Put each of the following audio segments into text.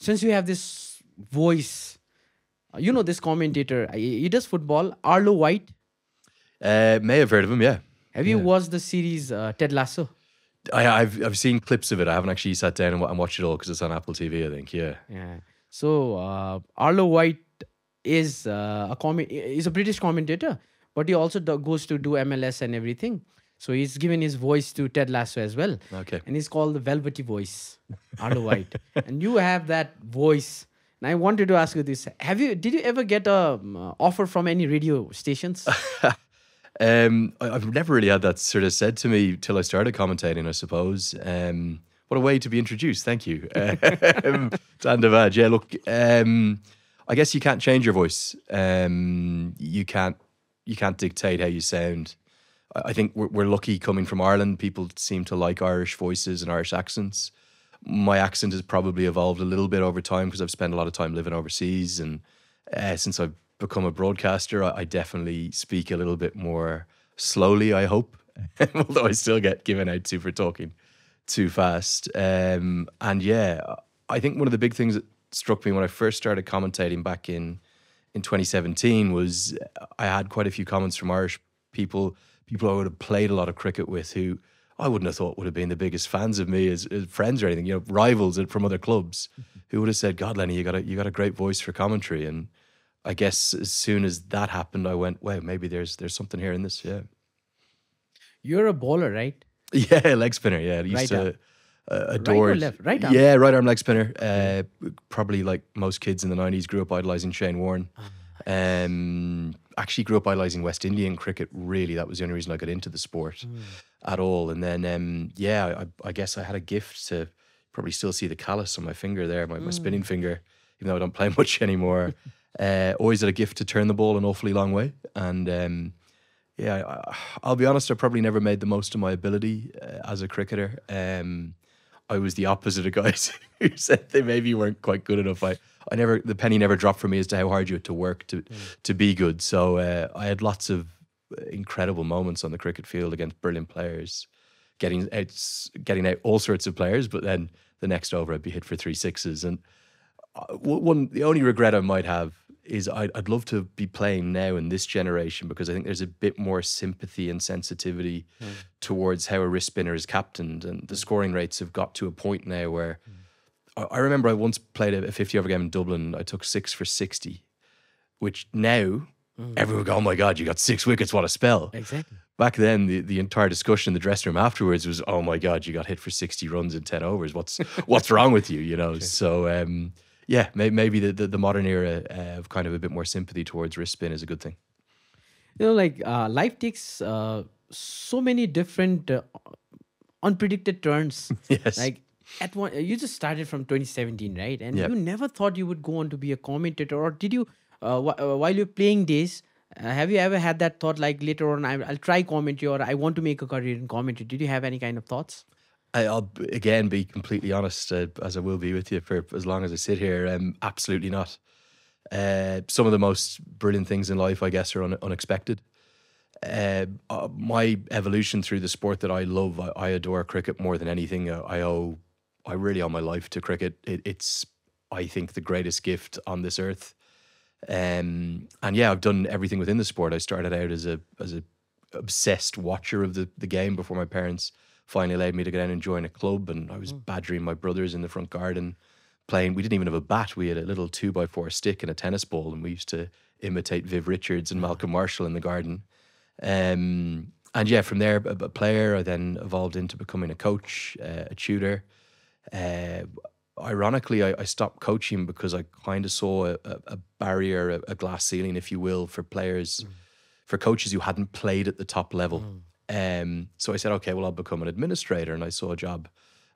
since you have this voice, you know this commentator, he does football, Arlo White. May have heard of him, yeah. Have you watched the series Ted Lasso? I've seen clips of it. I haven't actually sat down and watched it all because it's on Apple TV, I think, yeah. Yeah. So Arlo White is is a British commentator, but he also goes to do MLS and everything. So he's given his voice to Ted Lasso as well. Okay. And he's called the Velvety Voice, Arlo White. And you have that voice. And I wanted to ask you this: did you ever get a offer from any radio stations? I've never really had that sort of said to me till I started commentating, I suppose. What a way to be introduced. Thank you. Dandavad. Yeah, look, I guess you can't change your voice. You can't dictate how you sound. I think we're lucky coming from Ireland. People seem to like Irish voices and Irish accents. My accent has probably evolved a little bit over time because I've spent a lot of time living overseas. And since I've become a broadcaster, I definitely speak a little bit more slowly, I hope. Although I still get given out to for talking too fast. And yeah, I think one of the big things that struck me when I first started commentating back in 2017 was I had quite a few comments from Irish people I would have played a lot of cricket with who I wouldn't have thought would have been the biggest fans of me as friends or anything, you know, rivals from other clubs who would have said, God, Lenny, you got a great voice for commentary. And I guess as soon as that happened, I went, wow, maybe there's something here in this, yeah. You're a bowler, right? Yeah, leg spinner, yeah. I used to adore... Right or left? Right arm? Yeah, right arm leg spinner. Probably like most kids in the 90s grew up idolising Shane Warne. Actually grew up idolising West Indian cricket, really. That was the only reason I got into the sport at all. And then, I guess I had a gift to probably still see the callus on my finger there, my spinning finger, even though I don't play much anymore. Always had a gift to turn the ball an awfully long way. And I'll be honest, I probably never made the most of my ability as a cricketer. I was the opposite of guys who said they maybe weren't quite good enough. The penny never dropped for me as to how hard you had to work to be good. So I had lots of incredible moments on the cricket field against brilliant players, getting out all sorts of players. But then the next over, I'd be hit for 3 sixes. And the only regret I might have is I'd love to be playing now in this generation because I think there's a bit more sympathy and sensitivity towards how a wrist spinner is captained, and the scoring rates have got to a point now where I remember I once played a 50-over game in Dublin. I took 6 for 60, which now everyone would go, oh my God, you got 6 wickets, what a spell. Exactly. Back then, the entire discussion in the dressing room afterwards was, oh my God, you got hit for 60 runs in 10 overs. What's wrong with you, you know? Sure. So, yeah, maybe the modern era of kind of a bit more sympathy towards wrist spin is a good thing. You know, like life takes so many different unpredicted turns. Yes. Like you just started from 2017, right? And you never thought you would go on to be a commentator, or did you? While you're playing days, have you ever had that thought, like later on, I'll try commentary, or I want to make a career in commentary? Did you have any kind of thoughts? I'll again be completely honest, as I will be with you for as long as I sit here. Absolutely not. Some of the most brilliant things in life, I guess, are unexpected. My evolution through the sport that I love, I adore cricket more than anything. I really owe my life to cricket. It's, I think, the greatest gift on this earth. And yeah, I've done everything within the sport. I started out as a obsessed watcher of the game before my parents finally allowed me to go down and join a club, and I was badgering my brothers in the front garden playing. We didn't even have a bat. We had a little 2x4 stick and a tennis ball, and we used to imitate Viv Richards and Malcolm Marshall in the garden. And yeah, from there, a player, I then evolved into becoming a coach, a tutor. Ironically, I stopped coaching because I kind of saw a barrier, a glass ceiling, if you will, for players, for coaches who hadn't played at the top level. So I said, okay, well, I'll become an administrator. And I saw a job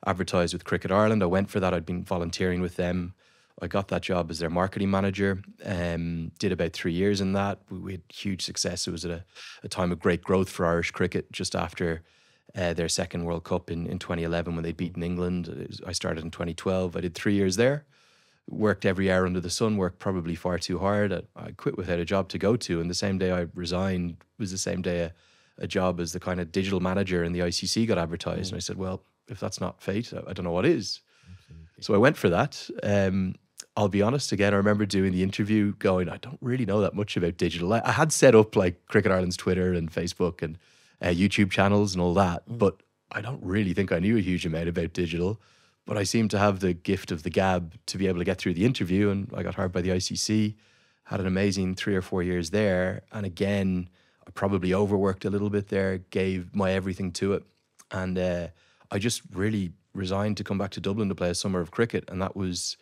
advertised with Cricket Ireland. I went for that. I'd been volunteering with them. I got that job as their marketing manager. Did about 3 years in that. We had huge success. It was at a time of great growth for Irish cricket, just after their second World Cup in 2011 when they'd beaten England. I started in 2012. I did 3 years there. Worked every hour under the sun, worked probably far too hard. I quit without a job to go to. And the same day I resigned was the same day a job as the kind of digital manager in the ICC got advertised. And I said, well, if that's not fate, I don't know what is. So I went for that. I'll be honest again, I remember doing the interview going, I don't really know that much about digital. I had set up like Cricket Ireland's Twitter and Facebook and YouTube channels and all that, but I don't really think I knew a huge amount about digital. But I seemed to have the gift of the gab to be able to get through the interview, and I got hired by the ICC, had an amazing 3 or 4 years there. And again, I probably overworked a little bit there, gave my everything to it. And I just really resigned to come back to Dublin to play a summer of cricket. And that was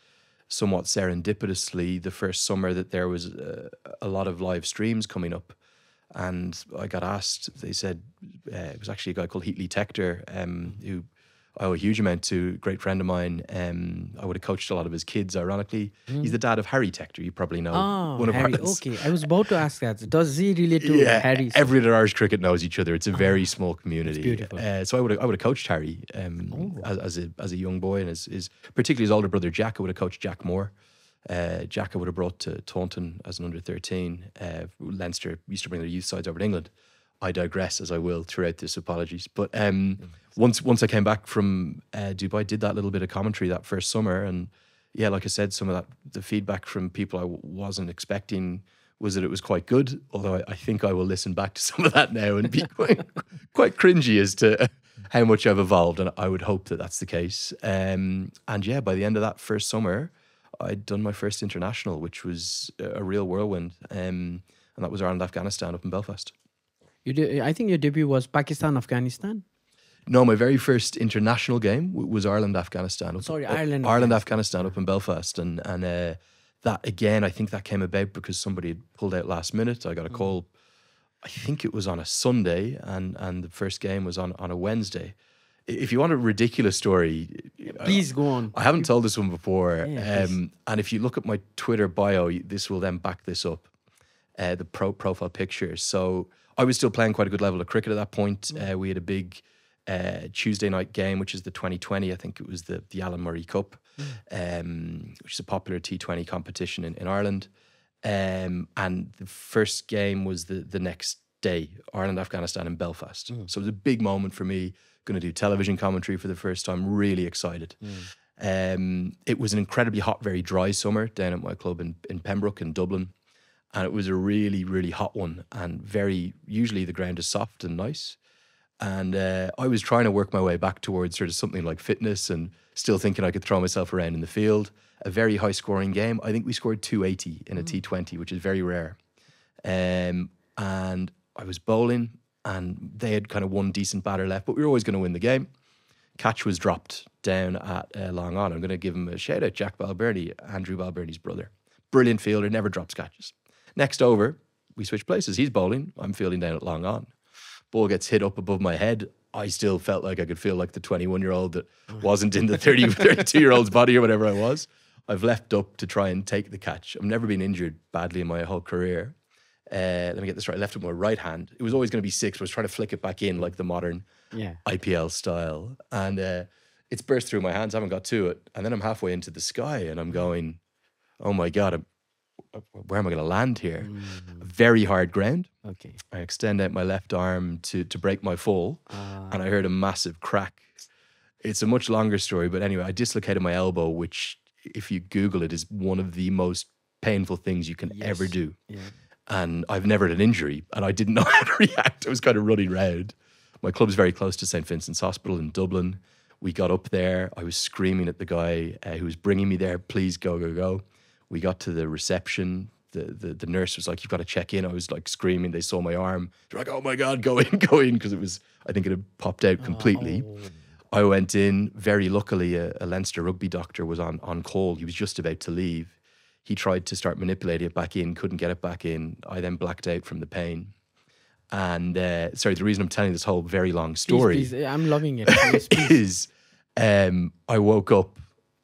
somewhat serendipitously the first summer that there was a lot of live streams coming up. And I got asked, they said, it was actually a guy called Heatley Tector, who I owe a huge amount to, a great friend of mine. I would have coached a lot of his kids, ironically. He's the dad of Harry Tector, you probably know. One of Harry, okay. I was about to ask that. Does he relate to Harry? Everyone in Irish cricket knows each other. It's a very small community. It's beautiful. So I would have coached Harry as a young boy, and particularly his older brother Jack. I would have coached Jack Moore. Jack I would have brought to Taunton as an under-13. Leinster used to bring their youth sides over to England. I digress, as I will throughout this. Apologies. But once I came back from Dubai, did that little bit of commentary that first summer, and yeah, like I said, some of that, the feedback from people I wasn't expecting was that it was quite good. Although I think I will listen back to some of that now and be quite cringy as to how much I've evolved, and I would hope that that's the case. And yeah, by the end of that first summer, I'd done my first international, which was a real whirlwind, and that was Ireland-Afghanistan up in Belfast. I think your debut was Pakistan-Afghanistan? No, my very first international game was Ireland-Afghanistan. Ireland-Afghanistan up in Belfast. And that, again, I think that came about because somebody had pulled out last minute. I got a call, I think it was on a Sunday, and the first game was on a Wednesday. If you want a ridiculous story... Please go on. I haven't told this one before. Yeah, and if you look at my Twitter bio, this will then back this up. The profile pictures. So I was still playing quite a good level of cricket at that point. We had a big Tuesday night game, which is the 2020. I think it was the Alan Murray Cup, which is a popular T20 competition in Ireland. And the first game was the next day, Ireland-Afghanistan in Belfast. So it was a big moment for me. Going to do television commentary for the first time. Really excited. It was an incredibly hot, very dry summer down at my club in Pembroke in Dublin. And it was a really, really hot one, and usually the ground is soft and nice. And I was trying to work my way back towards sort of something like fitness and still thinking I could throw myself around in the field. A very high scoring game. I think we scored 280 in a T20, which is very rare. And I was bowling, and they had kind of one decent batter left, but we were always going to win the game. Catch was dropped down at Long On. I'm going to give him a shout out, Jack Balbirnie, Andrew Balbirnie's brother. Brilliant fielder, never drops catches. Next over, we switch places. He's bowling. I'm fielding down at Long On. Ball gets hit up above my head. I still felt like I could feel like the 21-year-old that wasn't in the 32-year-old's body or whatever I was. I've left up to try and take the catch. I've never been injured badly in my whole career. Let me get this right. I left it with my right hand. It was always going to be six, but I was trying to flick it back in like the modern IPL style. And it's burst through my hands. I haven't got to it. And then I'm halfway into the sky and I'm going, oh my God, where am I going to land here? Very hard ground. Okay. I extend out my left arm to break my fall, and I heard a massive crack. It's a much longer story, but anyway, I dislocated my elbow, which, if you Google it, is one of the most painful things you can ever do. Yeah. And I've never had an injury, and I didn't know how to react. I was kind of running around. My club's very close to St. Vincent's Hospital in Dublin. We got up there. I was screaming at the guy who was bringing me there, please go, go, go. We got to the reception. The nurse was like, you've got to check in. I was like screaming. They saw my arm. They're like, oh my God, go in, go in. Because it was, I think it had popped out completely. I went in. Very luckily, a Leinster rugby doctor was on call. He was just about to leave. He tried to start manipulating it back in, couldn't get it back in. I then blacked out from the pain. And sorry, the reason I'm telling this whole very long story please, I'm loving it. Please, is I woke up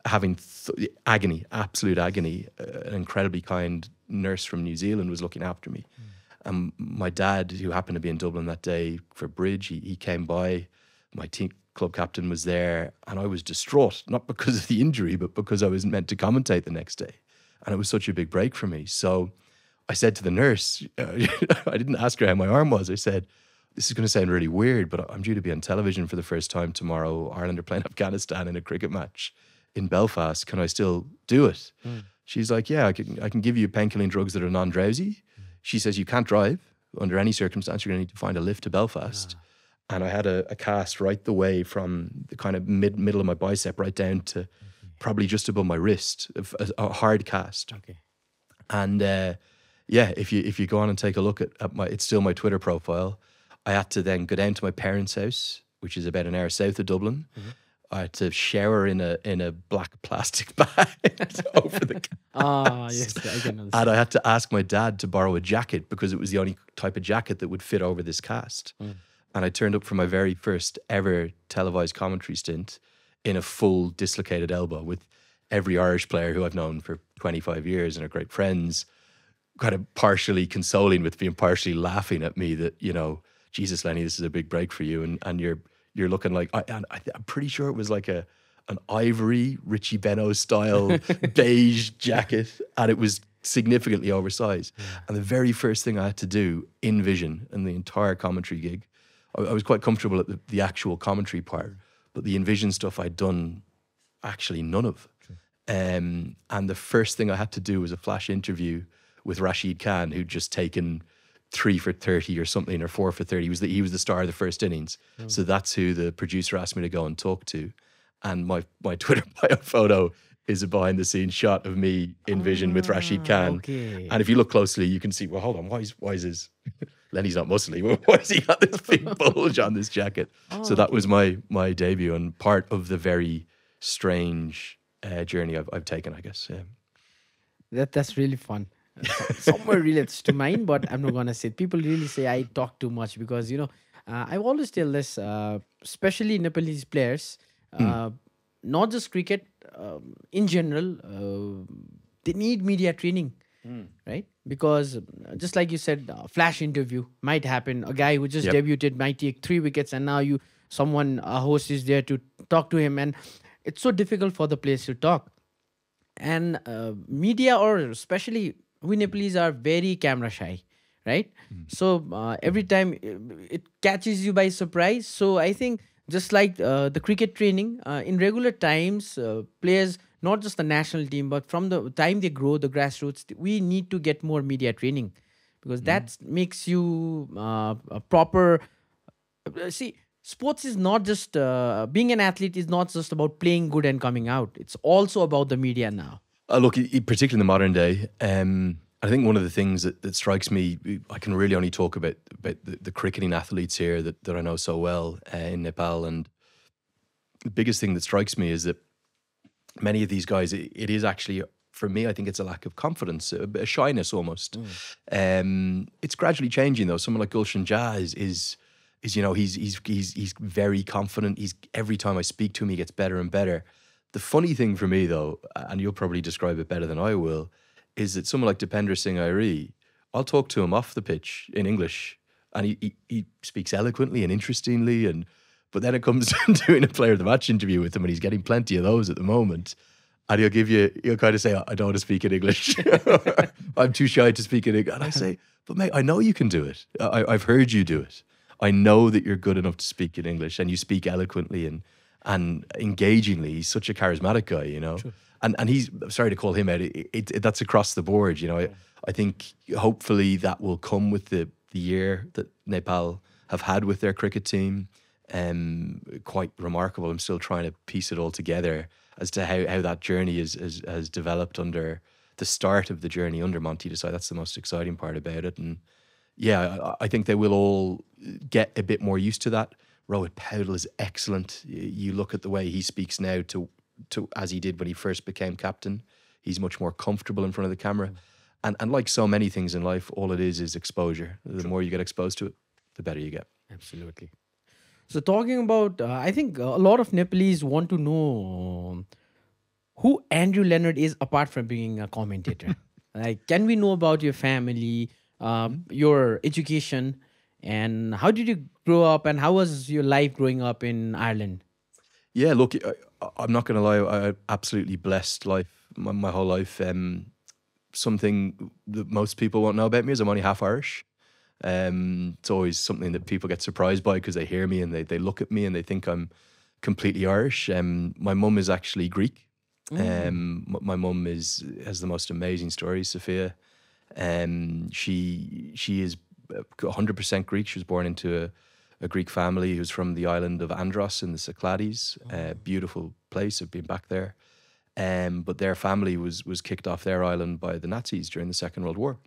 having agony, absolute agony. An incredibly kind nurse from New Zealand was looking after me. And my dad, who happened to be in Dublin that day for bridge, he came by. My team club captain was there, and I was distraught, not because of the injury, but because I was meant to commentate the next day. And it was such a big break for me. So I said to the nurse, I didn't ask her how my arm was. I said, this is going to sound really weird, but I'm due to be on television for the first time tomorrow. Ireland are playing Afghanistan in a cricket match in Belfast. Can I still do it? She's like, yeah, I can give you painkilling drugs that are non-drowsy. She says, you can't drive. Under any circumstance, you're going to need to find a lift to Belfast. And I had a cast right the way from the kind of middle of my bicep right down to probably just above my wrist, a hard cast. Okay. And yeah, if you go on and take a look at it's still my Twitter profile. I had to then go down to my parents' house, which is about an hour south of Dublin. I had to shower in a black plastic bag over the cast. Yes, I can understand. And I had to ask my dad to borrow a jacket because it was the only type of jacket that would fit over this cast. And I turned up for my very first ever televised commentary stint in a full dislocated elbow with every Irish player who I've known for 25 years and are great friends, kind of partially consoling with being partially laughing at me that, you know, Jesus, Lenny, this is a big break for you. And you're looking like, I'm pretty sure it was like an ivory Richie Benno style beige jacket, and it was significantly oversized. And the very first thing I had to do in Vision and the entire commentary gig, I was quite comfortable at the actual commentary part, but the Envision stuff I'd done actually none of. And the first thing I had to do was a flash interview with Rashid Khan, who'd just taken 3 for 30 or something, or 4 for 30. He was the star of the first innings. So that's who the producer asked me to go and talk to. And my Twitter bio photo is a behind the scenes shot of me in Vision with Rashid Khan. Okay. And if you look closely, you can see, well, hold on, why is his Lenny's not muscly? Why has he got this big bulge on this jacket? So that was my debut and part of the very strange journey I've taken, I guess. Yeah. That's really fun. Somewhere relates to mine, but I'm not gonna say. People really say I talk too much because, you know, I always tell this, especially Nepalese players, not just cricket, in general, they need media training, right? Because just like you said, flash interview might happen. A guy who just debuted might take 3 wickets, and now a host is there to talk to him, and it's so difficult for the players to talk. And media, or especially we Nepalese, are very camera shy, right? So every time it catches you by surprise. So I think just like the cricket training, in regular times, players, not just the national team, but from the time they grow, the grassroots, we need to get more media training, because that makes you a proper... See, sports is not just... being an athlete is not just about playing good and coming out. It's also about the media now. Look, particularly in the modern day, I think one of the things that strikes me, I can really only talk about the cricketing athletes here that I know so well in Nepal. And the biggest thing that strikes me is that many of these guys, it is actually, for me, I think it's a lack of confidence, a shyness almost. It's gradually changing though. Someone like Gulshan Jah is you know, he's very confident. Every time I speak to him, he gets better and better. The funny thing for me though, and you'll probably describe it better than I will, is that someone like Dipender Singh Airi, I'll talk to him off the pitch in English, and he speaks eloquently and interestingly, but then it comes to doing a player of the match interview with him, and he's getting plenty of those at the moment, and he'll kind of say, I don't want to speak in English. I'm too shy to speak in English. And I say, but mate, I know you can do it. I've heard you do it. I know that you're good enough to speak in English, and you speak eloquently and engagingly. He's such a charismatic guy, you know. Sure. And he's, sorry to call him out, that's across the board, you know. I think hopefully that will come with the year that Nepal have had with their cricket team. Quite remarkable. I'm still trying to piece it all together as to how that journey has developed under the start of the journey under Monty Desai. That's the most exciting part about it. And yeah, I think they will all get a bit more used to that. Rohit Paudel is excellent. You look at the way he speaks now to as he did when he first became captain. He's much more comfortable in front of the camera. And like so many things in life, all it is exposure. The more you get exposed to it, the better you get. Absolutely. So talking about, I think a lot of Nepalese want to know who Andrew Leonard is apart from being a commentator. Like, can we know about your family, your education, and how did you grow up, and how was your life growing up in Ireland? Yeah, look, I'm not going to lie. I had absolutely blessed life, my whole life. Something that most people won't know about me is I'm only half Irish. It's always something that people get surprised by because they hear me and they look at me and they think I'm completely Irish. My mum is actually Greek. My mum has the most amazing stories, Sophia. She is 100% Greek. She was born into a Greek family who's from the island of Andros in the Cyclades. Beautiful place. I've been back there. But their family was kicked off their island by the Nazis during the Second World War.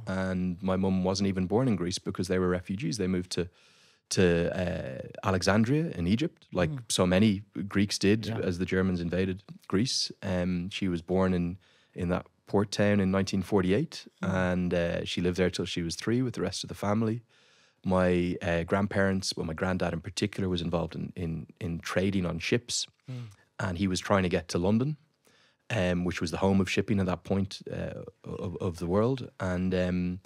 And my mum wasn't even born in Greece because they were refugees. They moved to Alexandria in Egypt, like so many Greeks did as the Germans invaded Greece. She was born in that port town in 1948, and she lived there till she was 3 with the rest of the family. My grandparents, well, my granddad in particular, was involved in trading on ships, and he was trying to get to London, which was the home of shipping at that point of the world. And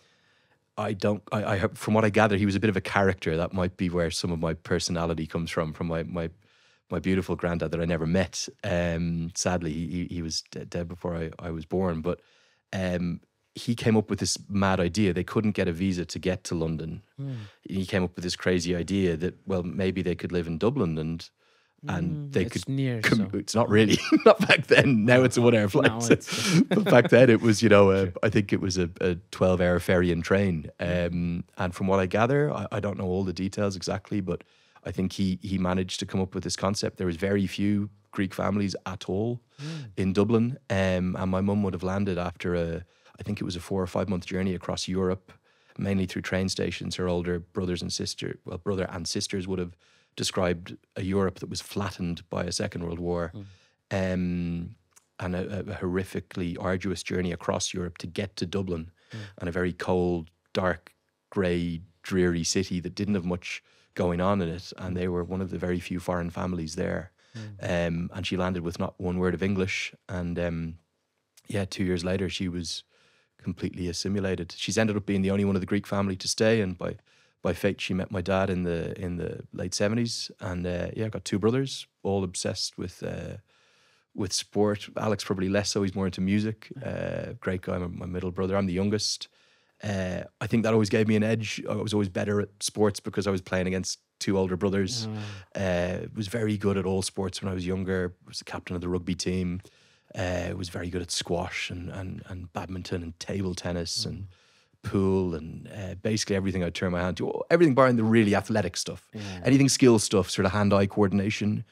from what I gather, he was a bit of a character. That might be where some of my personality comes from my beautiful granddad that I never met. Sadly, he was dead before I was born. But he came up with this mad idea. They couldn't get a visa to get to London. He came up with this crazy idea that, well, maybe they could live in Dublin and they could near. It's not really, not back then. Now it's a 1-hour flight. But back then it was, I think it was a 12-hour ferry and train. And from what I gather, I don't know all the details exactly, but I think he managed to come up with this concept. There was very few Greek families at all in Dublin. And my mum would have landed after I think it was a 4 or 5 month journey across Europe, mainly through train stations. Her older brother and sisters would have described a Europe that was flattened by a Second World War, and a horrifically arduous journey across Europe to get to Dublin, and a very cold, dark, grey, dreary city that didn't have much going on in it. And they were one of the very few foreign families there. And she landed with not one word of English. And 2 years later, she was completely assimilated. She's ended up being the only one of the Greek family to stay, and by fate, she met my dad in the late 70s, and got 2 brothers, all obsessed with sport. Alex probably less so; he's more into music. Great guy, my middle brother. I'm the youngest. I think that always gave me an edge. I was always better at sports because I was playing against 2 older brothers. Was very good at all sports when I was younger. Was the captain of the rugby team. Was very good at squash and badminton and table tennis and pool and basically everything I turn my hand to, everything barring the really athletic stuff. Anything skill stuff, sort of hand-eye coordination,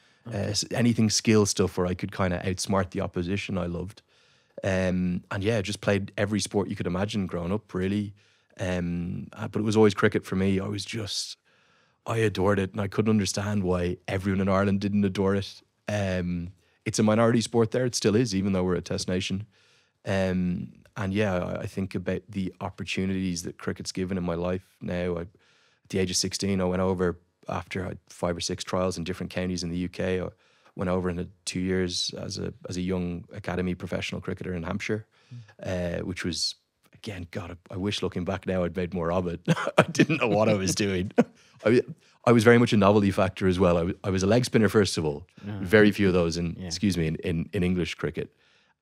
anything skill stuff where I could kind of outsmart the opposition, I loved. Just played every sport you could imagine growing up, really. But it was always cricket for me. I adored it, and I couldn't understand why everyone in Ireland didn't adore it. It's a minority sport there. It still is, even though we're a test nation. I think about the opportunities that cricket's given in my life now. At the age of 16, I went over after I had 5 or 6 trials in different counties in the UK. I went over and had 2 years as a young academy professional cricketer in Hampshire, which was, again, God, I wish looking back now I'd made more of it. I didn't know what I was doing. I was very much a novelty factor as well. I was a leg spinner, first of all. Very few of those in English cricket.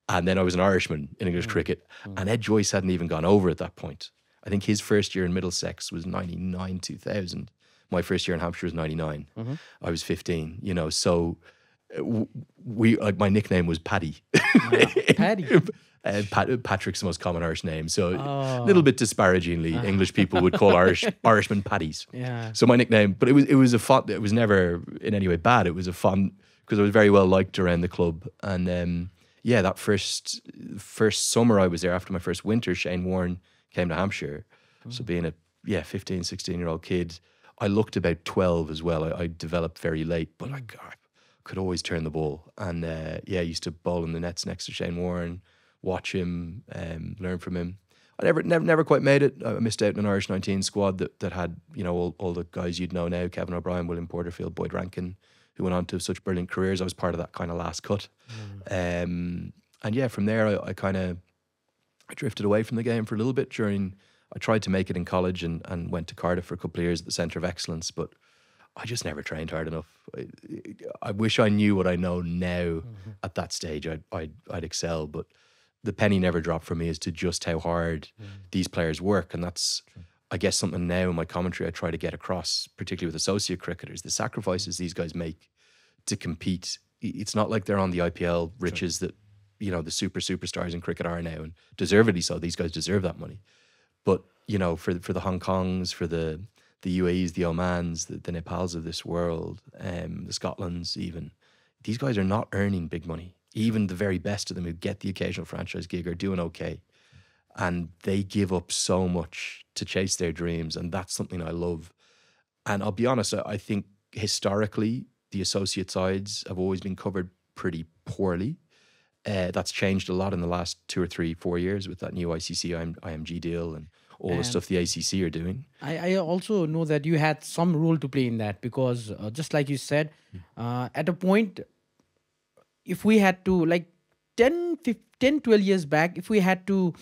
And then I was an Irishman in English cricket. And Ed Joyce hadn't even gone over at that point. I think his first year in Middlesex was 99, 2000. My first year in Hampshire was 99. I was 15, so my nickname was Paddy. Paddy? Patrick's the most common Irish name. So a little bit disparagingly, English people would call Irishmen Paddies. So my nickname, but it was a fun, it was never in any way bad. It was a fun, because I was very well liked around the club. And that first summer I was there, after my first winter, Shane Warne came to Hampshire. So being a 15, 16-year-old kid, I looked about 12 as well. I developed very late, but I could always turn the ball. And I used to bowl in the nets next to Shane Warne, watch him, learn from him. I never quite made it. I missed out on an Irish 19 squad that had, all the guys you'd know now, Kevin O'Brien, William Porterfield, Boyd Rankin, who went on to such brilliant careers. I was part of that kind of last cut. From there, I drifted away from the game for a little bit I tried to make it in college and went to Cardiff for a couple of years at the Centre of Excellence, but I just never trained hard enough. I wish I knew what I know now at that stage. I'd excel, but the penny never dropped for me as to just how hard these players work. And that's, I guess, something now in my commentary I try to get across, particularly with associate cricketers, the sacrifices these guys make to compete. It's not like they're on the IPL riches that you know, the superstars in cricket are now, and deservedly so. These guys deserve that money. But, you know, for the Hong Kongs, for the UAEs, the Omans, the Nepals of this world, the Scotlands even, these guys are not earning big money. Even the very best of them who get the occasional franchise gig are doing okay. And they give up so much to chase their dreams. And that's something I love. And I'll be honest, I think historically, the associate sides have always been covered pretty poorly. That's changed a lot in the last 2 or 3, 4 years with that new ICC IMG deal and all the stuff the ACC are doing. I also know that you had some role to play in that because just like you said, at a point, if we had to, like 10, 12 years back, if we had to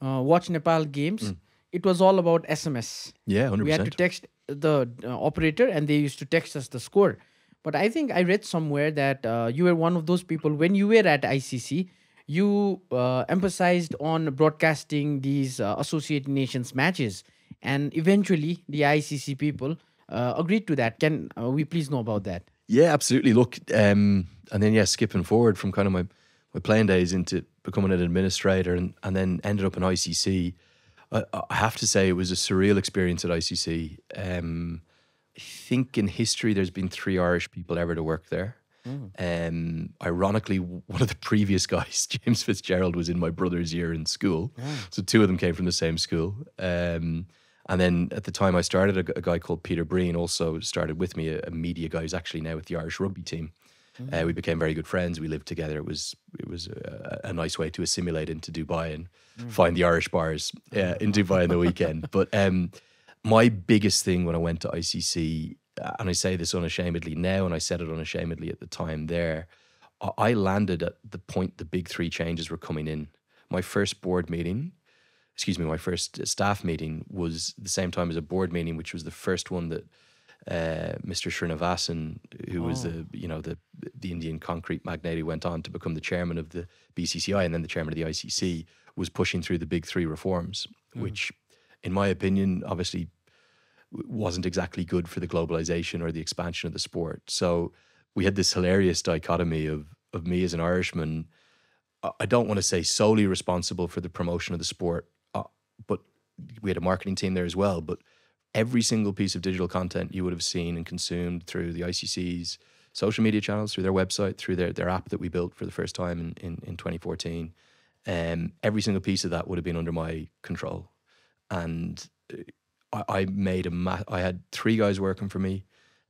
watch Nepal games, it was all about SMS. Yeah, 100%. We had to text the operator and they used to text us the score. But I think I read somewhere that you were one of those people, when you were at ICC, you emphasized on broadcasting these Associated Nations matches. And eventually, the ICC people agreed to that. Can we please know about that? Yeah, absolutely. Look, and then, yeah, skipping forward from kind of my playing days into becoming an administrator and then ended up in ICC, I have to say it was a surreal experience at ICC. I think in history there's been 3 Irish people ever to work there. Ironically, one of the previous guys, James Fitzgerald, was in my brother's year in school. So 2 of them came from the same school. And then at the time I started, a guy called Peter Breen also started with me, a media guy who's actually now with the Irish rugby team. We became very good friends. We lived together. It was a nice way to assimilate into Dubai and find the Irish bars in Dubai on the weekend. But my biggest thing when I went to ICC, and I say this unashamedly now, and I said it unashamedly at the time there, I landed at the point the big 3 changes were coming in. My first my first staff meeting was the same time as a board meeting, which was the first one that Mr. Srinivasan, who was the Indian concrete magnate who went on to become the chairman of the BCCI and then the chairman of the ICC, was pushing through the big 3 reforms, which, in my opinion, obviously wasn't exactly good for the globalization or the expansion of the sport. So we had this hilarious dichotomy of me as an Irishman. I don't want to say solely responsible for the promotion of the sport, but we had a marketing team there as well. But every single piece of digital content you would have seen and consumed through the ICC's social media channels, through their website, through their app that we built for the first time in 2014, every single piece of that would have been under my control. And I had 3 guys working for me.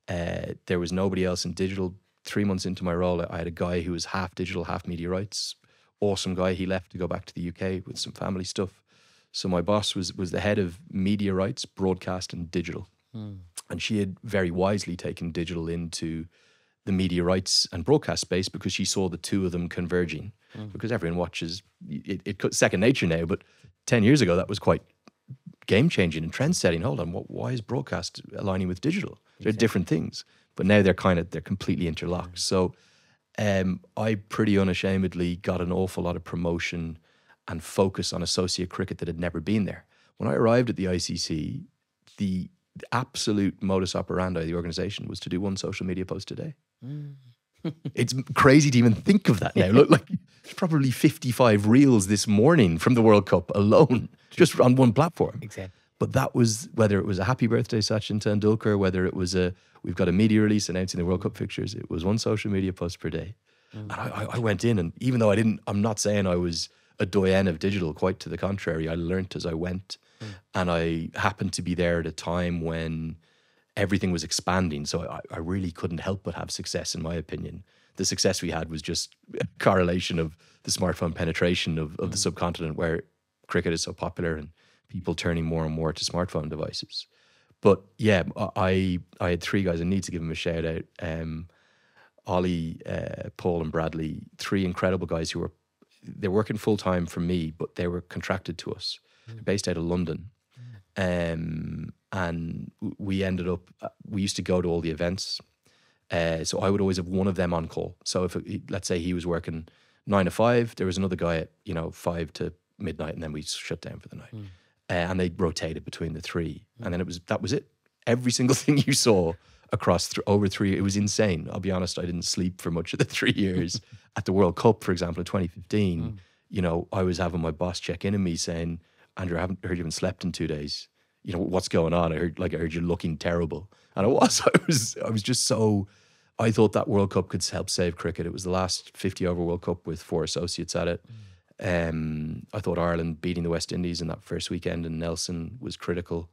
There was nobody else in digital. 3 months into my role, I had a guy who was half digital, half media rights. Awesome guy. He left to go back to the UK with some family stuff. So my boss was the head of media rights, broadcast and digital. And she had very wisely taken digital into the media rights and broadcast space because she saw the 2 of them converging. Because everyone watches, it's second nature now, but 10 years ago that was quite game-changing and trend-setting. Hold on, why is broadcast aligning with digital? They're different things. But now they're completely interlocked. So I pretty unashamedly got an awful lot of promotion and focus on associate cricket that had never been there. When I arrived at the ICC, the absolute modus operandi of the organisation was to do 1 social media post a day. It's crazy to even think of that now. Look, like there's probably 55 reels this morning from the World Cup alone, just on 1 platform. Exactly. But that was, whether it was a happy birthday Sachin Tendulkar, whether it was we've got a media release announcing the World Cup fixtures, it was 1 social media post per day. And I went in, and even though I'm not saying I was a doyen of digital, quite to the contrary, I learnt as I went. And I happened to be there at a time when everything was expanding. So I really couldn't help but have success, in my opinion. The success we had was just a correlation of the smartphone penetration of the subcontinent, where cricket is so popular and people turning more and more to smartphone devices. But yeah, I had 3 guys. I need to give them a shout out. Ollie, Paul and Bradley, 3 incredible guys who they're working full time for me, but they were contracted to us. They're based out of London. And we ended up, we used to go to all the events. So I would always have one of them on call. So if let's say he was working 9 to 5, there was another guy at 5 to midnight, and then we shut down for the night. And they rotated between the 3. And then that was it. Every single thing you saw across over 3. It was insane. I'll be honest, I didn't sleep for much of the 3 years. At the World Cup, for example, in 2015, you know, I was having my boss check in on me saying, Andrew, I haven't heard you haven't slept in 2 days. You know, what's going on? I heard you're looking terrible. And I was just so, I thought that World Cup could help save cricket. It was the last 50 over World Cup with 4 associates at it. I thought Ireland beating the West Indies in that first weekend in Nelson was critical.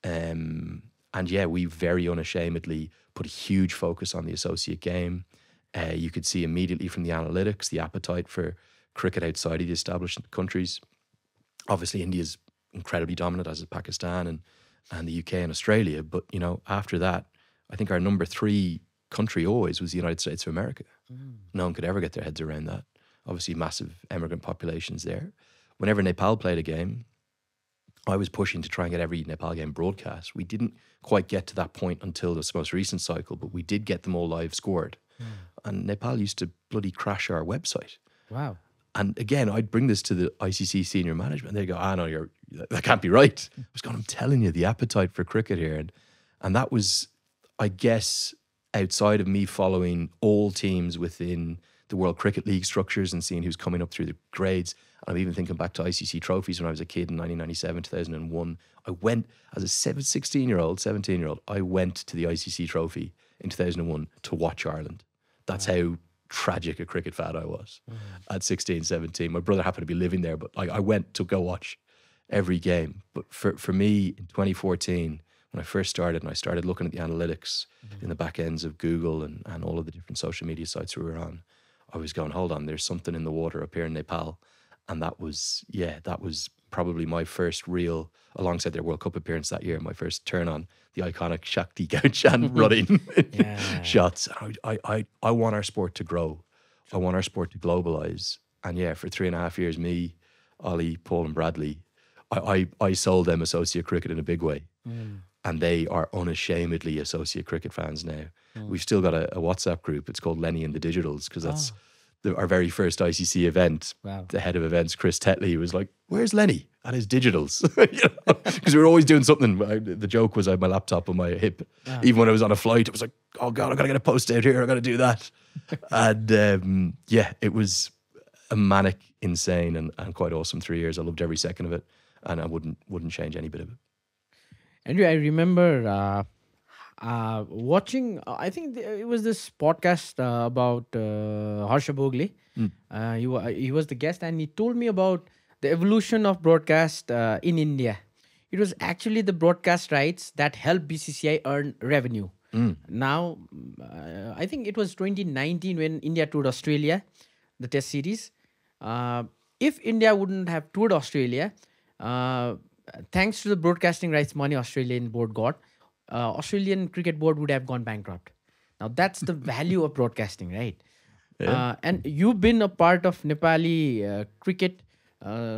And yeah, we very unashamedly put a huge focus on the associate game. You could see immediately from the analytics, the appetite for cricket outside of the established countries. Obviously, India's incredibly dominant, as is Pakistan and the UK and Australia. But, you know, after that, I think our number 3 country always was the United States of America. No one could ever get their heads around that. Obviously, massive immigrant populations there. Whenever Nepal played a game, I was pushing to try and get every Nepal game broadcast. We didn't quite get to that point until this most recent cycle, but we did get them all live scored. And Nepal used to bloody crash our website. Wow. And again, I'd bring this to the ICC senior management. They go, no, that can't be right. I was going, I'm telling you, the appetite for cricket here. And that was, I guess, outside of me following all teams within the World Cricket League structures and seeing who's coming up through the grades. And I'm even thinking back to ICC trophies when I was a kid in 1997, 2001. I went as a 16-year-old, 17-year-old, I went to the ICC trophy in 2001 to watch Ireland. That's how tragic a cricket fan I was at 16, 17. My brother happened to be living there, but I went to go watch every game. But for me, in 2014, when I first started and I started looking at the analytics in the back ends of Google and all of the different social media sites we were on, I was going, hold on, there's something in the water up here in Nepal. And that was probably my first real, alongside their World Cup appearance that year, my first turn on the iconic Shakti Gauchan running shots. I want our sport to grow. I want our sport to globalize. And yeah, for 3.5 years, me, Ollie, Paul and Bradley, I sold them associate cricket in a big way. And they are unashamedly associate cricket fans now. We've still got a WhatsApp group. It's called Lenny and the Digitals, because that's our very first ICC event. Wow. The head of events, Chris Tetley, was like, where's Lenny? At his Digitals. Because we were always doing something. The joke was I had my laptop on my hip. Even when I was on a flight, it was like, oh God, I've got to get a post out here. I've got to do that. And it was a manic, insane and quite awesome 3 years. I loved every second of it. And I wouldn't change any bit of it. Andrew, I remember watching, I think it was this podcast about Harsha Bhogle. He was the guest and he told me about the evolution of broadcast in India. It was actually the broadcast rights that helped BCCI earn revenue. Now, I think it was 2019 when India toured Australia, the test series. If India wouldn't have toured Australia, thanks to the broadcasting rights money Australian board got, Australian Cricket Board would have gone bankrupt. Now that's the value of broadcasting, right? Yeah. And you've been a part of Nepali cricket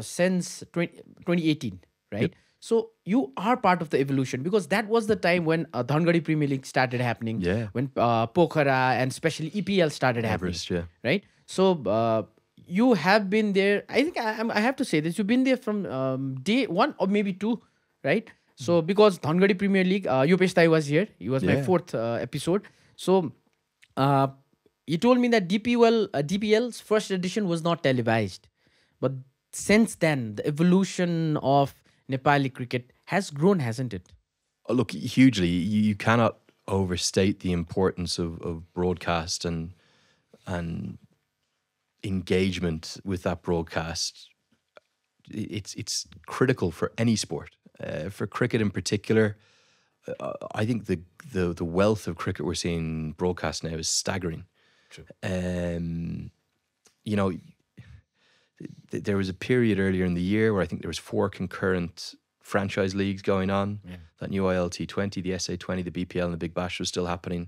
since 2018, right? Yep. So you are part of the evolution, because that was the time when Dhangadi Premier League started happening, when Pokhara and especially EPL started happening, right? So you have been there. I think I have to say this. You've been there from day 1 or maybe 2, right? So because Dhangadi Premier League, Yopesh Tai was here. He was my 4th episode. So he told me that DPL's first edition was not televised. But since then, the evolution of Nepali cricket has grown, hasn't it? Oh, look, hugely. You cannot overstate the importance of broadcast and engagement with that broadcast. It's critical for any sport. For cricket in particular, I think the wealth of cricket we're seeing broadcast now is staggering. True. You know, there was a period earlier in the year where I think there was 4 concurrent franchise leagues going on. That new ILT20, the SA20, the BPL and the Big Bash was still happening.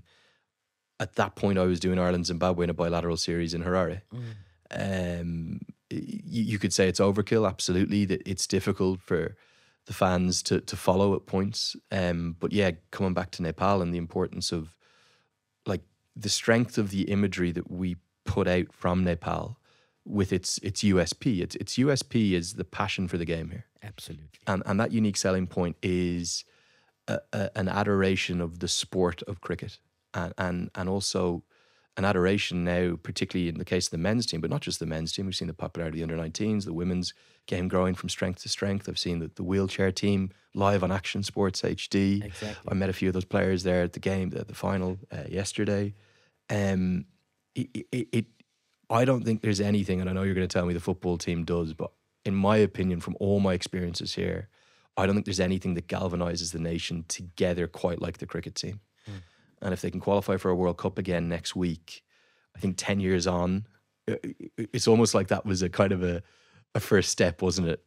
At that point, I was doing Ireland-Zimbabwe in a bilateral series in Harare. You could say it's overkill, absolutely. That it's difficult for the fans to follow at points. But yeah, coming back to Nepal and the importance of like the strength of the imagery that we put out from Nepal with its USP. Its USP is the passion for the game here. Absolutely. And that unique selling point is an adoration of the sport of cricket, and also an adoration now, particularly in the case of the men's team, but not just the men's team. We've seen the popularity of the under-19s, the women's game growing from strength to strength. I've seen the wheelchair team live on Action Sports HD. Exactly. I met a few of those players there at the game, the final yesterday. I don't think there's anything, and I know you're going to tell me the football team does, but in my opinion, from all my experiences here, I don't think there's anything that galvanizes the nation together quite like the cricket team. And if they can qualify for a World Cup again next week, I think 10 years on, it's almost like that was a kind of a first step, wasn't it,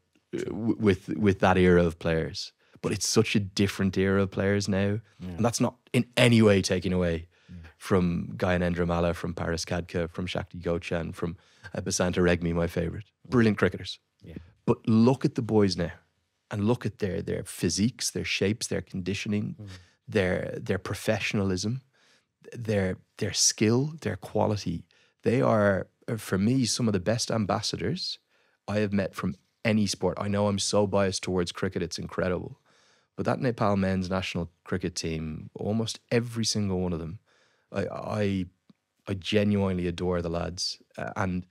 with that era of players. But it's such a different era of players now. And that's not in any way taken away from Gyanendra Malla, from Paris Kadka, from Shakti Gochan, from Basanta Regmi, my favourite. Brilliant cricketers. Yeah. But look at the boys now and look at their physiques, their shapes, their conditioning, their professionalism, their skill, their quality. They are, for me, some of the best ambassadors I have met from any sport. I know I'm so biased towards cricket, it's incredible. But that Nepal men's national cricket team, almost every single one of them, I genuinely adore the lads. And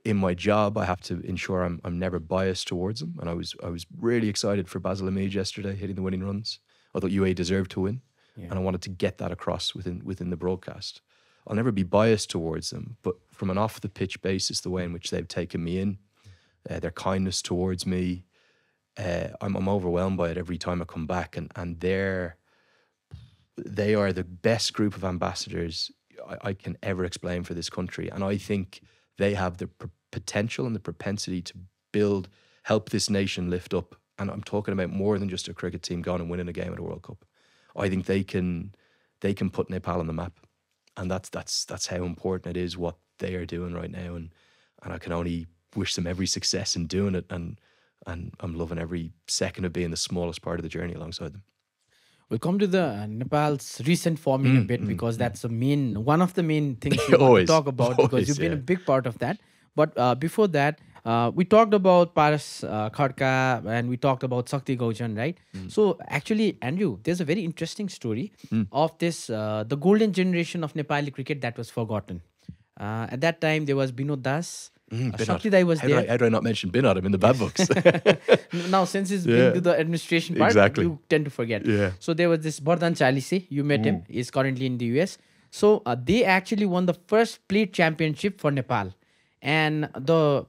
in my job, I have to ensure I'm never biased towards them. And I was really excited for Basil Hamid yesterday, hitting the winning runs. I thought UAE deserved to win, and I wanted to get that across within the broadcast. I'll never be biased towards them, but from an off-the-pitch basis, the way in which they've taken me in, their kindness towards me, I'm overwhelmed by it every time I come back, and they are the best group of ambassadors I can ever explain for this country, and I think they have the potential and the propensity to help this nation lift up. And I'm talking about more than just a cricket team going and winning a game at a World Cup. I think they can put Nepal on the map, and that's how important it is what they are doing right now. And I can only wish them every success in doing it. And I'm loving every second of being the smallest part of the journey alongside them. We'll come to the Nepal's recent form in a bit, because that's one of the main things we want to talk about, because you've been a big part of that. But before that, we talked about Paras Khadka, and we talked about Shakti Gochan, right? So actually, Andrew, there's a very interesting story of this, the golden generation of Nepali cricket that was forgotten. At that time, there was Binod Das. Shakti Dai was there. How do I not mention Binod? I'm in the bad books. Now, since he's been to the administration part, you tend to forget. Yeah. So there was this Bardhan Chalise. You met him. He's currently in the US. So they actually won the first plate championship for Nepal. And their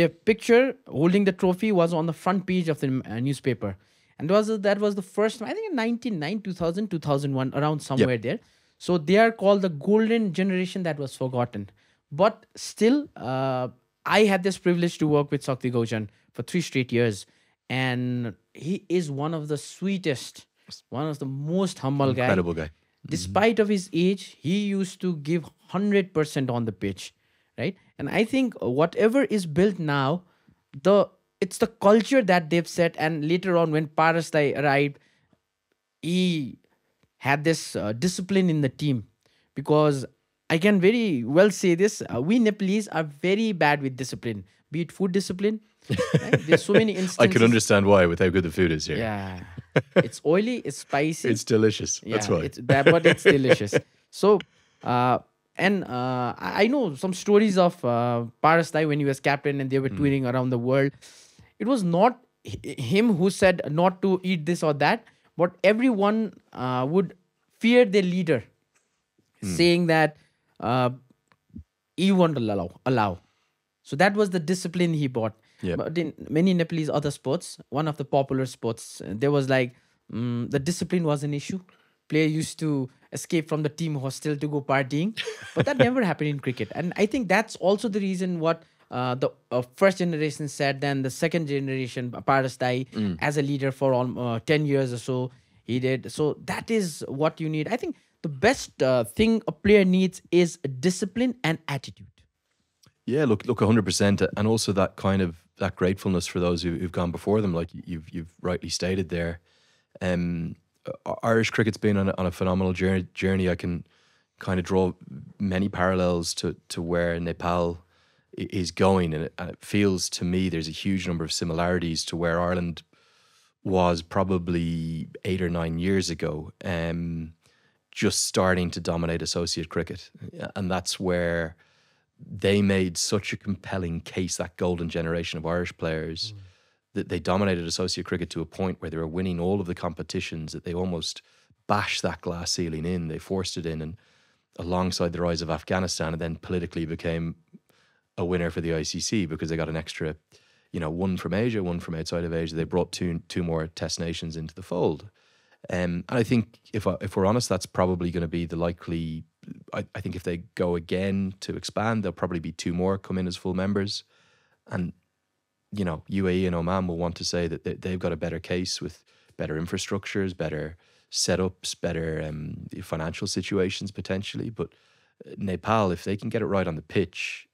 picture holding the trophy was on the front page of the newspaper. And that was the first time, I think in 1999, 2000, 2001, around somewhere there. So they are called the golden generation that was forgotten. But still, I had this privilege to work with Shakti Gochan for 3 straight years. And he is one of the sweetest, one of the most humble guys. Incredible guy. Despite of his age, he used to give 100% on the pitch. Right? And I think whatever is built now, it's the culture that they've set. And later on, when Paras Dai arrived, he had this discipline in the team. Because I can very well say this, we Nepalese are very bad with discipline, be it food discipline. Right? There's so many instances. I can understand why, with how good the food is here. Yeah. It's oily, it's spicy. It's delicious. That's why. It's bad, but it's delicious. So, I know some stories of Paras Dai when he was captain and they were touring around the world. It was not him who said not to eat this or that, but everyone would fear their leader, saying that he won't allow. So that was the discipline he brought. Yep. But in many Nepalese other sports, one of the popular sports, there was like the discipline was an issue. Player used to escape from the team hostel to go partying, but that never happened in cricket. And I think that's also the reason what the first generation said. Then the second generation, Paras Dai, as a leader for 10 years or so, he did. So that is what you need. I think the best thing a player needs is discipline and attitude. Yeah, look, 100%, and also that kind of that gratefulness for those who've gone before them, like you've rightly stated there. Irish cricket's been on a phenomenal journey. I can kind of draw many parallels to where Nepal is going, and it feels to me there's a huge number of similarities to where Ireland was probably 8 or 9 years ago, just starting to dominate associate cricket. And that's where they made such a compelling case, that golden generation of Irish players, that they dominated associate cricket to a point where they were winning all of the competitions, that they almost bashed that glass ceiling in. They forced it in, and alongside the rise of Afghanistan, and then politically became a winner for the ICC because they got an extra, one from Asia, one from outside of Asia. They brought two more test nations into the fold. And I think if we're honest, that's probably going to be the likely. I think if they go again to expand, there'll probably be 2 more come in as full members. And, UAE and Oman will want to say that they've got a better case with better infrastructures, better setups, better financial situations potentially. But Nepal, if they can get it right on the pitch,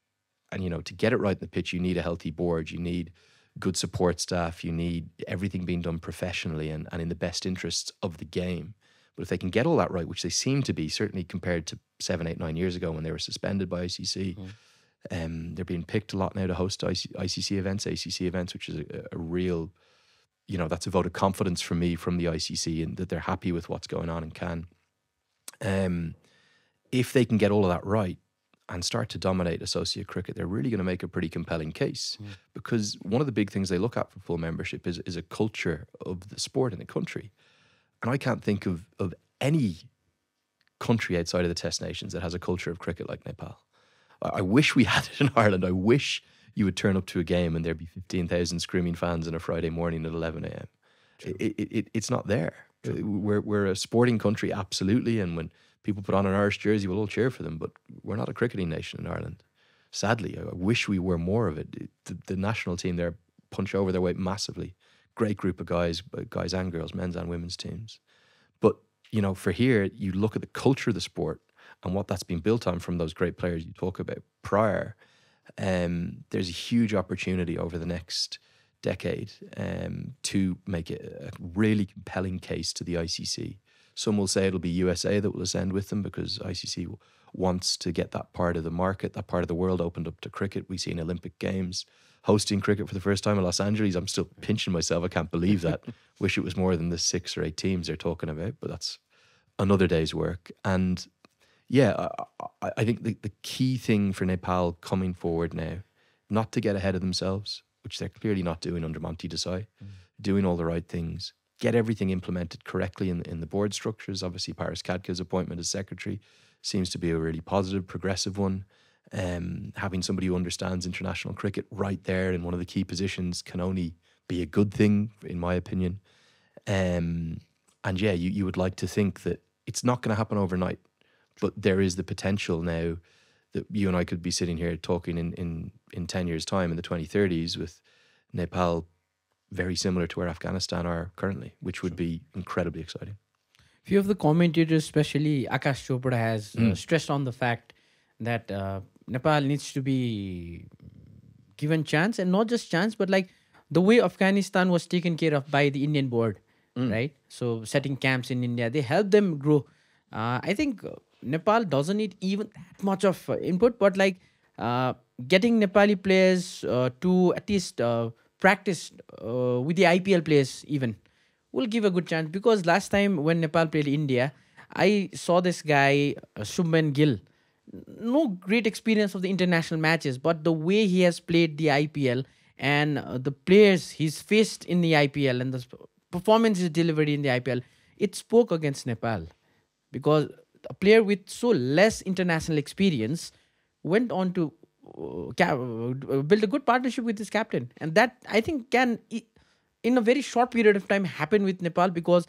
and, to get it right on the pitch, you need a healthy board, you need good support staff, you need everything being done professionally and in the best interests of the game. But if they can get all that right, which they seem to be, certainly compared to 7, 8, 9 years ago when they were suspended by ICC, they're being picked a lot now to host ICC events, ACC events, which is a real, that's a vote of confidence from me, from the ICC, and that they're happy with what's going on in Cannes. If they can get all of that right and start to dominate associate cricket, they're really going to make a pretty compelling case. Because one of the big things they look at for full membership is a culture of the sport in the country. And I can't think of any country outside of the Test Nations that has a culture of cricket like Nepal. I wish we had it in Ireland. I wish you would turn up to a game and there'd be 15,000 screaming fans on a Friday morning at 11 a.m. It's not there. We're a sporting country, absolutely. And when people put on an Irish jersey, we'll all cheer for them. But we're not a cricketing nation in Ireland. Sadly, I wish we were more of it. The national team there punch over their weight massively. Great group of guys and girls, men's and women's teams. But, for here, you look at the culture of the sport and what that's been built on from those great players you talk about prior. There's a huge opportunity over the next decade to make a really compelling case to the ICC. Some will say it'll be USA that will ascend with them because ICC wants to get that part of the market, that part of the world opened up to cricket. We see in Olympic Games hosting cricket for the first time in Los Angeles. I'm still pinching myself. I can't believe that. Wish it was more than the 6 or 8 teams they're talking about, but that's another day's work. And yeah, I think the key thing for Nepal coming forward now, not to get ahead of themselves, which they're clearly not doing under Monty Desai, doing all the right things, get everything implemented correctly in the board structures. Obviously, Paris Kadka's appointment as secretary seems to be a really positive, progressive one. Having somebody who understands international cricket right there in one of the key positions can only be a good thing, in my opinion. And yeah, you would like to think that it's not going to happen overnight, but there is the potential now that you and I could be sitting here talking in 10 years' time in the 2030s with Nepal very similar to where Afghanistan are currently, which would be incredibly exciting. Few of the commentators, especially Akash Chopra, has stressed on the fact that Nepal needs to be given chance, and not just chance, but like the way Afghanistan was taken care of by the Indian board, right? So setting camps in India, they help them grow. I think Nepal doesn't need even that much of input, but like getting Nepali players to at least practice with the IPL players even will give a good chance. Because last time when Nepal played India, I saw this guy, Shubman Gill. No great experience of the international matches, but the way he has played the IPL and the players he's faced in the IPL and the performance he's delivered in the IPL, it spoke against Nepal. Because a player with so less international experience went on to build a good partnership with his captain. And that, I think, can, in a very short period of time, happen with Nepal. Because,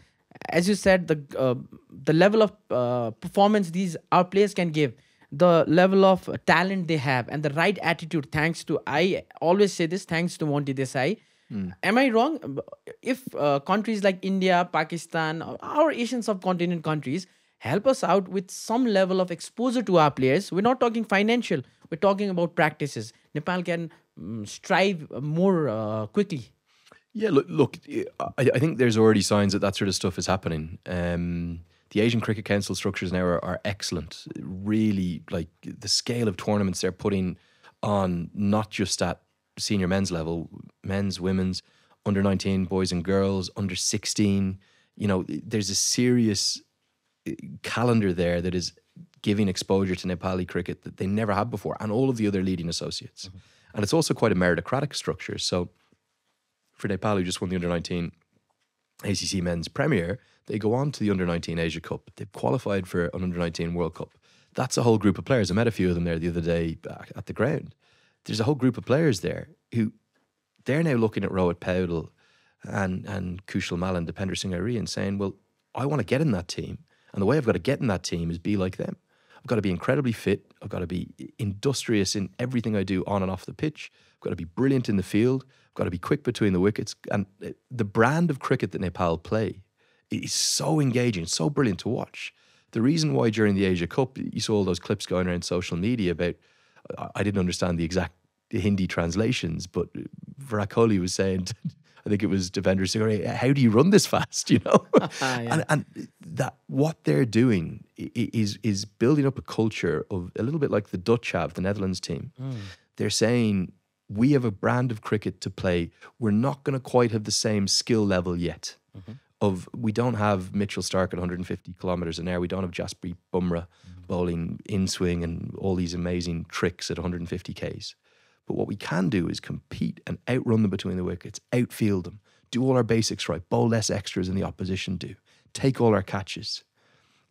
as you said, the level of performance our players can give, the level of talent they have, and the right attitude, thanks to, I always say this, thanks to Monty Desai. Am I wrong? If countries like India, Pakistan, our Asian subcontinent countries help us out with some level of exposure to our players, we're not talking financial, we're talking about practices, Nepal can strive more quickly. Yeah, look, I think there's already signs that sort of stuff is happening. The Asian Cricket Council structures now are excellent. Really, like the scale of tournaments they're putting on, not just at senior men's level, men's, women's, under 19 boys and girls, under 16. You know, there's a serious calendar there that is giving exposure to Nepali cricket that they never had before, and all of the other leading associates. And it's also quite a meritocratic structure. So for Nepal, who just won the under 19 ACC Men's Premier, they go on to the under 19 Asia Cup. They've qualified for an under 19 World Cup. That's a whole group of players. I met a few of them there the other day at the ground. There's a whole group of players there who they're now looking at Rohit Paudel and Kushal Malan, Dipender Singh Ari, and saying, well, I want to get in that team. And the way I've got to get in that team is be like them. I've got to be incredibly fit. I've got to be industrious in everything I do on and off the pitch. I've got to be brilliant in the field. I've got to be quick between the wickets. And the brand of cricket that Nepal play is so engaging, so brilliant to watch. The reason why during the Asia Cup, you saw all those clips going around social media about, I didn't understand the exact Hindi translations, but Virat Kohli was saying, I think it was Devendra Singh, how do you run this fast, you know? Yeah. and that what they're doing is building up a culture of a little bit like the Dutch have, the Netherlands team. They're saying, we have a brand of cricket to play. We're not going to quite have the same skill level yet. We don't have Mitchell Stark at 150 kilometres an hour. We don't have Jasprit Bumrah bowling in swing and all these amazing tricks at 150 Ks. But what we can do is compete and outrun them between the wickets, outfield them, do all our basics right, bowl less extras than the opposition do, take all our catches,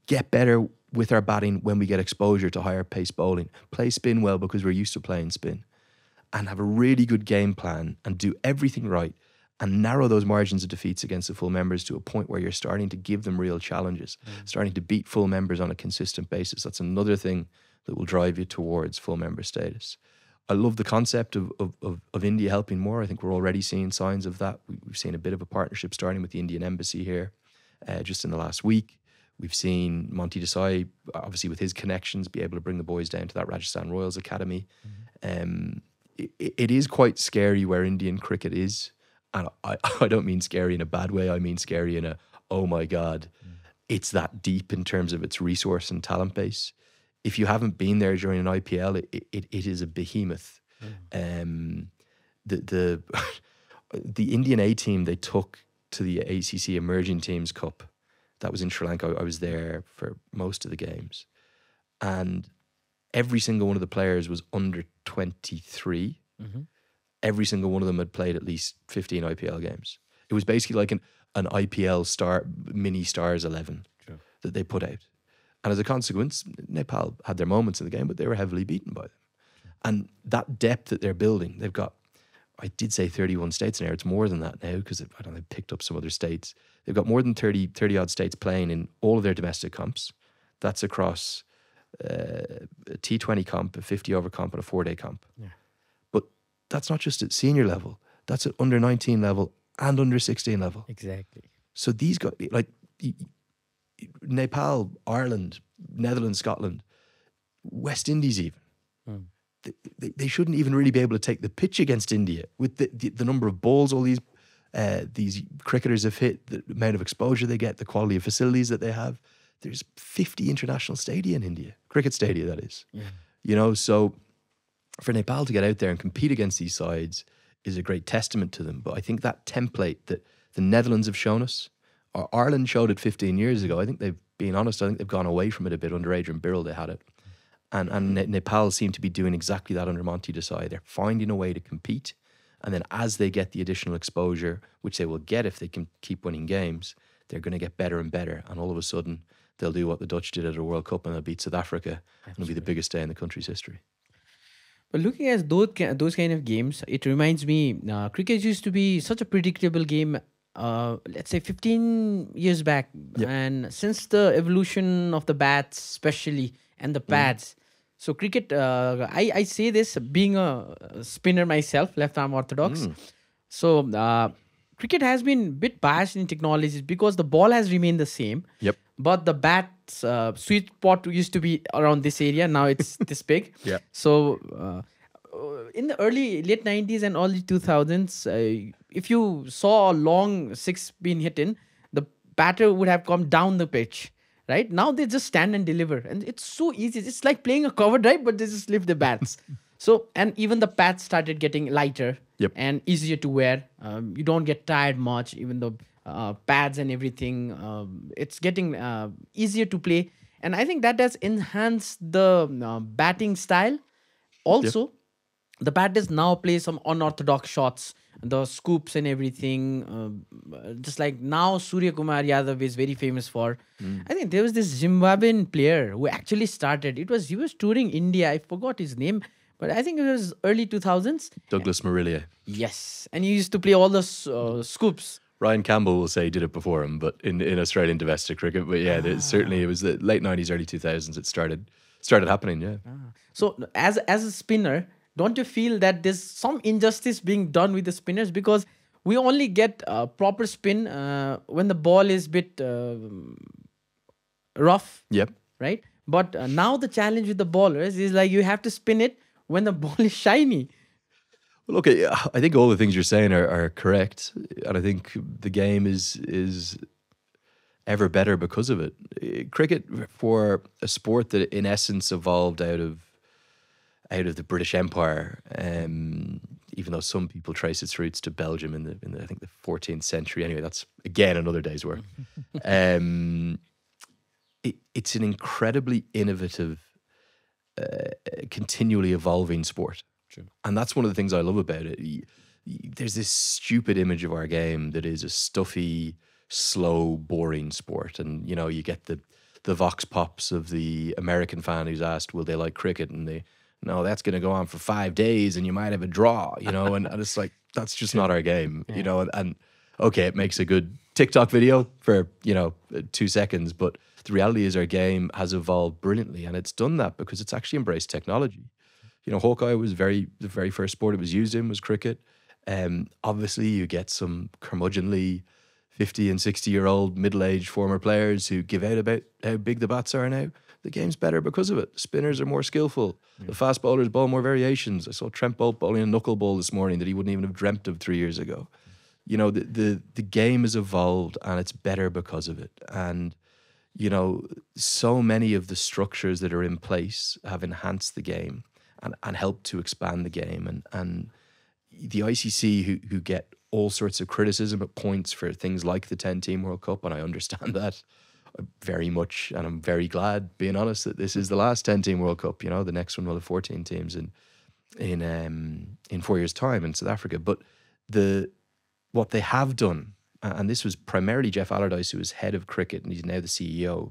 get better with our batting when we get exposure to higher pace bowling, play spin well because we're used to playing spin, and have a really good game plan and do everything right and narrow those margins of defeats against the full members to a point where you're starting to give them real challenges, starting to beat full members on a consistent basis. That's another thing that will drive you towards full member status. I love the concept of India helping more. I think we're already seeing signs of that. We've seen a bit of a partnership starting with the Indian Embassy here just in the last week. We've seen Monty Desai, obviously with his connections, be able to bring the boys down to that Rajasthan Royals Academy. It is quite scary where Indian cricket is. And I don't mean scary in a bad way. I mean scary in a, oh my God, it's that deep in terms of its resource and talent base. If you haven't been there during an IPL, it is a behemoth. The Indian A team they took to the ACC Emerging Teams Cup. That was in Sri Lanka. I was there for most of the games. And every single one of the players was under 23. Every single one of them had played at least 15 IPL games. It was basically like an IPL mini Stars 11 that they put out. And as a consequence, Nepal had their moments in the game, but they were heavily beaten by them. And that depth that they're building, they've got, I did say 31 states now, it's more than that now because I don't know, they've picked up some other states. They've got more than 30 odd states playing in all of their domestic comps. That's across a T20 comp, a 50 over comp, and a 4-day comp. But that's not just at senior level, that's at under 19 level and under 16 level. Exactly. So these guys, like Nepal, Ireland, Netherlands, Scotland, West Indies even. They shouldn't even really be able to take the pitch against India with the number of balls all these cricketers have hit, the amount of exposure they get, the quality of facilities that they have. There's 50 international stadia in India, cricket stadia that is. You know, so for Nepal to get out there and compete against these sides is a great testament to them. But I think that template that the Netherlands have shown us, or Ireland showed it 15 years ago, I think they've been honest, I think they've gone away from it a bit. Under Adrian Birrell they had it. And Nepal seem to be doing exactly that under Monty Desai. They're finding a way to compete. And then as they get the additional exposure, which they will get if they can keep winning games, they're going to get better and better. And all of a sudden, they'll do what the Dutch did at a World Cup and they'll beat South Africa. And it'll be the biggest day in the country's history. But looking at those kind of games, it reminds me, cricket used to be such a predictable game, let's say 15 years back. Yep. And since the evolution of the bats, especially, and the pads, so cricket, I say this being a spinner myself, left arm orthodox. So cricket has been a bit biased in technologies because the ball has remained the same. Yep. But the bat's sweet spot used to be around this area. Now it's this big. Yeah. So in the late 90s and early 2000s, if you saw a long six being hit in, the batter would have come down the pitch. Right? Now they just stand and deliver. And it's so easy. It's like playing a cover drive, but they just lift the bats. So, and even the pads started getting lighter Yep. and easier to wear. You don't get tired much, even though pads and everything. It's getting easier to play, and I think that has enhanced the batting style. Yep. Also, the batters now play some unorthodox shots, the scoops and everything. Just like now, Surya Kumar Yadav is very famous for. I think there was this Zimbabwean player who actually started. He was touring India. I forgot his name, but I think it was early 2000s. Douglas Murillia. Yes, and he used to play all the scoops. Ryan Campbell will say he did it before him, but in Australian domestic cricket. But yeah, certainly it was the late 90s, early 2000s it started happening, yeah. So as a spinner, don't you feel that there's some injustice being done with the spinners, because we only get proper spin when the ball is a bit rough, Yep. right? But now the challenge with the bowlers is like you have to spin it when the ball is shiny. Well, look, I think all the things you're saying are correct, and I think the game is ever better because of it. Cricket, for a sport that in essence evolved out of the British Empire, even though some people trace its roots to Belgium in the I think the 14th century. Anyway, that's again another day's work. It's an incredibly innovative, continually evolving sport. True. And that's one of the things I love about it. There's this stupid image of our game that is a stuffy, slow, boring sport. And, you know, you get the vox pops of the American fan who's asked, will they like cricket? And they, no, that's going to go on for 5 days and you might have a draw, you know? And it's like, that's just not our game, you know? And okay, it makes a good TikTok video for, 2 seconds, but the reality is our game has evolved brilliantly. And it's done that because it's actually embraced technology. You know, Hawkeye was the very first sport it was used in was cricket. Obviously, you get some curmudgeonly 50 and 60-year-old middle-aged former players who give out about how big the bats are now. The game's better because of it. The spinners are more skillful. The fast bowlers bowl more variations. I saw Trent Bolt bowling a knuckleball this morning that he wouldn't even have dreamt of 3 years ago. You know, the game has evolved and it's better because of it. And, you know, so many of the structures that are in place have enhanced the game and helped to expand the game. And the ICC, who get all sorts of criticism at points for things like the 10-team World Cup, and I understand that very much, and I'm very glad, being honest, that this is the last 10-team World Cup. You know, the next one will have 14 teams in 4 years' time in South Africa. But what they have done, and this was primarily Jeff Allardyce, who was head of cricket, and he's now the CEO.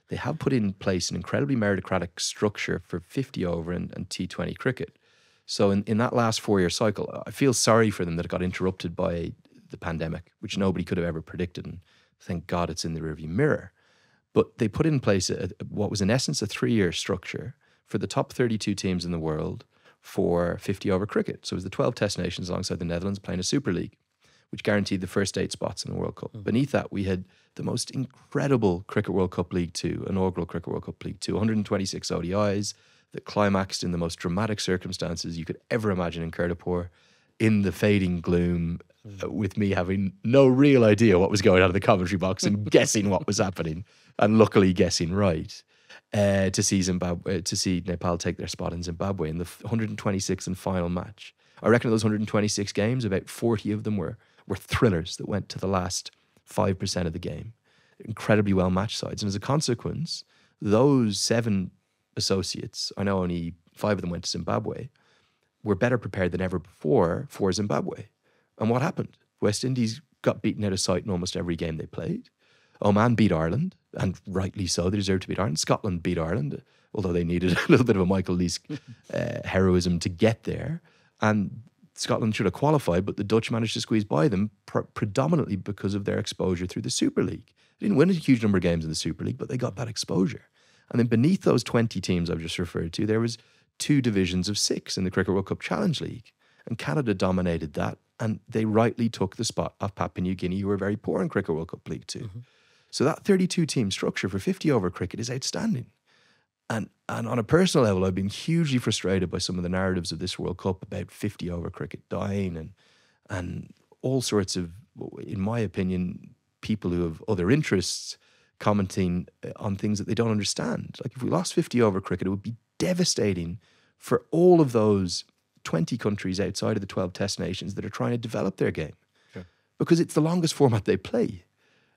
They have put in place an incredibly meritocratic structure for 50 over and T20 cricket. So in that last 4-year cycle, I feel sorry for them that it got interrupted by the pandemic, which nobody could have ever predicted. And thank God it's in the rearview mirror. But they put in place what was in essence a 3-year structure for the top 32 teams in the world for 50 over cricket. So it was the 12 test nations alongside the Netherlands playing a Super League, which guaranteed the first 8 spots in the World Cup. Beneath that, we had the most incredible Cricket World Cup League 2, inaugural Cricket World Cup League 2, 126 ODIs that climaxed in the most dramatic circumstances you could ever imagine in Kirtapur, in the fading gloom, with me having no real idea what was going on in the commentary box and guessing what was happening, and luckily guessing right, to see Nepal take their spot in Zimbabwe in the 126th and final match. I reckon of those 126 games, about 40 of them were thrillers that went to the last 5% of the game. Incredibly well matched sides. And as a consequence, those 7 associates, I know only 5 of them went to Zimbabwe, were better prepared than ever before for Zimbabwe. And what happened? West Indies got beaten out of sight in almost every game they played. Oman beat Ireland, and rightly so. They deserved to beat Ireland. Scotland beat Ireland, although they needed a little bit of a Michael Leask heroism to get there. And Scotland should have qualified, but the Dutch managed to squeeze by them predominantly because of their exposure through the Super League. They didn't win a huge number of games in the Super League, but they got that exposure. And then beneath those 20 teams I've just referred to, there was 2 divisions of 6 in the Cricket World Cup Challenge League. And Canada dominated that, and they rightly took the spot of Papua New Guinea, who were very poor in Cricket World Cup League 2. Mm-hmm. So that 32-team structure for 50 over cricket is outstanding. And on a personal level, I've been hugely frustrated by some of the narratives of this World Cup about 50 over cricket dying and all sorts of, in my opinion, people who have other interests commenting on things that they don't understand. Like if we lost 50 over cricket, it would be devastating for all of those 20 countries outside of the 12 test nations that are trying to develop their game. Sure. Because it's the longest format they play.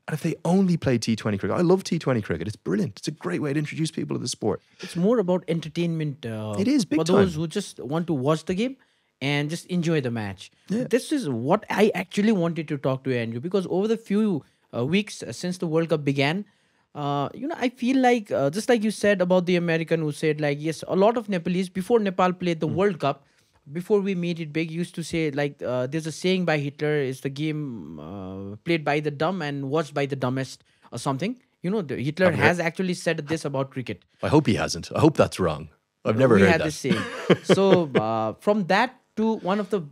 And if they only play T20 cricket, I love T20 cricket. It's brilliant. It's a great way to introduce people to the sport. It's more about entertainment. It is, big for time. those who just want to watch the game and just enjoy the match. Yeah. This is what I actually wanted to talk to Andrew, because over the few weeks since the World Cup began, I feel like, just like you said about the American who said, like, yes, a lot of Nepalese, before Nepal played the World Cup, before we made it big, used to say, like, there's a saying by Hitler, is the game played by the dumb and watched by the dumbest or something. Hitler has actually said this about cricket. I hope he hasn't. I hope that's wrong. I've never heard that. We had this saying. So from that to one of the,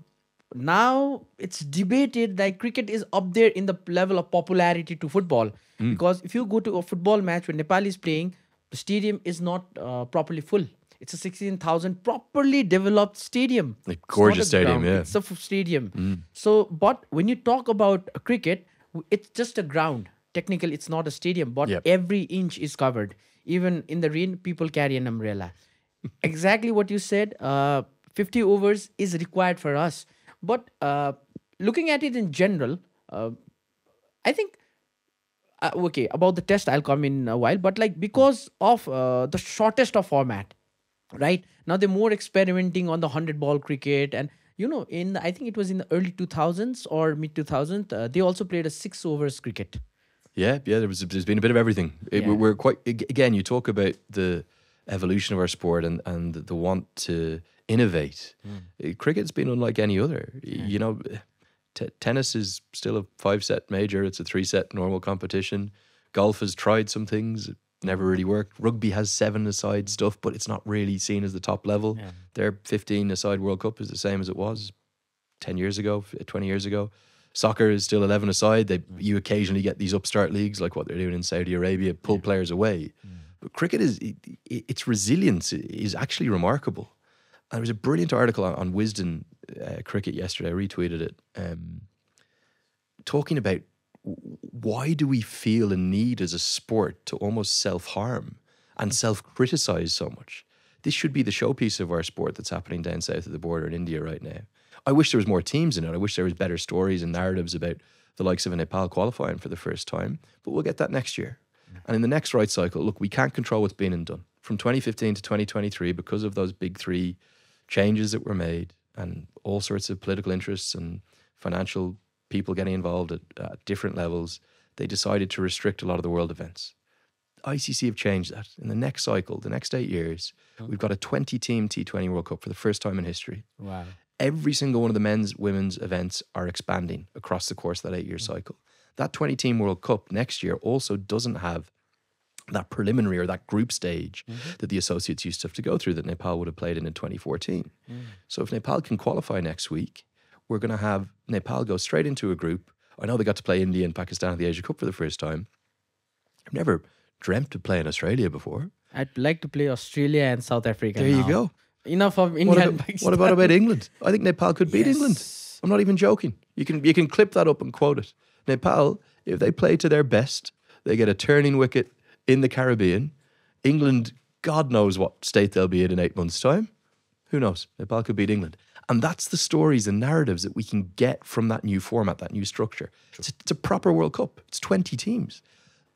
now it's debated, like, cricket is up there in the level of popularity to football. Because if you go to a football match when Nepal is playing, the stadium is not properly full. It's a 16,000 properly developed stadium. Like, gorgeous stadium, ground. yeah. It's a stadium. So, but when you talk about cricket, it's just a ground. Technically, it's not a stadium, but every inch is covered. Even in the rain, people carry an umbrella. Exactly what you said. 50 overs is required for us. But looking at it in general, I think, okay, about the test, I'll come in a while. But, like, because of the shortest of format, right? Now they're more experimenting on the 100-ball cricket. And, I think it was in the early 2000s or mid 2000s, they also played a 6 overs cricket. Yeah, there's been a bit of everything. We're quite, again, you talk about the evolution of our sport and the want to innovate. Cricket's been unlike any other. Tennis is still a 5-set major. It's a 3-set normal competition. Golf has tried some things. It never really worked. Rugby has 7-a-side stuff, but it's not really seen as the top level. Yeah. Their 15-a-side World Cup is the same as it was 10 years ago, 20 years ago. Soccer is still 11-a-side. You occasionally get these upstart leagues like what they're doing in Saudi Arabia, pull players away. But cricket its resilience is actually remarkable. And there was a brilliant article on Wisden Cricket yesterday. I retweeted it, talking about why do we feel a need as a sport to almost self-harm and self-criticize so much? This should be the showpiece of our sport that's happening down south of the border in India right now. I wish there was more teams in it. I wish there was better stories and narratives about the likes of a Nepal qualifying for the first time. But we'll get that next year. And in the next right cycle, look, we can't control what's been and done. From 2015 to 2023, because of those big 3 changes that were made and all sorts of political interests and financial people getting involved at different levels, they decided to restrict a lot of the world events. ICC have changed that. In the next cycle, the next 8 years, we've got a 20-team T20 World Cup for the first time in history. Wow. Every single one of the men's, women's events are expanding across the course of that 8-year cycle. That 20-team World Cup next year also doesn't have that preliminary or that group stage that the associates used to have to go through that Nepal would have played in 2014. So if Nepal can qualify next week, we're going to have Nepal go straight into a group. I know they got to play India and Pakistan at the Asia Cup for the first time. I've never dreamt of playing Australia before. I'd like to play Australia and South Africa. There you go. Enough of India and Pakistan. What about England? I think Nepal could beat England. I'm not even joking. You can clip that up and quote it. Nepal, if they play to their best, they get a turning wicket in the Caribbean. England, God knows what state they'll be in 8 months' time. Who knows? Nepal could beat England. And that's the stories and narratives that we can get from that new format, that new structure. It's a proper World Cup. It's 20 teams.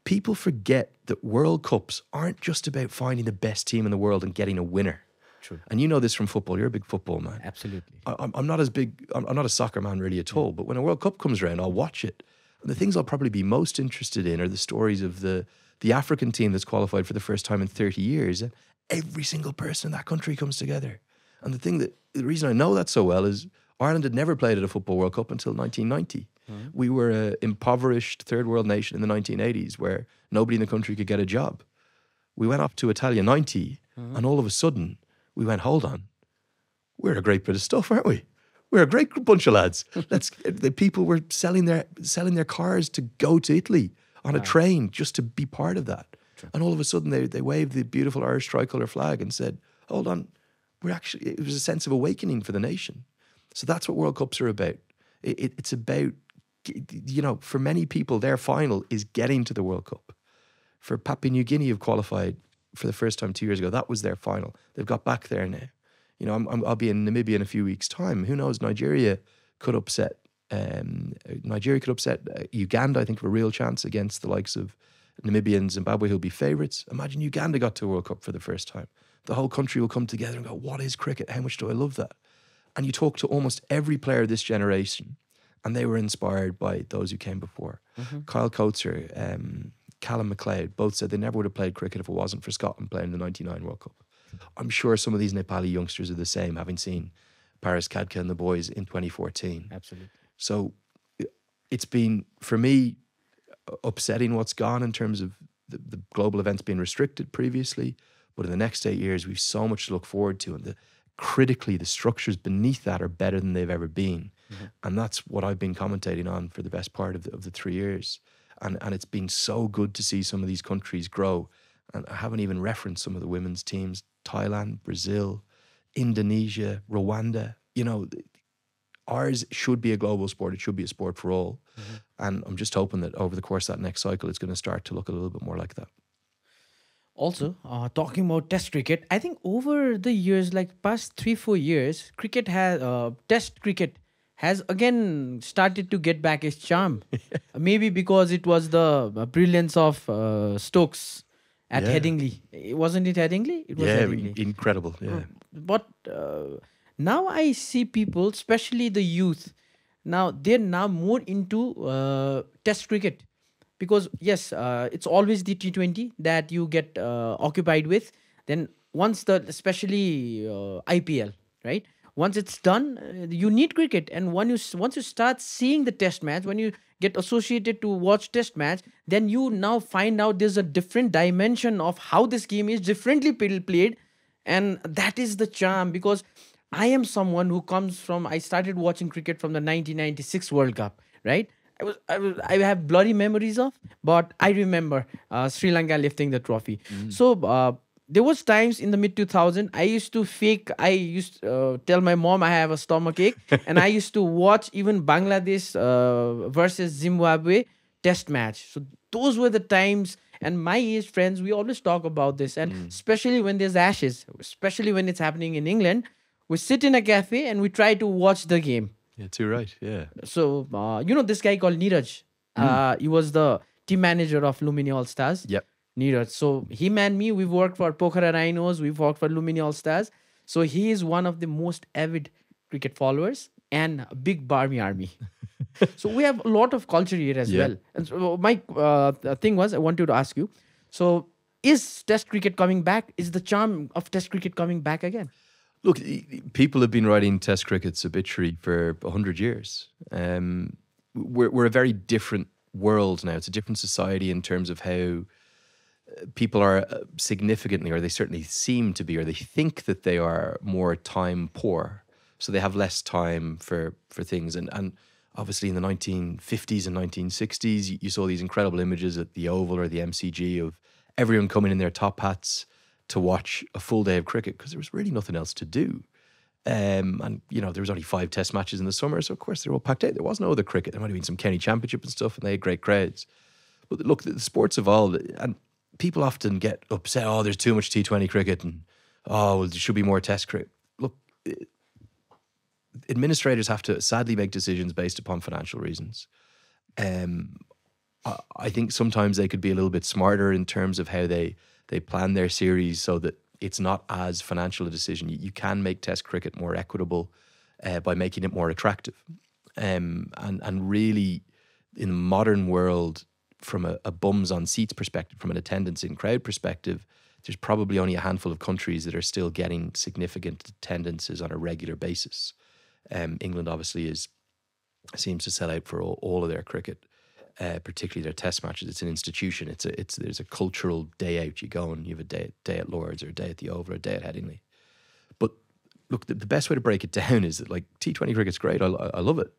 People forget that World Cups aren't just about finding the best team in the world and getting a winner. True. And you know this from football. You're a big football man. Absolutely. I'm not as big. I'm not a soccer man really at all. But when a World Cup comes around, I'll watch it. And the things I'll probably be most interested in are the stories of the African team that's qualified for the first time in 30 years. And every single person in that country comes together. And the reason I know that so well is Ireland had never played at a Football World Cup until 1990. We were an impoverished third world nation in the 1980s where nobody in the country could get a job. We went up to Italia 90 and all of a sudden we went, hold on, we're a great bit of stuff, aren't we? We're a great bunch of lads. The people were selling their cars to go to Italy on a train just to be part of that. True. And all of a sudden they waved the beautiful Irish tricolour flag and said, hold on, it was a sense of awakening for the nation. So that's what World Cups are about. It's about, for many people, their final is getting to the World Cup. For Papua New Guinea, who've qualified for the first time 2 years ago, that was their final. They've got back there now. You know, I'll be in Namibia in a few weeks' time. Who knows? Nigeria could upset. Uganda. I think have a real chance against the likes of Namibia and Zimbabwe, who'll be favourites. Imagine Uganda got to a World Cup for the first time. The whole country will come together and go, "What is cricket? How much do I love that?" And you talk to almost every player of this generation, and they were inspired by those who came before. Kyle Coates, Callum McLeod, both said they never would have played cricket if it wasn't for Scotland playing the '99 World Cup. I'm sure some of these Nepali youngsters are the same, having seen Paris Khadka and the boys in 2014. Absolutely. So it's been, for me, upsetting what's gone in terms of the global events being restricted previously. But in the next 8 years, we've so much to look forward to. And critically, the structures beneath that are better than they've ever been. And that's what I've been commentating on for the best part of the 3 years. And it's been so good to see some of these countries grow. And I haven't even referenced some of the women's teams: Thailand, Brazil, Indonesia, Rwanda. You know, ours should be a global sport. It should be a sport for all. And I'm just hoping that over the course of that next cycle, it's going to start to look a little bit more like that. Also, talking about Test cricket, I think over the years, like past 3-4 years, cricket has Test cricket has again started to get back its charm. Maybe because it was the brilliance of Stokes at Headingley. Wasn't it Headingley? It was Headingley. Incredible. Yeah. But now I see people, especially the youth, now they're now more into Test cricket. Because yes, it's always the T20 that you get occupied with. Then once especially IPL, right? Once it's done, you need cricket. And once you start seeing the Test match, when you get associated to watch Test match, then you now find out there's a different dimension of how this game is differently played. And that is the charm, because I am someone who comes from, I started watching cricket from the 1996 World Cup, right? I have blurry memories of, but I remember Sri Lanka lifting the trophy. So there was times in the mid 2000s I used to tell my mom I have a stomach ache, and I used to watch even Bangladesh versus Zimbabwe Test match. So those were the times, and my age friends, we always talk about this, and especially when there's Ashes, especially when it's happening in England, we sit in a cafe and we try to watch the game. Yeah, too right. Yeah. So, you know this guy called Neeraj. He was the team manager of Lumini All Stars. Yep. Neeraj. So, him and me, we've worked for Pokhara Rhinos. We've worked for Lumini All Stars. So, he is one of the most avid cricket followers and a big Barmy army. So, we have a lot of culture here as well. And so my thing was, I wanted to ask you. So, is Test cricket coming back? Is the charm of Test cricket coming back again? Look, people have been writing Test cricket's obituary for 100 years. We're a very different world now. It's a different society in terms of how people are significantly, or they certainly seem to be, or they think that they are more time poor. So they have less time for things. And obviously in the 1950s and 1960s, you saw these incredible images at the Oval or the MCG of everyone coming in their top hats to watch a full day of cricket, because there was really nothing else to do. And, you know, there was only 5 Test matches in the summer, so of course they were all packed out. There was no other cricket. There might have been some Kenny Championship and stuff, and they had great crowds. But look, the sport's evolved, and people often get upset, oh, there's too much T20 cricket, and, oh, well, there should be more Test cricket. Look, administrators have to sadly make decisions based upon financial reasons. I think sometimes they could be a little bit smarter in terms of how they plan their series so that it's not as financial a decision. You can make Test cricket more equitable by making it more attractive. And really, in the modern world, from a bums on seats perspective, from an attendance in crowd perspective, there's probably only a handful of countries that are still getting significant attendances on a regular basis. England obviously seems to sell out for all of their cricket. Particularly their Test matches. It's an institution. There's a cultural day out. You go and you have a day at Lords, or a day at the Oval, or a day at Headingley. But look, the best way to break it down is that, like, T20 cricket's great. I love it,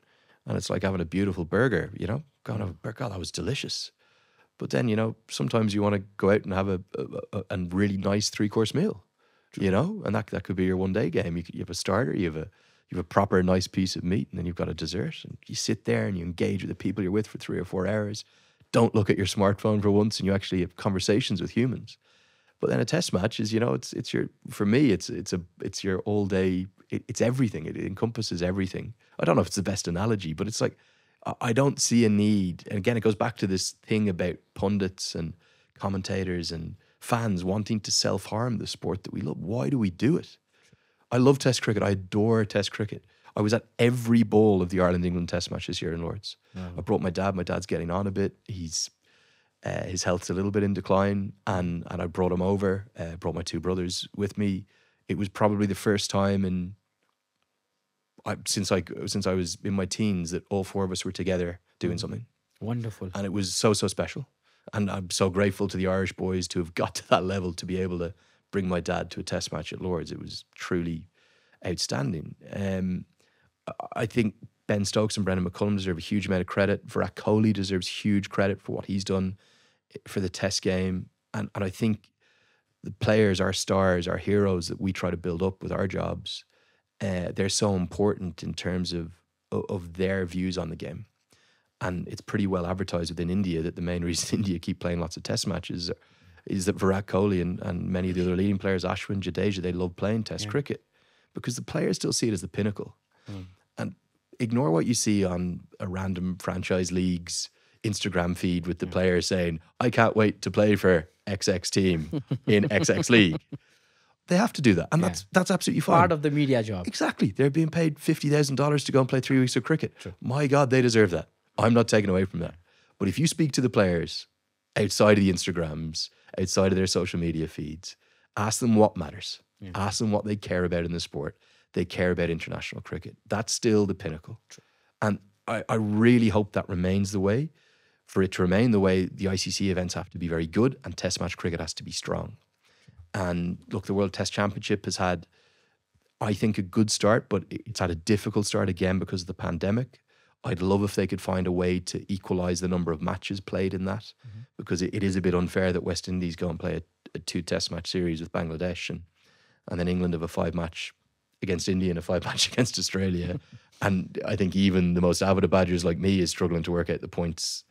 and it's like having a beautiful burger. You know, going to have a burger. God, that was delicious. But then, you know, sometimes you want to go out and have a really nice 3-course meal. True. You know, and that could be your one day game. You have a starter. You have a proper nice piece of meat, and then you've got a dessert, and you sit there and you engage with the people you're with for 3 or 4 hours. Don't look at your smartphone for once, and you actually have conversations with humans. But then a test match is, it's your, for me, it's your all day, it's everything. It encompasses everything. I don't know if it's the best analogy, but it's like, I don't see a need. And again, it goes back to this thing about pundits and commentators and fans wanting to self-harm the sport that we love. Why do we do it? I love Test cricket. I adore Test cricket. I was at every ball of the Ireland-England Test match this year in Lords. I brought my dad. My dad's getting on a bit. His health's a little bit in decline, and I brought him over. Brought my two brothers with me. It was probably the first time since I was in my teens that all four of us were together doing something. Wonderful. And it was so special. And I'm so grateful to the Irish boys to have got to that level, to be able to bring my dad to a test match at Lords. It was truly outstanding. I think Ben Stokes and Brendan McCullum deserve a huge amount of credit. Virat Kohli deserves huge credit for what he's done for the test game. And I think the players, our stars, our heroes that we try to build up with our jobs, they're so important in terms of their views on the game. And it's pretty well advertised within India that the main reason India keep playing lots of test matches is that Virat Kohli and many of the other leading players, Ashwin, Jadeja, they love playing test cricket because the players still see it as the pinnacle. And ignore what you see on a random franchise league's Instagram feed with the players saying, I can't wait to play for XX team in XX league. They have to do that. And that's absolutely fine. Part of the media job. Exactly. They're being paid $50,000 to go and play 3 weeks of cricket. Sure. My God, they deserve that. I'm not taking away from that. But if you speak to the players outside of the Instagrams, outside of their social media feeds, ask them what matters. Ask them what they care about in the sport. They care about international cricket. That's still the pinnacle. True. And I really hope that remains the way. For it to remain the way, the ICC events have to be very good and test match cricket has to be strong. And look, the World Test Championship has had, I think, a good start, but it's had a difficult start again because of the pandemic. I'd love if they could find a way to equalise the number of matches played in that, because it is a bit unfair that West Indies go and play a 2 test match series with Bangladesh and then England have a 5-match against India and a 5-match against Australia. And I think even the most avid of Badgers like me is struggling to work out the points.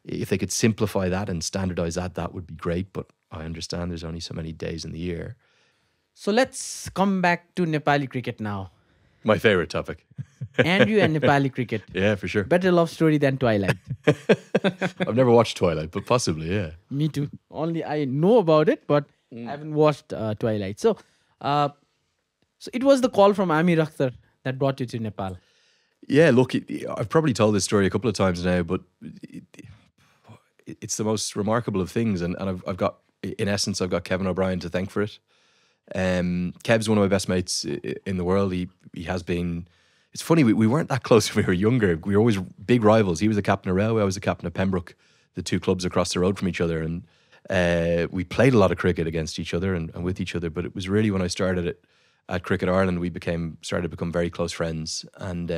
If they could simplify that and standardise that would be great. But I understand there's only so many days in the year. So let's come back to Nepali cricket now. My favourite topic. Andrew and Nepali cricket. Yeah, for sure. Better love story than Twilight. I've never watched Twilight, but possibly, yeah. Me too. Only I know about it, but I haven't watched Twilight. So it was the call from Amir Akhtar that brought you to Nepal. Yeah, look, I've probably told this story a couple of times now, but it's the most remarkable of things. And I've got, in essence, I've got Kevin O'Brien to thank for it. Kev's one of my best mates in the world. He has been. It's funny, we weren't that close when we were younger. We were always big rivals. He was the captain of Railway, I was the captain of Pembroke, the two clubs across the road from each other. And we played a lot of cricket against each other and with each other. But it was really when I started at Cricket Ireland, we started to become very close friends. And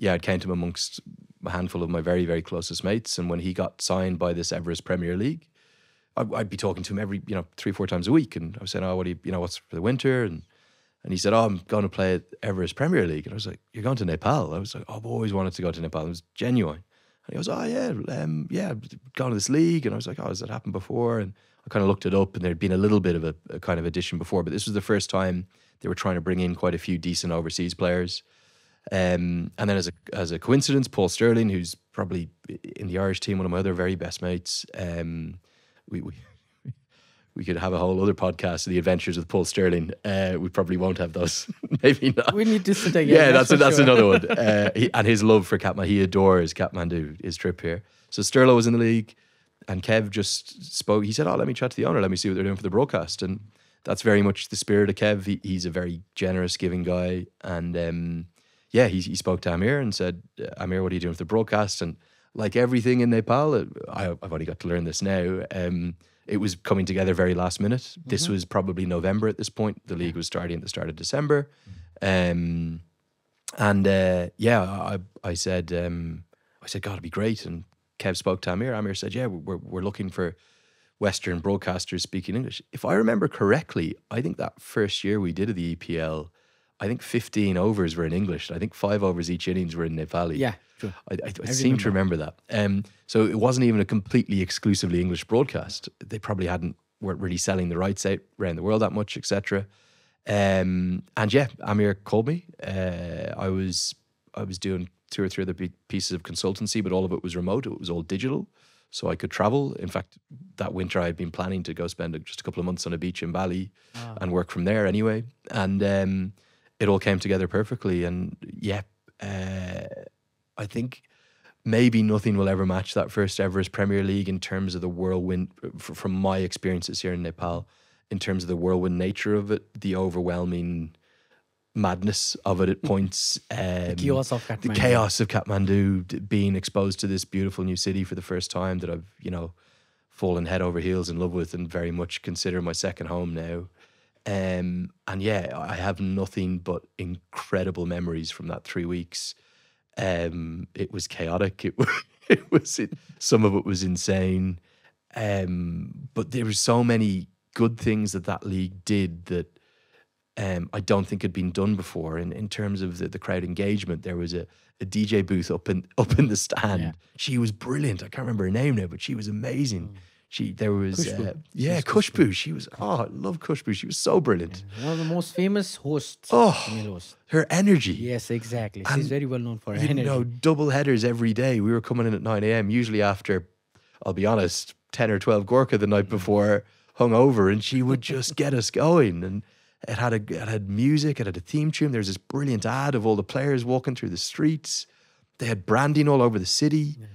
I'd count him amongst a handful of my very, very closest mates. And when he got signed by this Everest Premier League, I'd be talking to him every, 3-4 times a week. And I was saying, what do you, what's for the winter? And he said, I'm going to play at Everest Premier League. And I was like, you're going to Nepal? I was like, I've always wanted to go to Nepal. It was genuine. And he goes, going to this league. And I was like, has that happened before? And I kind of looked it up and there'd been a little bit of a kind of edition before, but this was the first time they were trying to bring in quite a few decent overseas players. And then as a coincidence, Paul Sterling, who's probably in the Irish team, one of my other very best mates, we could have a whole other podcast of the adventures with Paul Sterling. We probably won't have those. Maybe not. We need to sit again. Yeah, that's sure. Another one. And his love for Kathmandu. He adores Kathmandu, his trip here. So Sterlo was in the league and Kev just spoke. He said, let me chat to the owner. Let me see what they're doing for the broadcast. And that's very much the spirit of Kev. He's a very generous, giving guy. And he spoke to Amir and said, Amir, what are you doing for the broadcast? And like everything in Nepal, I've only got to learn this now. It was coming together very last minute. Mm-hmm. This was probably November at this point. The league was starting at the start of December. I said, God, it'd be great. And Kev spoke to Amir. Amir said, we're looking for Western broadcasters speaking English. If I remember correctly, I think that first year we did the EPL, I think 15 overs were in English. I think 5 overs each innings were in Nepali. Yeah, true. I seem to remember that. So it wasn't even a completely exclusively English broadcast. They probably hadn't weren't really selling the rights out around the world that much, etc. And yeah, Amir called me. I was doing 2 or 3 other pieces of consultancy, but all of it was remote. It was all digital, so I could travel. In fact, that winter I had been planning to go spend just a couple of months on a beach in Bali and work from there anyway. And it all came together perfectly. And yeah, I think maybe nothing will ever match that first Everest Premier League in terms of the whirlwind, from my experiences here in Nepal, in terms of the whirlwind nature of it, the overwhelming madness of it at points. The chaos of Kathmandu. The chaos of Kathmandu, being exposed to this beautiful new city for the first time that I've, fallen head over heels in love with and very much consider my second home now. And yeah, I have nothing but incredible memories from that 3 weeks. It was chaotic. Some of it was insane. But there were so many good things that league did that I don't think had been done before. In terms of the crowd engagement, there was a DJ booth up in the stand. Yeah. She was brilliant. I can't remember her name now, but she was amazing. There was Kushbu. She was, I love Kushbu. She was so brilliant. Yeah. One of the most famous hosts. Her energy. Yes, exactly. She's very well known for her energy. Double headers every day. We were coming in at 9 a.m. usually after, I'll be honest, 10 or 12 Gorka the night before, hungover, and she would just get us going. And it had music. It had a theme tune. There was this brilliant ad of all the players walking through the streets. They had branding all over the city. Yeah.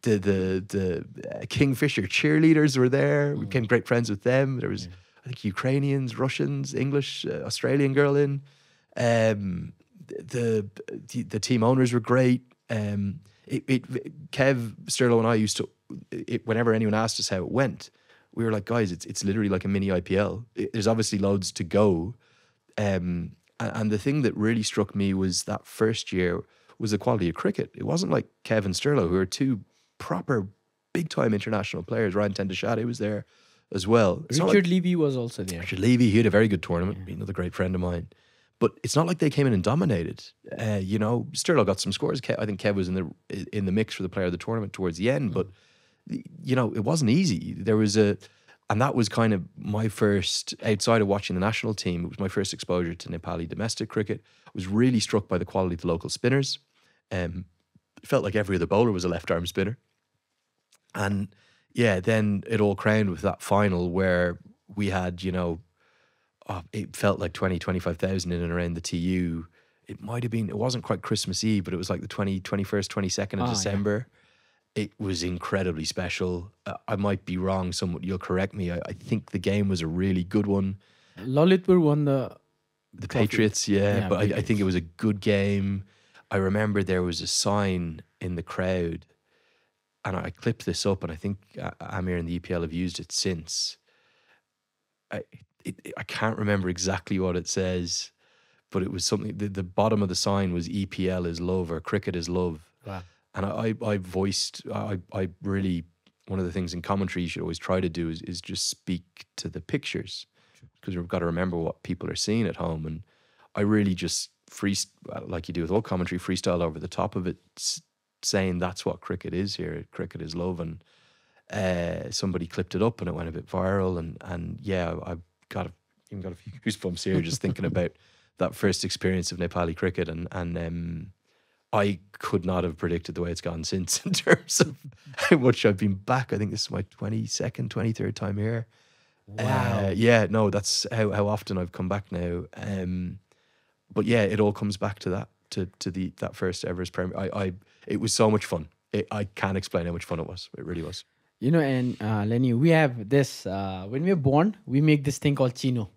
The Kingfisher cheerleaders were there. We became great friends with them. There was, I think, Ukrainians, Russians, English, Australian girl in. The team owners were great. Kev, Sterlo and I used to, whenever anyone asked us how it went, we were like, guys, it's literally like a mini IPL. There's obviously loads to go. And the thing that really struck me was that first year was the quality of cricket. It wasn't like Kev and Sterlo, who are 2 proper big-time international players. Ryan Tendashade was there as well. Richard Levy was also there. Richard Levy, he had a very good tournament. Yeah. Another great friend of mine. But it's not like they came in and dominated. Sterlo got some scores. I think Kev was in the mix for the player of the tournament towards the end. But, it wasn't easy. And that was kind of my first, outside of watching the national team, it was my first exposure to Nepali domestic cricket. I was really struck by the quality of the local spinners. It felt like every other bowler was a left-arm spinner. And yeah, then it all crowned with that final where we had, it felt like 25,000 in and around the TU. It might have been, it wasn't quite Christmas Eve, but it was like the 21st, 22nd of December. Yeah. It was incredibly special. I might be wrong, you'll correct me. I think the game was a really good one. Lalitpur won the Patriots, but I think it was a good game. I remember there was a sign in the crowd, and I clipped this up, and I think Amir and the EPL have used it since. I can't remember exactly what it says, but it was something, the bottom of the sign was EPL is love, or cricket is love. Wow. And I really, one of the things in commentary you should always try to do is just speak to the pictures, because you've got to remember what people are seeing at home. And I really just like you do with all commentary, freestyle over the top of it, saying that's what cricket is here. Cricket is love. And somebody clipped it up and it went a bit viral. And yeah, I've even got a few goosebumps here just thinking about that first experience of Nepali cricket. And I could not have predicted the way it's gone since, in terms of how much I've been back. I think this is my 22nd, 23rd time here. Wow. That's how often I've come back now. But yeah, it all comes back to that, to that first Everest Premier. It was so much fun. I can't explain how much fun it was. It really was. And Lenny, we have this, when we're born, we make this thing called Chino.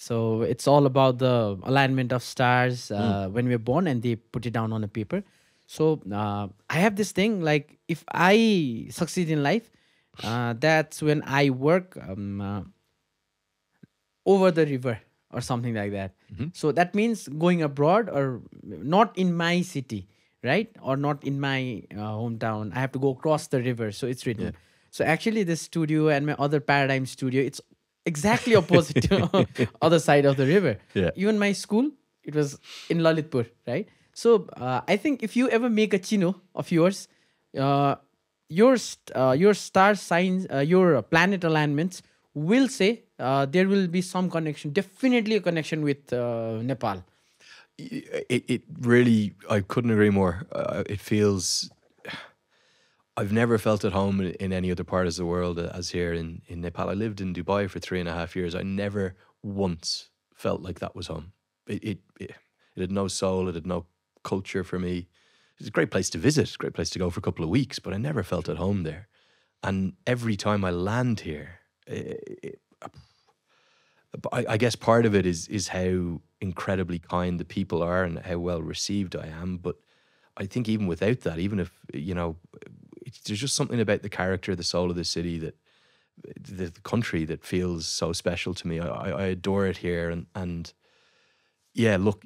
So it's all about the alignment of stars when we're born, and they put it down on a paper. So I have this thing, like, if I succeed in life, that's when I work over the river or something like that. Mm-hmm. So that means going abroad, or not in my city, right? Or not in my hometown. I have to go across the river. So it's written. Yeah. So actually this studio and my other Paradigm studio, it's exactly opposite to other side of the river. Yeah. Even my school, it was in Lalitpur, right? So I think if you ever make a chino of yours, your star signs, your planet alignments will say there will be some connection, definitely a connection with Nepal. It really, I couldn't agree more. It feels, I've never felt at home in any other part of the world as here in Nepal. I lived in Dubai for 3.5 years. I never once felt like that was home. It had no soul. It had no culture for me. It's a great place to visit, great place to go for a couple of weeks, but I never felt at home there. And every time I land here, I guess part of it is how incredibly kind the people are and how well received I am. But I think even without that, even if, there's just something about the character, the soul of the city, that the country that feels so special to me. I adore it here. And yeah, look,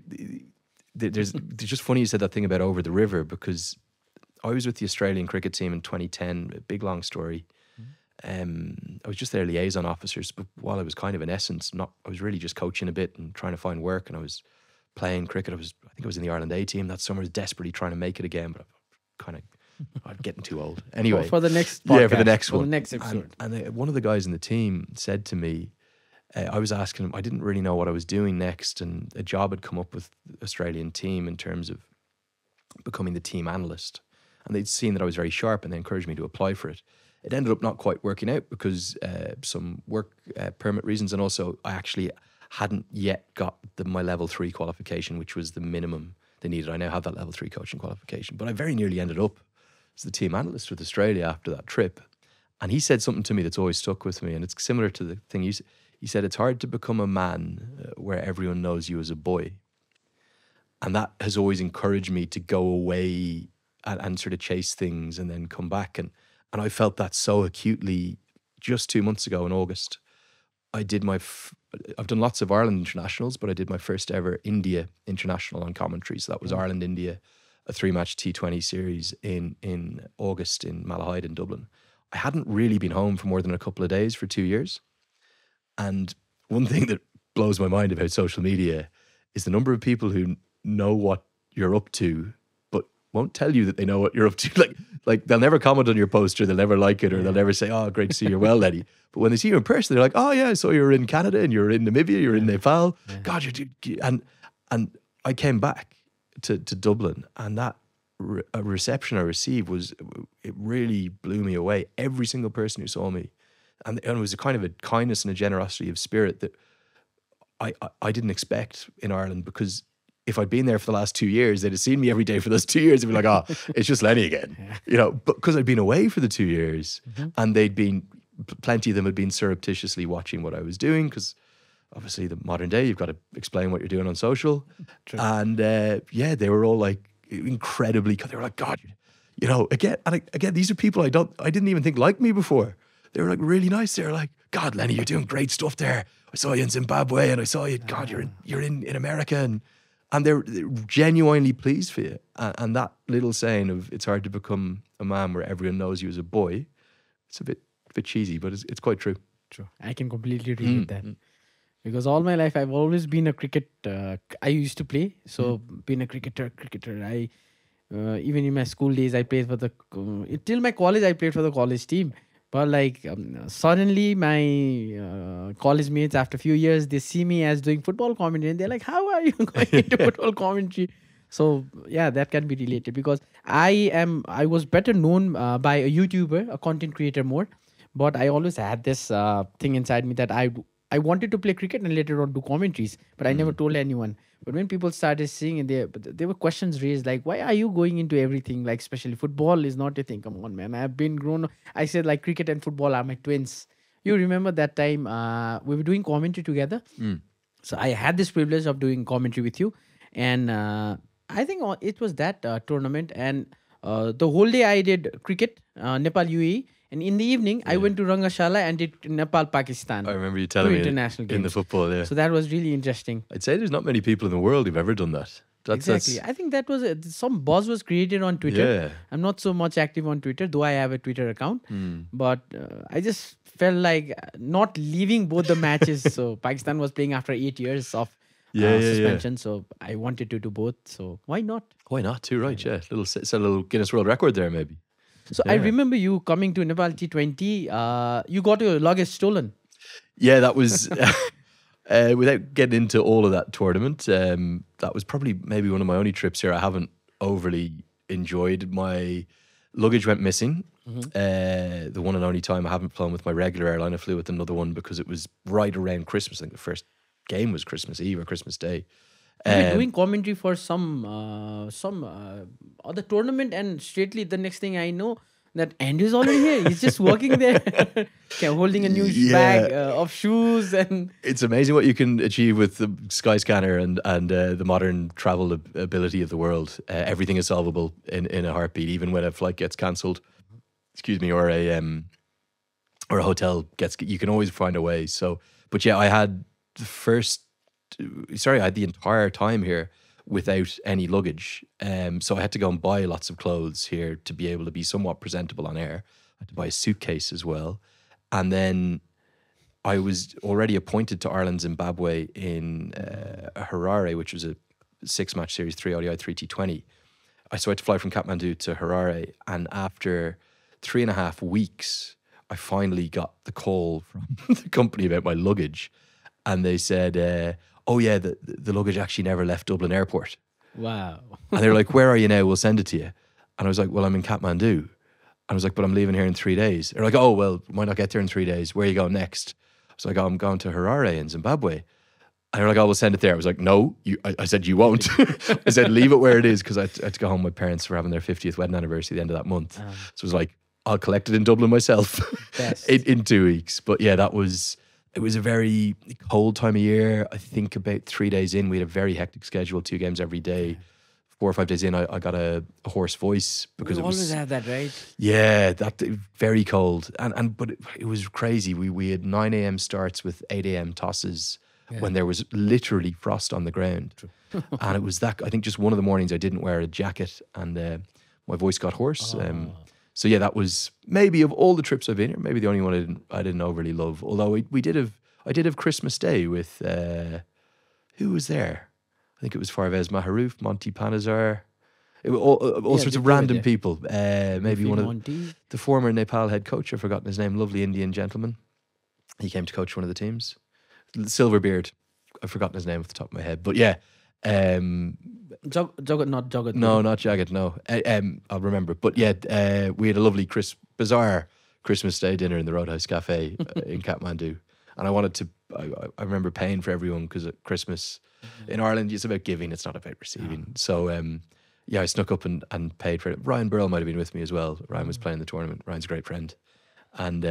there's just funny you said that thing about over the river, because I was with the Australian cricket team in 2010, a big long story. I was just their liaison officers, but while I was kind of in essence, I was really just coaching a bit and trying to find work, and I was playing cricket. I think I was in the Ireland A team that summer, desperately trying to make it again, but I'm getting too old. Anyway. For the next podcast, for the next one. For the next episode. And one of the guys in the team said to me, I was asking him, I didn't really know what I was doing next, and a job had come up with the Australian team in terms of becoming the team analyst. And they'd seen that I was very sharp, and they encouraged me to apply for it. It ended up not quite working out because some work permit reasons, and also I actually hadn't yet got my level 3 qualification, which was the minimum they needed. I now have that level 3 coaching qualification, but I very nearly ended up as the team analyst with Australia after that trip. And he said something to me that's always stuck with me, and it's similar to the thing you said. He said, it's hard to become a man where everyone knows you as a boy. And that has always encouraged me to go away and sort of chase things and then come back. And I felt that so acutely just 2 months ago in August. I've done lots of Ireland internationals, but I did my first ever India international on commentary. So that was Ireland-India, a 3-match T20 series in August in Malahide in Dublin. I hadn't really been home for more than a couple of days for 2 years. And one thing that blows my mind about social media is the number of people who know what you're up to, but won't tell you that they know what you're up to. Like they'll never comment on your post, or they'll never like it, or they'll never say, "Oh, great to see you're well, Lenny." But when they see you in person, they're like, "Oh yeah, I saw you were in Canada, and you're in Namibia, you're in Nepal. God, and I came back to Dublin, and that reception I received it really blew me away. Every single person who saw me. And it was a kind of a kindness and a generosity of spirit that I didn't expect in Ireland, because if I'd been there for the last 2 years, they'd have seen me every day for those 2 years. They'd be like, "Oh, it's just Lenny again." But because I'd been away for the 2 years, and plenty of them had been surreptitiously watching what I was doing, because obviously the modern day, you've got to explain what you're doing on social. True. And they were all like incredibly, they were like, "God, again, these are people I didn't even think liked me before." They were like really nice. They were like, "God, Lenny, you're doing great stuff there. I saw you in Zimbabwe, and I saw you. God, you're in America," and they're genuinely pleased for you. And that little saying of "it's hard to become a man where everyone knows you as a boy," it's a bit cheesy, but it's quite true. True. I can completely relate with that, because all my life I've always been a cricket. I used to play, so being a cricketer. I even in my school days, I played for till my college. I played for the college team. But suddenly my college mates, after a few years, they see me as doing football commentary, and they're like, "How are you going into football commentary?" So yeah, that can be related, because I was better known by a YouTuber, a content creator more, but I always had this thing inside me that I wanted to play cricket and later on do commentaries, but I never told anyone. But when people started seeing it, there were questions raised like, "Why are you going into everything? Like, especially football is not a thing." Come on, man. I've been grown. I said like cricket and football are my twins. You remember that time we were doing commentary together? So I had this privilege of doing commentary with you. And I think it was that tournament. And the whole day I did cricket, Nepal UAE. And in the evening, I went to Rangashala and did Nepal, Pakistan. I remember you telling me international games in the football, yeah. So that was really interesting. I'd say there's not many people in the world who've ever done that. Exactly. I think that was some buzz was created on Twitter. Yeah. I'm not so much active on Twitter, though I have a Twitter account. But I just felt like not leaving both the matches. So Pakistan was playing after 8 years of suspension. So I wanted to do both. So why not? Why not? Too right, yeah. Set a little Guinness World Record there, maybe. So I remember you coming to Nepal T20. You got your luggage stolen. Yeah, that was without getting into all of that tournament. That was probably maybe one of my only trips here. I haven't overly enjoyed. My luggage went missing. The one and only time I haven't flown with my regular airline. I flew with another one because it was right around Christmas. I think the first game was Christmas Eve or Christmas Day. You were doing commentary for some other tournament, and straightly the next thing I know that Andrew's already here. He's just working there, holding a new bag of shoes, and it's amazing what you can achieve with the Skyscanner and the modern travel ability of the world. Everything is solvable in a heartbeat, even when a flight gets cancelled. Excuse me, or a hotel gets. You can always find a way. So, but yeah, I had I had the entire time here without any luggage. So I had to go and buy lots of clothes here to be able to be somewhat presentable on air. I had to buy a suitcase as well. And then I was already appointed to Ireland Zimbabwe in Harare, which was a 6-match series, 3 ODI, 3 T20. So I had to fly from Kathmandu to Harare. And after 3.5 weeks, I finally got the call from the company about my luggage. And they said, oh yeah, the luggage actually never left Dublin Airport. Wow. And they were like, where are you now? We'll send it to you. And I was like, well, I'm in Kathmandu. And I was like, but I'm leaving here in 3 days. They're like, oh, well, might not get there in 3 days. Where are you going next? I was like, oh, I'm going to Harare in Zimbabwe. And they're like, oh, we'll send it there. I was like, no, I said, you won't. I said, leave it where it is, because I had to go home. My parents were having their 50th wedding anniversary at the end of that month. So it was like, I'll collect it in Dublin myself in 2 weeks. But yeah, it was a very cold time of year. I think about 3 days in, we had a very hectic schedule, 2 games every day. 4 or 5 days in, I got a hoarse voice because we always have that, right? Yeah, that very cold, but it was crazy. We had 9 a.m. starts with 8 a.m. tosses when there was literally frost on the ground, and it was that. I think just one of the mornings I didn't wear a jacket, and my voice got hoarse. So yeah, that was maybe of all the trips I've been here, maybe the only one I didn't overly love. Although I did have Christmas Day with who was there? I think it was Farvez Maharouf, Monty Panazar, all sorts of random people. Maybe one of the former Nepal head coach. I've forgotten his name. Lovely Indian gentleman. He came to coach one of the teams. Silverbeard. I've forgotten his name off the top of my head. But yeah. Jagat, not Jagat. No, not Jagat, no. I'll remember. But yeah, we had a lovely bizarre Christmas Day dinner in the Roadhouse Cafe in Kathmandu. And I wanted to, I remember paying for everyone because at Christmas in Ireland, it's about giving, it's not about receiving. So yeah, I snuck up and paid for it. Ryan Burrell might have been with me as well. Ryan was playing the tournament. Ryan's a great friend. And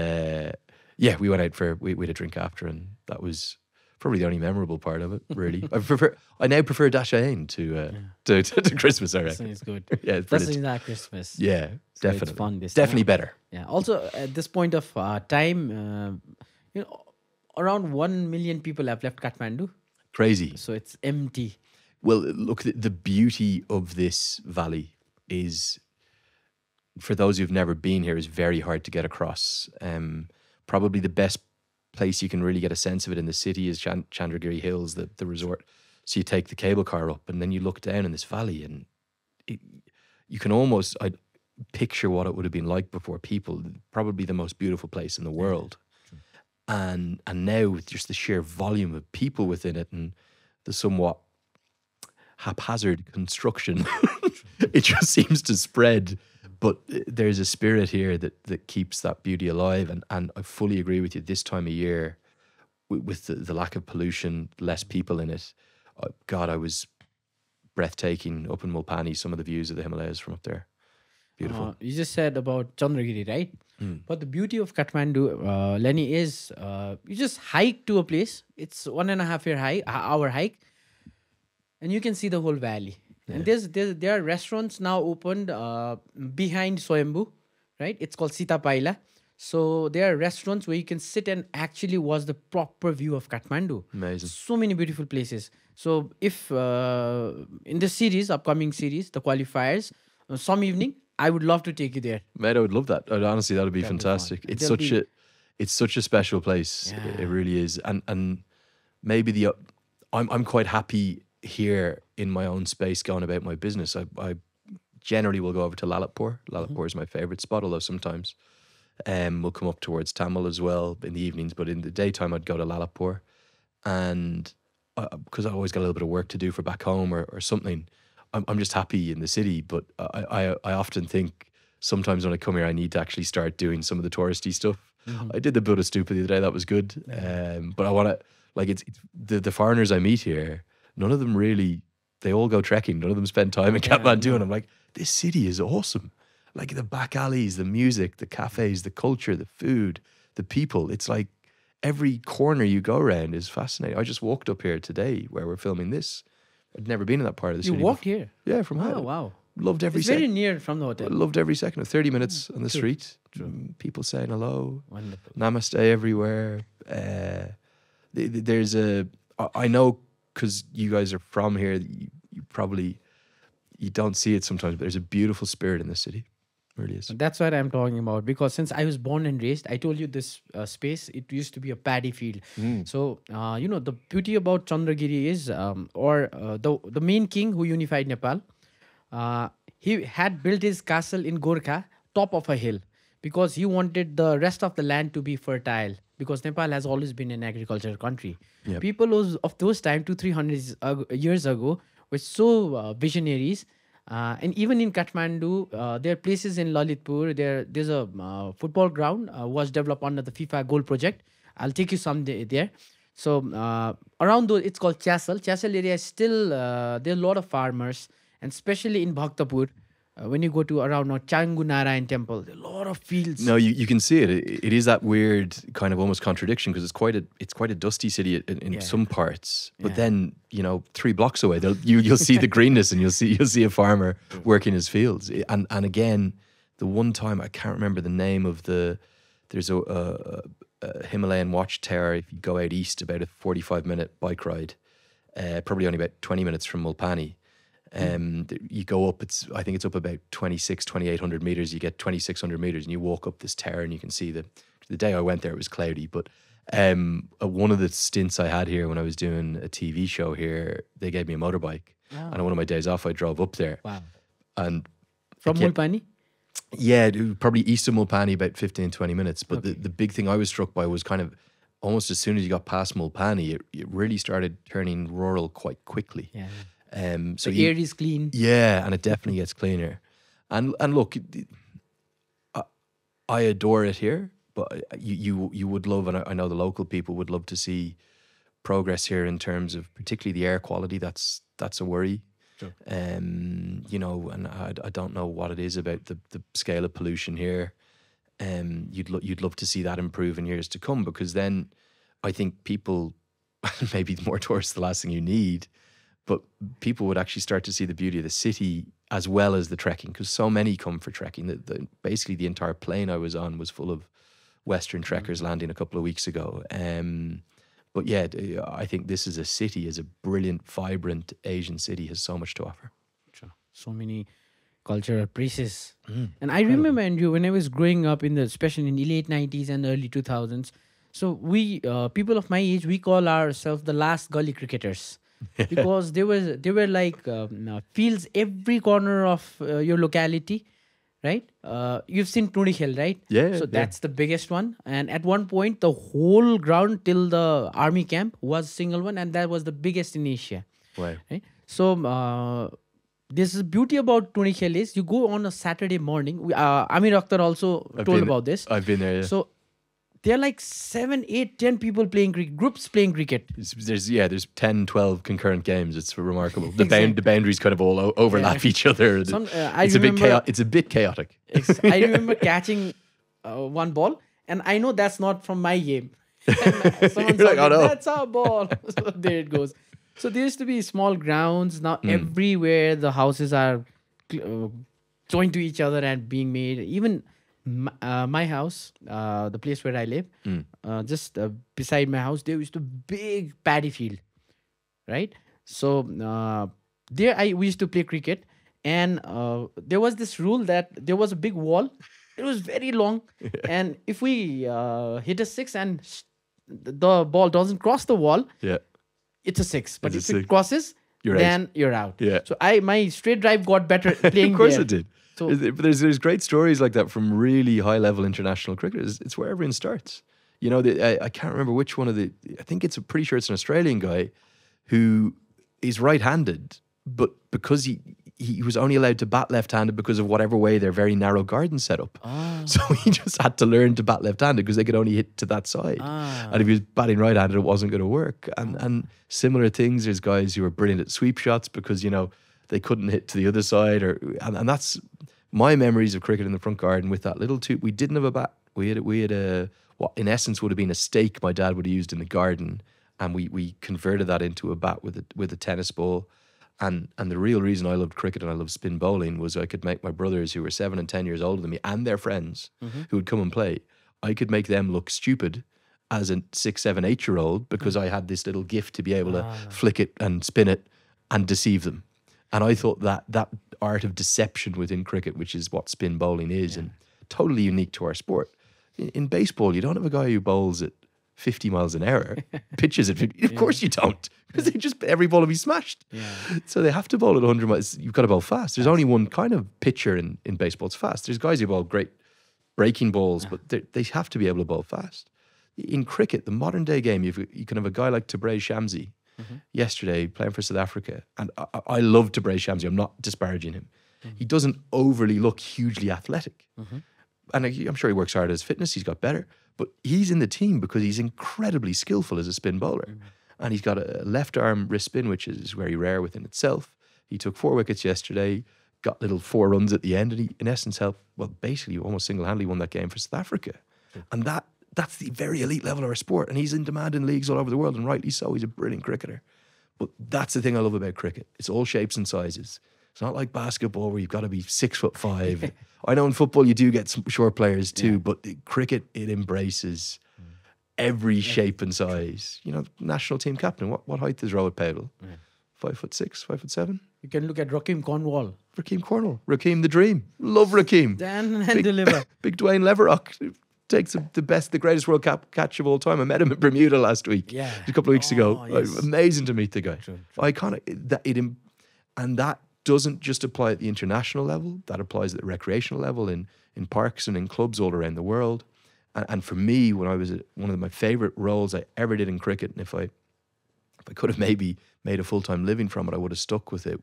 yeah, we went out we had a drink after, and that was probably the only memorable part of it, really. I now prefer Dashain to Christmas, I reckon. It's good. Yeah, it's that's brilliant. not Christmas. Yeah, So definitely. it's fun this Definitely time. better. Yeah. Also, at this point of time, around 1 million people have left Kathmandu, Crazy. so it's empty. Well, look, the beauty of this valley is, for those who've never been here, is very hard to get across. Probably the best place you can really get a sense of it in the city is Chandragiri Hills, the resort. So you take the cable car up, and then you look down in this valley, and you can almost picture what it would have been like before. People, probably the most beautiful place in the world. And now with just the sheer volume of people within it and the somewhat haphazard construction, it just seems to spread. But there's a spirit here that keeps that beauty alive. And I fully agree with you. This time of year, with the lack of pollution, less people in it, God, I was breathtaking up in Mulpani, some of the views of the Himalayas from up there. Beautiful. You just said about Chandragiri, right? But the beauty of Kathmandu, Lenny, is you just hike to a place. It's 1.5 hour hike, and you can see the whole valley. Yeah. And there are restaurants now opened behind Swayambhu, right? It's called Sita Paila. So there are restaurants where you can sit and actually watch the proper view of Kathmandu. Amazing. So many beautiful places. So if in the series, upcoming series, the qualifiers, some evening, I would love to take you there. Mate, I would love that. Honestly, that would be fantastic. It's such a special place. Yeah. It really is. And maybe I'm quite happy here in my own space going about my business. I generally we'll go over to Lalitpur. Lalitpur is my favorite spot, although sometimes we'll come up towards Tamil as well in the evenings. But in the daytime, I'd go to Lalitpur. And because I always got a little bit of work to do for back home or something, I'm just happy in the city. But I often think sometimes when I come here, I need to actually start doing some of the touristy stuff. I did the Buddha Stupa the other day. That was good. But I want to, like, it's the foreigners I meet here, none of them really, they all go trekking. None of them spend time in Kathmandu. And I'm like, this city is awesome. Like the back alleys, the music, the cafes, the culture, the food, the people. It's like every corner you go around is fascinating. I just walked up here today where we're filming this. I'd never been in that part of the city. You walked here? Yeah, from home. Oh, wow. Loved every It's second. very near from the hotel. Loved every second of 30 minutes on the street. People saying hello. Wonderful. Namaste everywhere. There's I know because you guys are from here, you probably, you don't see it sometimes, but there's a beautiful spirit in the city. It really is. That's what I'm talking about, because since I was born and raised, I told you this space, it used to be a paddy field. So, the beauty about Chandragiri is, the main king who unified Nepal, he had built his castle in Gorkha, top of a hill, because he wanted the rest of the land to be fertile, because Nepal has always been an agricultural country. Yep. People of those time, 200-300 years ago, were so visionaries. And even in Kathmandu, there are places in Lalitpur. There's a football ground was developed under the FIFA Goal Project. I'll take you someday there. So around those, it's called Chasal. Chasal area is still, there are a lot of farmers, and especially in Bhaktapur, when you go to around Changu Narayan temple, there are a lot of fields. No, you can see it. It is that weird kind of almost contradiction, because it's quite a dusty city in some parts. But then 3 blocks away, you'll see the greenness, and you'll see a farmer working his fields. And again, the one time I can't remember the name of there's a Himalayan watchtower. If you go out east, about a 45-minute bike ride, probably only about 20 minutes from Mulpani. You go up, I think it's up about 2,800 meters. You get 2,600 meters, and you walk up this tower, and you can see the day I went there, it was cloudy. But one of the stints I had here when I was doing a TV show here, they gave me a motorbike, and on one of my days off, I drove up there. Wow! And from Mulpani? Yeah, probably east of Mulpani, about 15-20 minutes. But the big thing I was struck by was kind of almost as soon as you got past Mulpani, it really started turning rural quite quickly. Yeah. So the air is clean. Yeah, and it definitely gets cleaner. And look, I adore it here, but you would love, and I know the local people would love to see progress here in terms of particularly the air quality. That's a worry. Sure. And I don't know what it is about the scale of pollution here. You'd love to see that improve in years to come, because then I think people, maybe more tourists, the last thing you need. But people would actually start to see the beauty of the city as well as the trekking, because so many come for trekking. Basically, the entire plane I was on was full of Western trekkers landing a couple of weeks ago. But yeah, I think this is a city, is a brilliant, vibrant Asian city, has so much to offer. Sure. So many cultural places. And I remember, Andrew, when I was growing up especially in the late 90s and early 2000s, so we, people of my age, we call ourselves the last gully cricketers. Because there were like fields every corner of your locality, right? You've seen Tunikhel, right? Yeah. So that's the biggest one. And at one point, the whole ground till the army camp was single one, and that was the biggest in Asia. Wow. Right? So this is beauty about Tunikhel is you go on a Saturday morning. Amir Akhtar also told about this. I've been there. Yeah. So there are like 7, 8, 10 people playing cricket, groups playing cricket. There's 10, 12 concurrent games. It's remarkable. The boundaries kind of all overlap each other. It's a bit chaotic. I remember catching one ball, and I know that's not from my game. Someone's like, oh, no. That's our ball. So there it goes. So there used to be small grounds. Now everywhere the houses are joined to each other and being made. Even my house, the place where I live, just beside my house, there used to be big paddy field, right? So there we used to play cricket, and there was this rule that there was a big wall. It was very long, and if we hit a six and the ball doesn't cross the wall, it's a six. But if it crosses, You're then out. you're out. Yeah. So my straight drive got better playing Of course there. it did. So There's great stories like that from really high level international cricketers. It's where everyone starts. You know, I can't remember which one of the. I think pretty sure it's an Australian guy who is right-handed, but because he was only allowed to bat left-handed because of whatever way their very narrow garden set up. So he just had to learn to bat left-handed because they could only hit to that side. And if he was batting right-handed, it wasn't going to work. And similar things, there's guys who are brilliant at sweep shots because, you know, they couldn't hit to the other side. And that's my memories of cricket in the front garden with that little tube. We didn't have a bat. We had a what in essence would have been a stake my dad would have used in the garden, and we converted that into a bat with a tennis ball. And the real reason I loved cricket and I loved spin bowling was I could make my brothers, who were 7 and 10 years older than me, and their friends who would come and play, I could make them look stupid as a 6, 7, 8-year-old because I had this little gift to be able to flick it and spin it and deceive them. And I thought that art of deception within cricket, which is what spin bowling is, and totally unique to our sport. In baseball, you don't have a guy who bowls at 50 miles an hour, pitches at 50. Of course you don't, because every ball will be smashed. So they have to bowl at 100 miles. You've got to bowl fast. There's only one kind of pitcher in baseball. It's fast. There's guys who bowl great breaking balls, but they have to be able to bowl fast. In cricket, the modern day game, you can have a guy like Tabraiz Shamsi yesterday playing for South Africa. And I love Tabraiz Shamsi. I'm not disparaging him. He doesn't overly look hugely athletic. And I'm sure he works hard at his fitness. He's got better. But he's in the team because he's incredibly skillful as a spin bowler. And he's got a left arm wrist spin, which is very rare within itself. He took 4 wickets yesterday, got little 4 runs at the end, and he, in essence, helped, well, basically almost single-handedly won that game for South Africa. And that's the very elite level of our sport. And he's in demand in leagues all over the world, and rightly so. He's a brilliant cricketer. But that's the thing I love about cricket. It's all shapes and sizes. It's not like basketball where you've got to be 6'5". I know in football you do get some short players too, but cricket, it embraces every shape and size. You know, national team captain, what height is Rohit Patel? 5'6", 5'7"? you can look at Rakeem Cornwall. Rakeem the Dream. Love Rakeem. Stand and deliver. Big Dwayne Leverock takes the greatest World Cup catch of all time. I met him in Bermuda last week. A couple of weeks ago. Yes. Amazing to meet the guy. Iconic. And that doesn't just apply at the international level. That applies at the recreational level in parks and in clubs all around the world. And for me, when I was one of my favourite roles I ever did in cricket, and if I could have maybe made a full-time living from it, I would have stuck with it,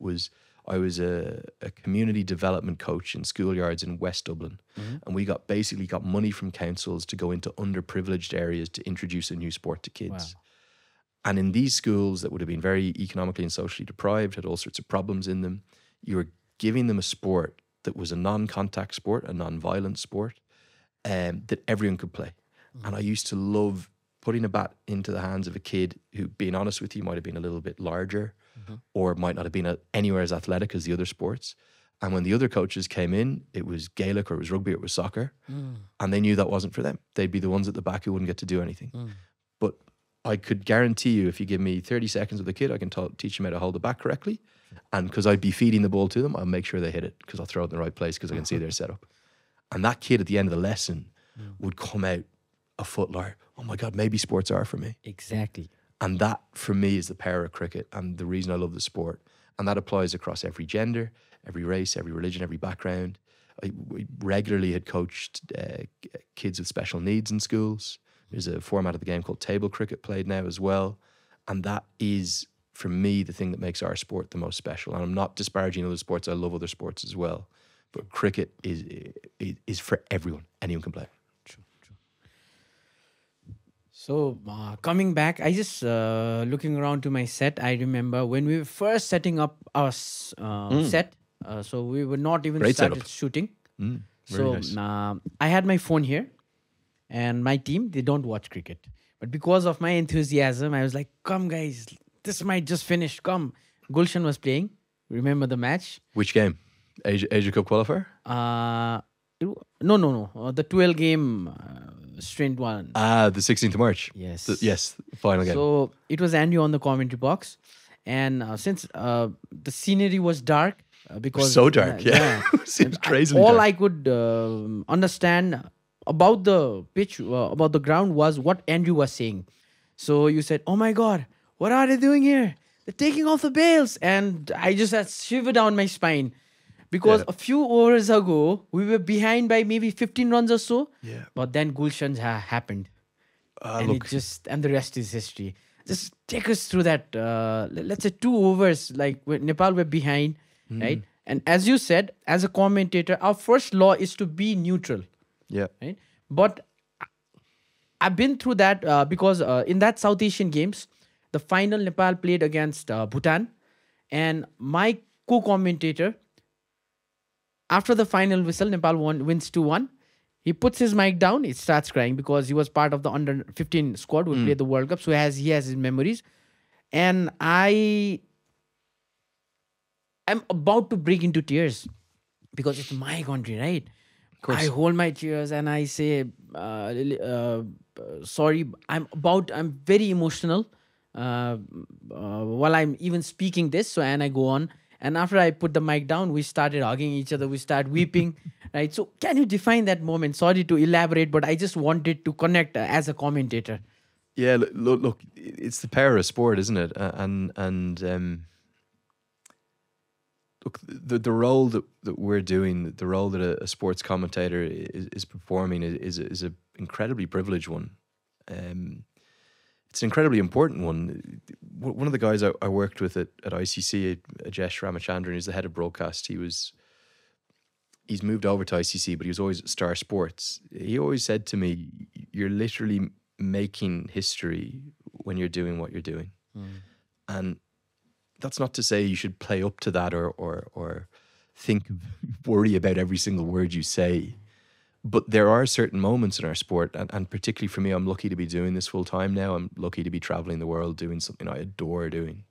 I was a community development coach in schoolyards in West Dublin. And we got money from councils to go into underprivileged areas to introduce a new sport to kids. Wow. And in these schools that would have been very economically and socially deprived, had all sorts of problems in them, you were giving them a sport that was a non-contact sport, a non-violent sport, that everyone could play. And I used to love putting a bat into the hands of a kid who, being honest with you, might have been a little bit larger or might not have been anywhere as athletic as the other sports. And when the other coaches came in, it was Gaelic or it was rugby or it was soccer. And they knew that wasn't for them. They'd be the ones at the back who wouldn't get to do anything. But I could guarantee you, if you give me 30 seconds with a kid, I can teach them how to hold the bat correctly. And because I'd be feeding the ball to them, I'll make sure they hit it because I'll throw it in the right place because I can see their setup. And that kid at the end of the lesson would come out a foot like, oh my God, maybe sports are for me. Exactly. And that, for me, is the power of cricket and the reason I love the sport. And that applies across every gender, every race, every religion, every background. We regularly had coached kids with special needs in schools. There's a format of the game called table cricket played now as well. And that is, for me, the thing that makes our sport the most special. And I'm not disparaging other sports. I love other sports as well. But cricket is for everyone. Anyone can play. True. So coming back, I just looking around to my set. I remember when we were first setting up our set. So we were not even Great started setup. shooting. Very nice. I had my phone here, and my team, they don't watch cricket. But because of my enthusiasm, I was like, "Come, guys, this might just finish. Come." Gulshan was playing. Remember the match? Which game? Asia Cup qualifier? No. The 12 game strength one. The 16th of March. Yes. The final game. So it was Andrew on the commentary box. And since the scenery was dark, because so dark, yeah. It seems crazily all dark. I could understand about the pitch, about the ground, was what Andrew was saying. So you said, "Oh my God, what are they doing here? they're taking off the bails. And I just had shiver down my spine. Because a few overs ago, we were behind by maybe 15 runs or so. Yeah. But then Gulshan happened. And and the rest is history. Just take us through that, let's say 2 overs, like when Nepal were behind, right? And as you said, as a commentator, our first law is to be neutral. Yeah. Right? But I've been through that because in that South Asian Games, the final Nepal played against Bhutan. And my co-commentator, after the final whistle, Nepal wins 2-1. He puts his mic down. He starts crying because he was part of the under 15 squad who played the World Cup. So he has his memories. And I'm about to break into tears because it's my country, right? Of course. I hold my tears and I say, sorry. I'm very emotional while I'm even speaking this. And I go on. And after I put the mic down, we started hugging each other. We started weeping, right? So can you define that moment? Sorry to elaborate, but I just wanted to connect as a commentator. Yeah, look, it's the power of sport, isn't it? Look, the role that we're doing, the role that a sports commentator is performing is an incredibly privileged one. It's an incredibly important one. One of the guys I worked with at ICC, Ajesh Ramachandran, who's the head of broadcast, he's moved over to ICC, but he was always at Star Sports. He always said to me, you're literally making history when you're doing what you're doing. And that's not to say you should play up to that or worry about every single word you say. But there are certain moments in our sport, and particularly for me, I'm lucky to be doing this full time now. I'm lucky to be traveling the world doing something I adore doing.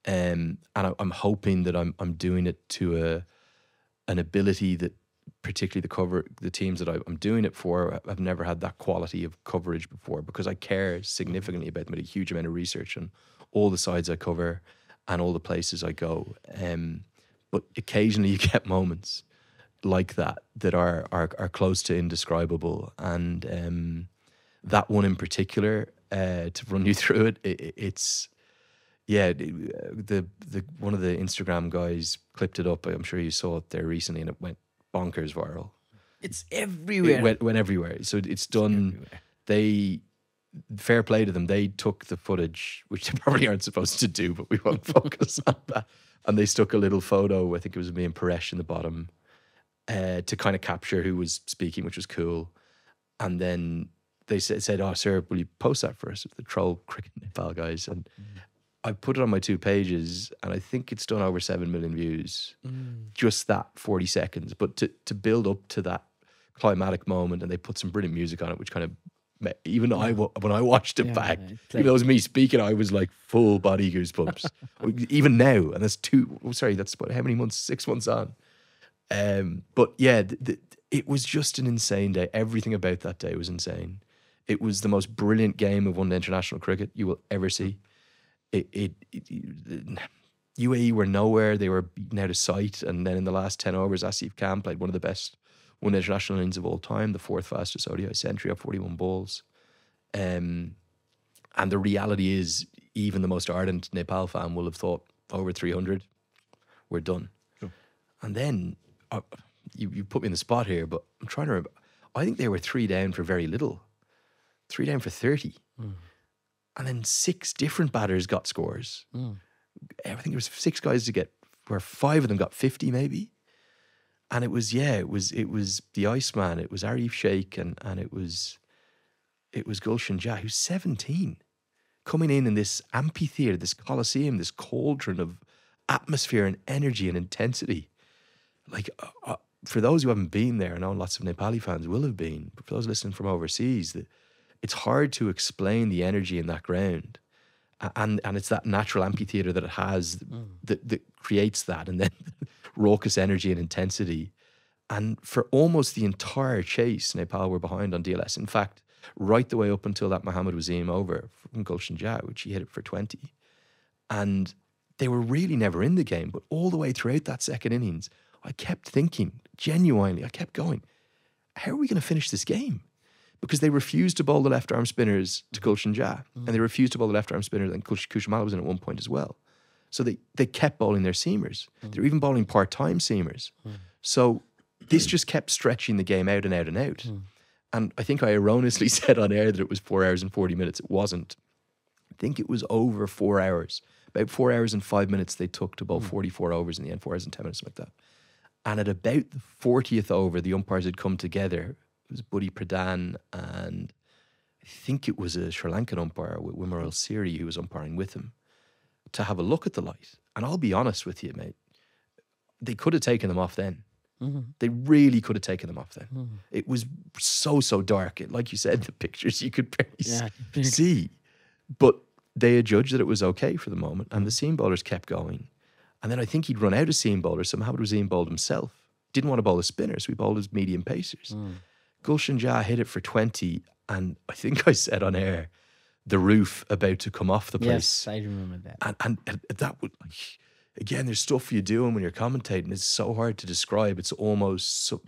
And I'm hoping that I'm doing it to an ability that particularly the teams that I'm doing it for, I've never had that quality of coverage before because I care significantly about them, with a huge amount of research on all the sides I cover and all the places I go. But occasionally you get moments like that are close to indescribable, and that one in particular, to run you through it's the one of the Instagram guys clipped it up. I'm sure you saw it there recently, and it went bonkers viral. It's everywhere. It went everywhere. So it's done. They, fair play to them, they took the footage, which they probably aren't supposed to do, but we won't focus on that. And they stuck a little photo, I think it was me and Paresh in the bottom, to kind of capture who was speaking, which was cool. And then they said, oh, sir, will you post that for us? The troll Cricket Nepal guys. And I put it on my 2 pages, and I think it's done over 7 million views. Just that 40 seconds. But to build up to that climatic moment, and they put some brilliant music on it, which kind of, even when I watched it back, even though it was me speaking, I was like full body goosebumps. Even now, and that's how many months? 6 months on. But yeah, it was just an insane day. Everything about that day was insane. It was the most brilliant game of one-day international cricket you will ever see. UAE were nowhere. They were beaten out of sight. And then in the last 10 overs, Asif Khan played one of the best one-day international innings of all time, the 4th fastest ODI century of 41 balls. And the reality is, even the most ardent Nepal fan will have thought, over 300, we're done. Sure. And then, you put me in the spot here, but I'm trying to remember. I think they were 3 down for very little. 3 down for 30. And then 6 different batters got scores. I think there was 6 guys to get, where 5 of them got 50 maybe. And it was the Iceman, it was Arif Sheikh, and it was Gulshan Jah, who's 17, coming in this amphitheatre, this coliseum, this cauldron of atmosphere and energy and intensity. Like, for those who haven't been there, I know lots of Nepali fans will have been, but for those listening from overseas, it's hard to explain the energy in that ground. And it's that natural amphitheatre that it has that creates that, and then raucous energy and intensity. And for almost the entire chase, Nepal were behind on DLS. In fact, right the way up until that Mohammad Wasim over from Gulshan Jah, which he hit it for 20. And they were really never in the game, but all the way throughout that second innings, I kept thinking, genuinely, I kept going, how are we going to finish this game? Because they refused to bowl the left-arm spinners to Gulshan Jah, and they refused to bowl the left-arm spinners, and Kushamala was in at one point as well. So they kept bowling their seamers. They were even bowling part-time seamers. So this just kept stretching the game out and out and out. And I think I erroneously said on air that it was 4 hours and 40 minutes. It wasn't. I think it was over 4 hours. About 4 hours and 5 minutes they took to bowl 44 overs in the end, 4 hours and 10 minutes, like that. And at about the 40th over, the umpires had come together. It was Buddy Pradhan and I think it was a Sri Lankan umpire with Wimaral Siri who was umpiring with him to have a look at the light. And I'll be honest with you, mate, they could have taken them off then. They really could have taken them off then. It was so dark. Like you said, the pictures you could barely see. But they had judged that it was okay for the moment, and the seam bowlers kept going. And then I think he'd run out of seam bowlers, so Mohammad Waseem bowled himself. Didn't want to bowl the spinners, so we bowled his medium pacers. Gulshan Jah hit it for 20, and I think I said on air, the roof about to come off the place. Yes, I remember that. And that would, again, there's stuff you're doing when you're commentating. It's so hard to describe. It's almost so,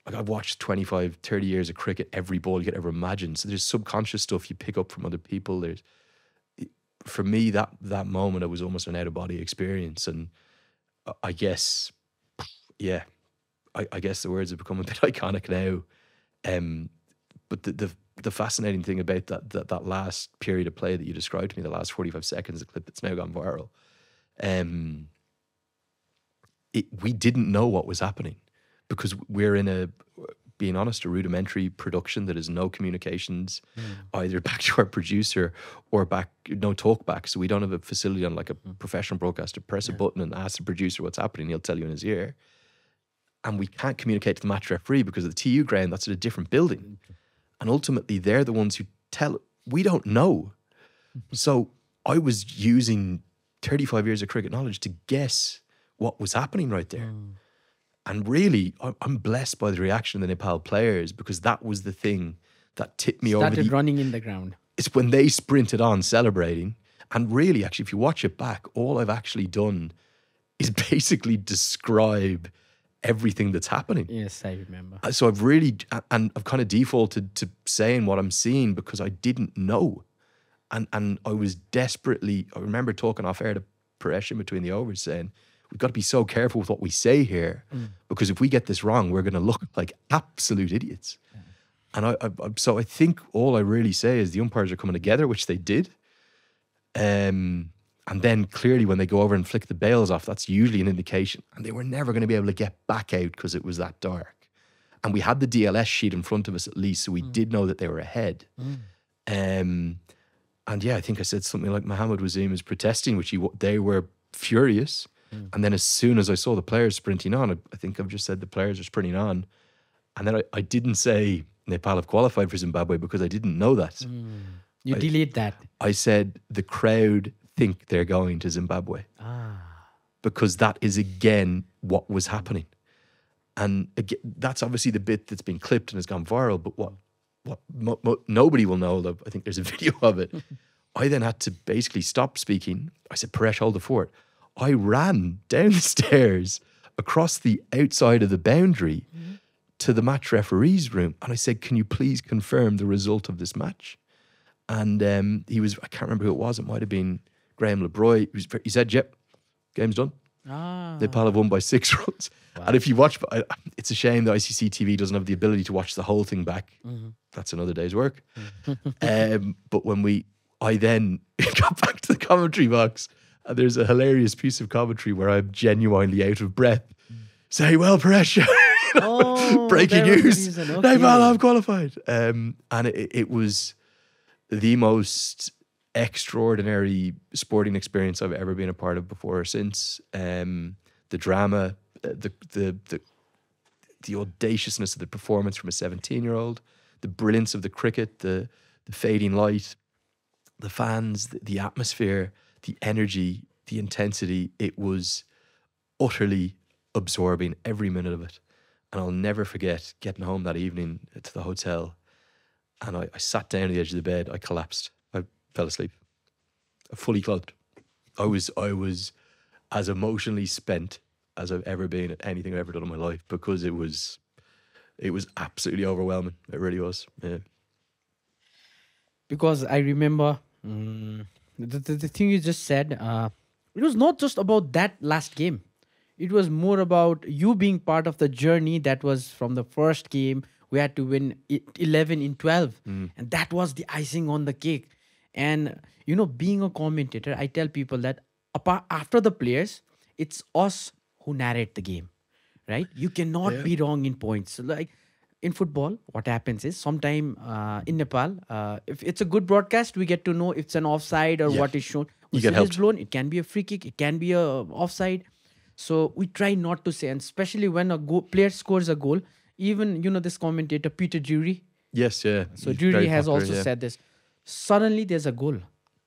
like I've watched 25, 30 years of cricket, every ball you could ever imagine. So there's subconscious stuff you pick up from other people. For me, that moment, it was almost an out-of-body experience. And I guess, yeah, I guess the words have become a bit iconic now. But the fascinating thing about that last period of play that you described to me, the last 45 seconds, the clip that's now gone viral, we didn't know what was happening because we're in being honest, a rudimentary production that has no communications either back to our producer or no talk back. So we don't have a facility on like a professional broadcaster. Press a button and ask the producer what's happening. He'll tell you in his ear. And we can't communicate to the match referee because of the TU ground, that's at a different building. And ultimately, they're the ones who tell, we don't know. So I was using 35 years of cricket knowledge to guess what was happening right there. And really, I'm blessed by the reaction of the Nepal players because that was the thing that tipped me over. Started running in the ground. It's when they sprinted on celebrating. And really, actually, if you watch it back, all I've actually done is basically describe everything that's happening. Yes, I remember. So I've really, and I've kind of defaulted to saying what I'm seeing because I didn't know. And I was desperately, I remember talking off air to Paresh in between the overs saying, we've got to be so careful with what we say here because if we get this wrong, we're going to look like absolute idiots. And so I think all I really say is the umpires are coming together, which they did. And then clearly when they go over and flick the bails off, that's usually an indication. And they were never going to be able to get back out because it was that dark. And we had the DLS sheet in front of us at least, so we did know that they were ahead. And yeah, I think I said something like Mohammad Waseem is protesting, which they were furious. And then as soon as I saw the players sprinting on, I think I've just said the players are sprinting on. And then I didn't say Nepal have qualified for Zimbabwe because I didn't know that. You delete that. I said the crowd think they're going to Zimbabwe. Because that is again what was happening. And again, that's obviously the bit that's been clipped and has gone viral, but what nobody will know, though, I think there's a video of it. I then had to basically stop speaking. I said, Paresh, hold the fort. I ran down the stairs across the outside of the boundary to the match referee's room. And I said, can you please confirm the result of this match? And he was, I can't remember who it was. It might have been Graham LeBroy. He said, yep, game's done. Nepal have won by 6 runs. Wow. And if you watch, it's a shame the ICC TV doesn't have the ability to watch the whole thing back. That's another day's work. But when I then got back to the commentary box, and there's a hilarious piece of commentary where I'm genuinely out of breath. Say, well, Paresh, breaking news. Nepal have qualified. And it was the most extraordinary sporting experience I've ever been a part of before or since. The drama, the audaciousness of the performance from a 17-year-old, the brilliance of the cricket, the fading light, the fans, the atmosphere, the energy, the intensity. It was utterly absorbing, every minute of it. And I'll never forget getting home that evening to the hotel, and I sat down at the edge of the bed. I collapsed. I fell asleep. Fully clothed. I was as emotionally spent as I've ever been at anything I've ever done in my life because it was absolutely overwhelming. It really was. Yeah. Because I remember the thing you just said, it was not just about that last game. It was more about you being part of the journey that was from the first game. We had to win 11 in 12. And that was the icing on the cake. And, being a commentator, I tell people that after the players, it's us who narrate the game, right? You cannot be wrong in points. So, like in football, what happens is sometime in Nepal, if it's a good broadcast, we get to know if it's an offside or what is shown. You get Whistle is helped. blown. It can be a free kick. It can be a offside. So we try not to say, and especially when a player scores a goal, even, this commentator, Peter Drury. Yes, yeah. So He's Drury very has popular, also yeah. said this. Suddenly there's a goal.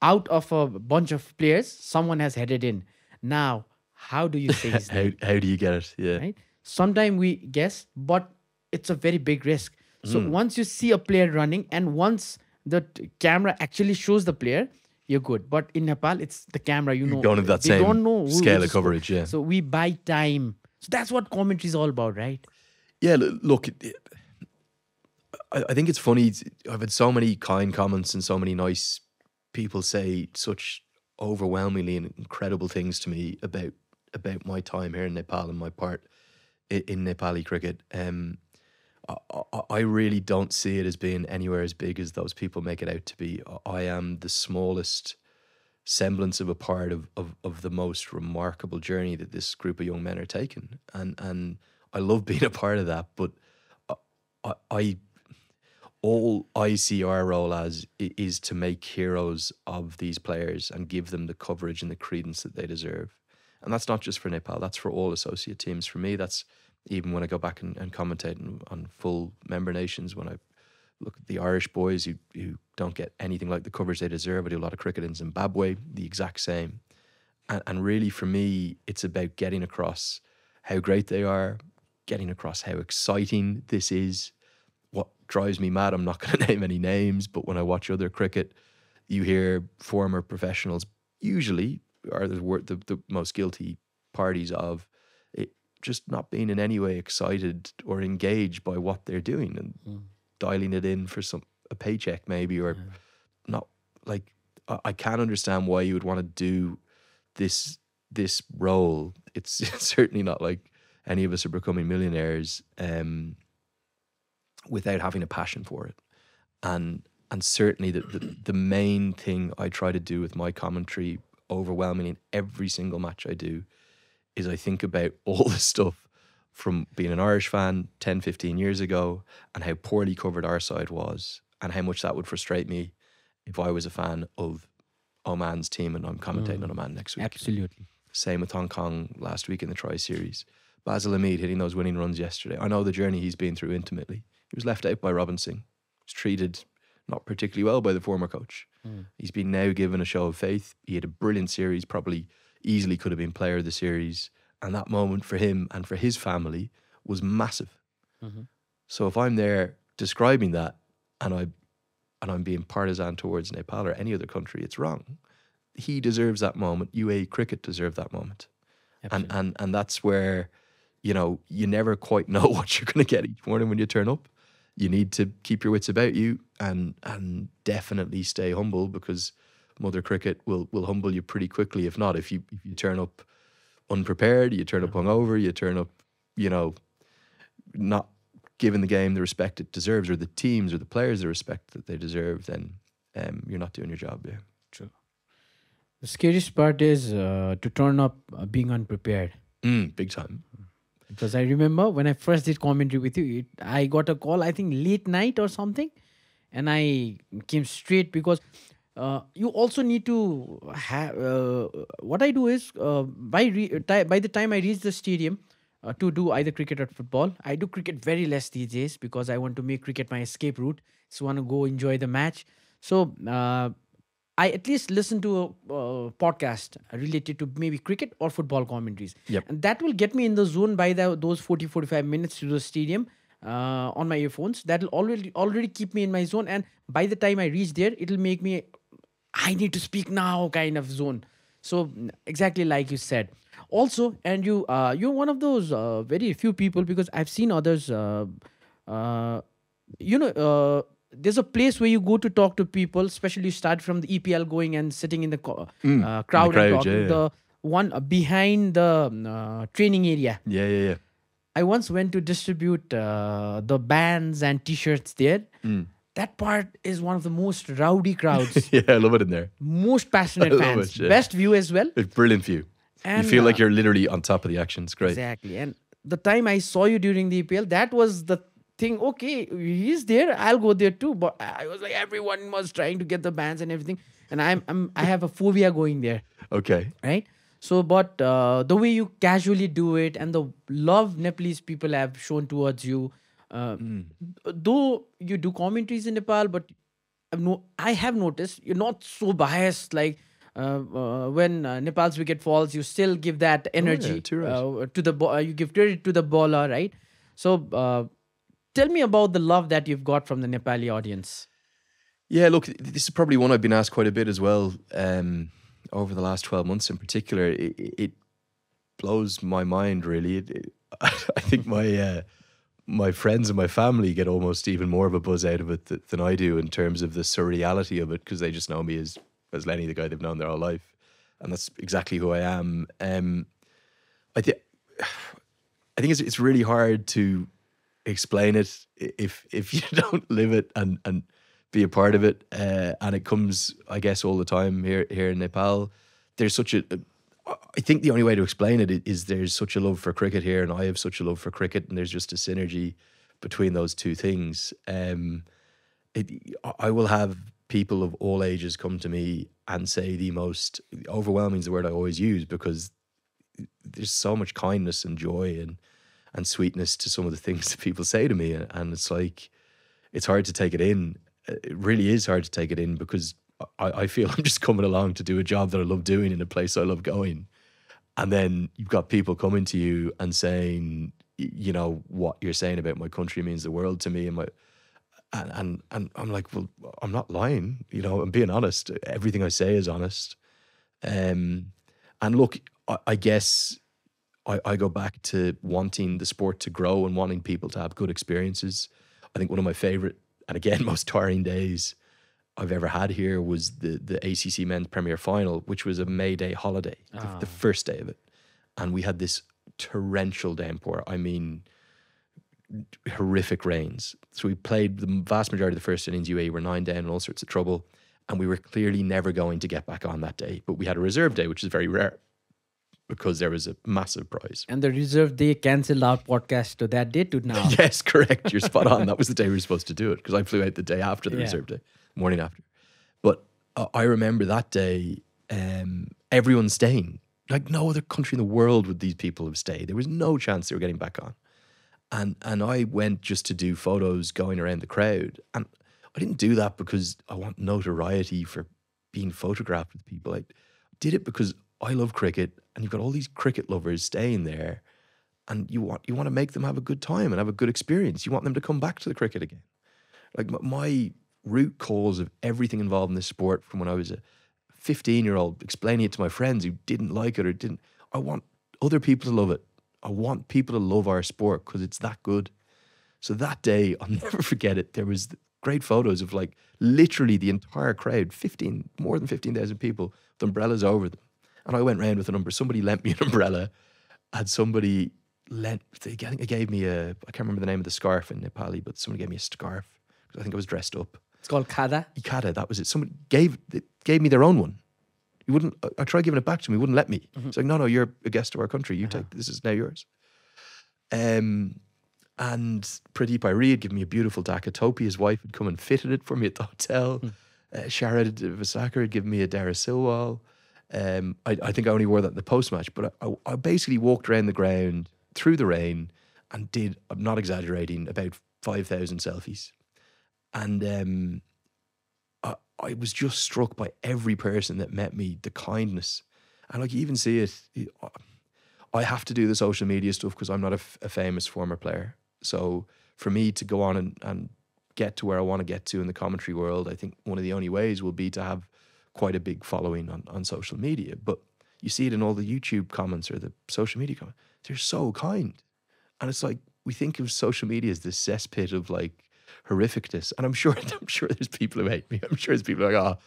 Out of a bunch of players, someone has headed in. Now, how do you say his name? How do you get it? Yeah. Right? Sometimes we guess, but it's a very big risk. So once you see a player running and once the camera actually shows the player, you're good. But in Nepal, it's the camera, You don't have that they same don't know scale who of coverage, yeah. So we buy time. So that's what commentary is all about, right? Yeah, look, I think it's funny. I've had so many kind comments and so many nice people say such overwhelmingly and incredible things to me about my time here in Nepal and my part in Nepali cricket. I really don't see it as being anywhere as big as those people make it out to be. I am the smallest semblance of a part of the most remarkable journey that this group of young men are taking. And I love being a part of that, but all I see our role as is to make heroes of these players and give them the coverage and the credence that they deserve. And that's not just for Nepal, that's for all associate teams. For me, that's even when I go back and commentate on full member nations, when I look at the Irish boys who don't get anything like the coverage they deserve. I do a lot of cricket in Zimbabwe, the exact same. And really for me, it's about getting across how great they are, getting across how exciting this is. What drives me mad, I'm not going to name any names, but when I watch other cricket, you hear former professionals usually are the most guilty parties of it, just not being in any way excited or engaged by what they're doing and dialing it in for a paycheck maybe, or not. Like, I can't understand why you would want to do this role. It's certainly not like any of us are becoming millionaires without having a passion for it. And certainly the main thing I try to do with my commentary overwhelmingly in every single match I do is I think about all the stuff from being an Irish fan 10, 15 years ago and how poorly covered our side was and how much that would frustrate me if I was a fan of Oman's team and I'm commentating on Oman next week. Absolutely. Same with Hong Kong last week in the Tri-Series. Basil Hamid hitting those winning runs yesterday. I know the journey he's been through intimately. He was left out by Robin Singh. He was treated not particularly well by the former coach. He's been now given a show of faith. He had a brilliant series, probably easily could have been player of the series. And that moment for him and for his family was massive. So if I'm there describing that and I'm being partisan towards Nepal or any other country, it's wrong. He deserves that moment. UAE cricket deserve that moment. And that's where, you never quite know what you're going to get each morning when you turn up. You need to keep your wits about you and definitely stay humble, because Mother Cricket will humble you pretty quickly. If not, if you turn up unprepared, you turn up hungover, you turn up, not giving the game the respect it deserves, or the teams or the players the respect that they deserve, then you're not doing your job. Yeah, True. The scariest part is to turn up being unprepared. big time. Because I remember when I first did commentary with you, I got a call, I think late night or something. And I came straight because you also need to have... what I do is, by the time I reach the stadium to do either cricket or football, I do cricket very less these days because I want to make cricket my escape route. So I want to go enjoy the match. So... I at least listen to a podcast related to maybe cricket or football commentaries. Yep. And that will get me in the zone by those 40-45 minutes to the stadium on my earphones. That will already keep me in my zone. And by the time I reach there, it'll make me, I need to speak now kind of zone. So exactly like you said. Also, and you're one of those very few people, because I've seen others, there's a place where you go to talk to people, especially you start from the EPL going and sitting in the crowd and talking. yeah. one behind the training area. Yeah, yeah, yeah. I once went to distribute the bands and T-shirts there. That part is one of the most rowdy crowds, Yeah, I love it in there. most I passionate love fans, it, yeah. best view as well. It's brilliant view. You And feel like you're literally on top of the action. It's great. exactly. And the time I saw you during the EPL, that was the thing. Okay, he's there. I'll go there too. But I was like, everyone was trying to get the bands and everything, and I have a phobia going there. Okay. Right. So, but the way you casually do it and the love Nepalese people have shown towards you, though you do commentaries in Nepal, but I have noticed you're not so biased. Like when Nepal's wicket falls, you still give that energy too right. to the you give credit to the bowler, right? So, tell me about the love that you've got from the Nepali audience. Yeah, look, this is probably one I've been asked quite a bit as well. Over the last 12 months in particular, it blows my mind, really. I think my friends and my family get almost even more of a buzz out of it than I do in terms of the surreality of it, because they just know me as Lenny, the guy they've known their whole life. And that's exactly who I am. I think it's really hard to explain it if you don't live it and be a part of it, and it comes, I guess, all the time here in Nepal. There's such I think the only way to explain it is there's such a love for cricket here, and I have such a love for cricket, and there's just a synergy between those two things. I will have people of all ages come to me and say the most overwhelming is the word I always use, because there's so much kindness and joy and sweetness to some of the things that people say to me, and it's like, it's hard to take it in. It really is hard to take it in, because I feel I'm just coming along to do a job that I love doing in a place I love going. And then you've got people coming to you and saying, you know, what you're saying about my country means the world to me. And I'm like, well, I'm not lying. You know, I'm being honest. Everything I say is honest. And look, I guess I go back to wanting the sport to grow and wanting people to have good experiences. I think one of my favorite, and again, most tiring days I've ever had here was the ACC Men's Premier Final, which was a May Day holiday, the first day of it. And we had this torrential downpour. I mean, horrific rains. So we played the vast majority of the first innings. UAE were 9 down and all sorts of trouble. And we were clearly never going to get back on that day. But we had a reserve day, which is very rare, because there was a massive prize. And the reserve day cancelled our podcast to that day to now. Yes, correct. You're spot on. That was the day we were supposed to do it, because I flew out the day after the reserve day, morning after. But I remember that day, everyone staying. Like no other country in the world would these people have stayed. There was no chance they were getting back on. And I went just to do photos going around the crowd. And I didn't do that because I want notoriety for being photographed with people. I did it because I love cricket, and you've got all these cricket lovers staying there, and you want to make them have a good time and have a good experience. You want them to come back to the cricket again. Like my root cause of everything involved in this sport, from when I was a 15-year-old explaining it to my friends who didn't like it or didn't, I want other people to love it. I want people to love our sport because it's that good. So that day, I'll never forget it. There was great photos of like literally the entire crowd, more than 15,000 people with umbrellas over them. And I went round with an umbrella. Somebody lent me an umbrella, and somebody I think they gave me I can't remember the name of the scarf in Nepali, but somebody gave me a scarf because I think I was dressed up. It's called Khada. Khada, that was it. Somebody gave me their own one. He wouldn't. I tried giving it back to him. He wouldn't let me. It's like, no, you're a guest of our country. You take this is now yours. And Pradeep Irie had given me a beautiful Dhaka topi. His wife had come and fitted it for me at the hotel. Sharad Vasakar had given me a Dara Silwal. I think I only wore that in the post-match, but I basically walked around the ground through the rain and did, I'm not exaggerating, about 5,000 selfies. And I was just struck by every person that met me, the kindness. And like you even see it, I have to do the social media stuff because I'm not a famous former player. So for me to go on and get to where I want to get to in the commentary world, I think one of the only ways will be to have quite a big following on social media. But you see it in all the YouTube comments or the social media comments. They're so kind. And it's like, we think of social media as this cesspit of like horrificness. And I'm sure there's people who hate me. I'm sure there's people like,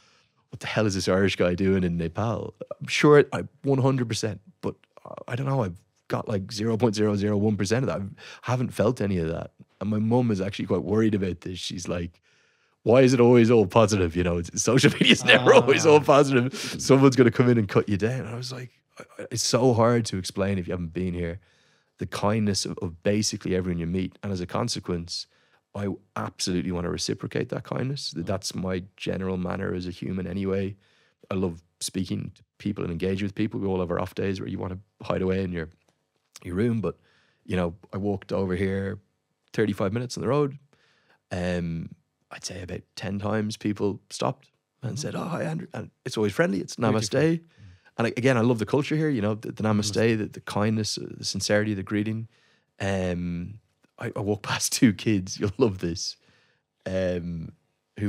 what the hell is this Irish guy doing in Nepal? I'm sure I 100%, but I don't know. I've got like 0.001% of that. I haven't felt any of that. And my mum is actually quite worried about this. She's like, why is it always all positive? You know, social media's never always all positive. Someone's going to come in and cut you down. And I was like, it's so hard to explain if you haven't been here. The kindness of basically everyone you meet. And as a consequence, I absolutely want to reciprocate that kindness. That's my general manner as a human anyway. I love speaking to people and engage with people. We all have our off days where you want to hide away in your room. But, you know, I walked over here 35 minutes on the road. I'd say about 10 times people stopped and said, oh, hi, Andrew. And it's always friendly. It's namaste. And again, I love the culture here, you know, the namaste, the kindness, the sincerity, the greeting. I walked past two kids, you'll love this, who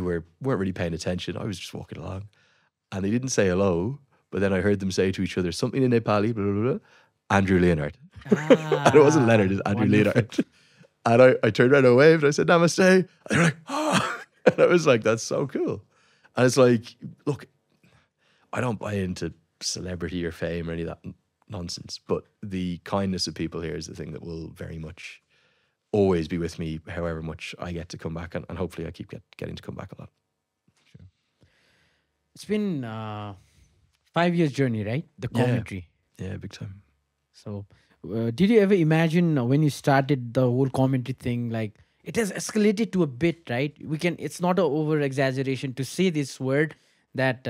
weren't really paying attention. I was just walking along and they didn't say hello, but then I heard them say to each other something in Nepali, blah, blah, blah, Andrew Leonard. And it wasn't Leonard, it's Andrew Leonard. And I turned around and waved and I said, namaste. And they were like, oh. And I was like, that's so cool. And it's like, look, I don't buy into celebrity or fame or any of that nonsense, but the kindness of people here is the thing that will very much always be with me, however much I get to come back, and hopefully I keep getting to come back a lot. Sure. It's been 5 years journey, right? The commentary. Yeah, big time. So did you ever imagine when you started the whole commentary thing, like it has escalated to a bit, right? It's not an over exaggeration to say this word that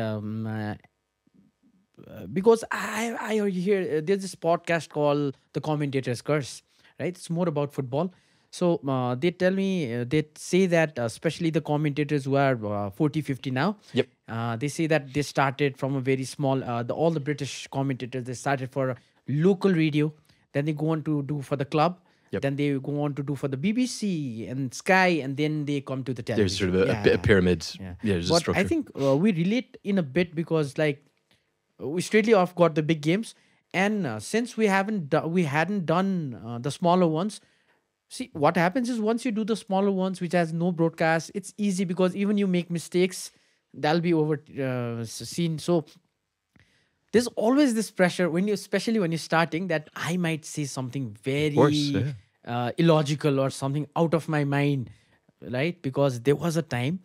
because I hear there's this podcast called The Commentator's Curse, right? It's more about football. So they tell me, they say that especially the commentators who are 40, 50 now, they say that they started from a very small, all the British commentators, they started for local radio, then they go on to do for the club, then they go on to do for the BBC and Sky, and then they come to the television. There's sort of a pyramid. Yeah, there's a structure. I think we relate in a bit because like we straightly off got the big games, and since we hadn't done the smaller ones. See, what happens is once you do the smaller ones, which has no broadcast, it's easy because even you make mistakes, that'll be over seen. So there's always this pressure especially when you're starting, that I might say something very illogical or something out of my mind, right? Because there was a time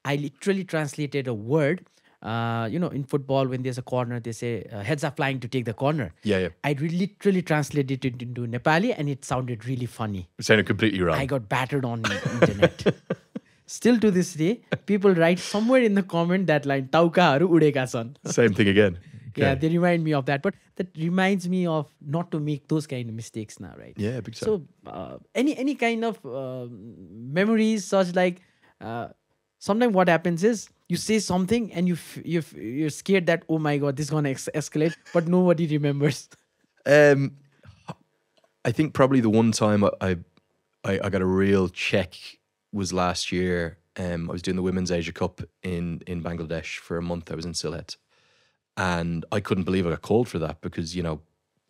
I literally translated a word. In football, when there's a corner, they say heads are flying to take the corner. I literally translated it into Nepali and it sounded really funny. It sounded completely wrong. I got battered on the internet. Still to this day, people write somewhere in the comment that line, Tauka haru udeka san. Same thing again. Okay. Yeah, they remind me of that. But that reminds me of not to make those kind of mistakes now, right? Yeah, big time. So any kind of memories such like sometimes what happens is you say something and you're scared that, oh my God, this is going to escalate, but nobody remembers. I think probably the one time I got a real check was last year. I was doing the Women's Asia Cup in Bangladesh for a month. I was in Sylhet. And I couldn't believe I got called for that because, you know,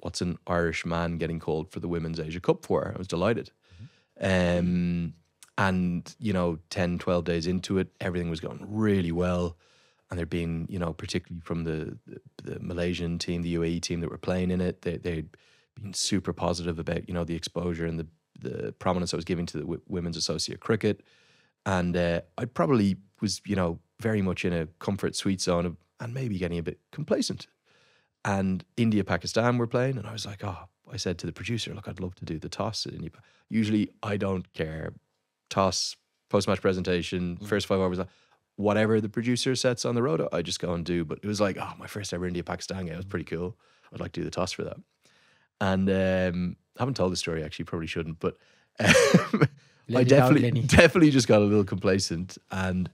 what's an Irish man getting called for the Women's Asia Cup for? I was delighted. And, you know, 10, 12 days into it, everything was going really well. And there'd been, you know, particularly from the Malaysian team, the UAE team that were playing in it, they'd been super positive about, you know, the exposure and the prominence I was giving to the Women's Associate Cricket. And I probably was, you know, very much in a comfort sweet zone and maybe getting a bit complacent. And India, Pakistan were playing. And I was like, I said to the producer, look, I'd love to do the toss. Usually I don't care. Toss, post-match presentation, first 5 hours, whatever the producer sets on the road, I just go and do. But it was like, my first ever India-Pakistan game. It was pretty cool. I'd like to do the toss for that. And I haven't told the story, actually, probably shouldn't. But I definitely just got a little complacent. And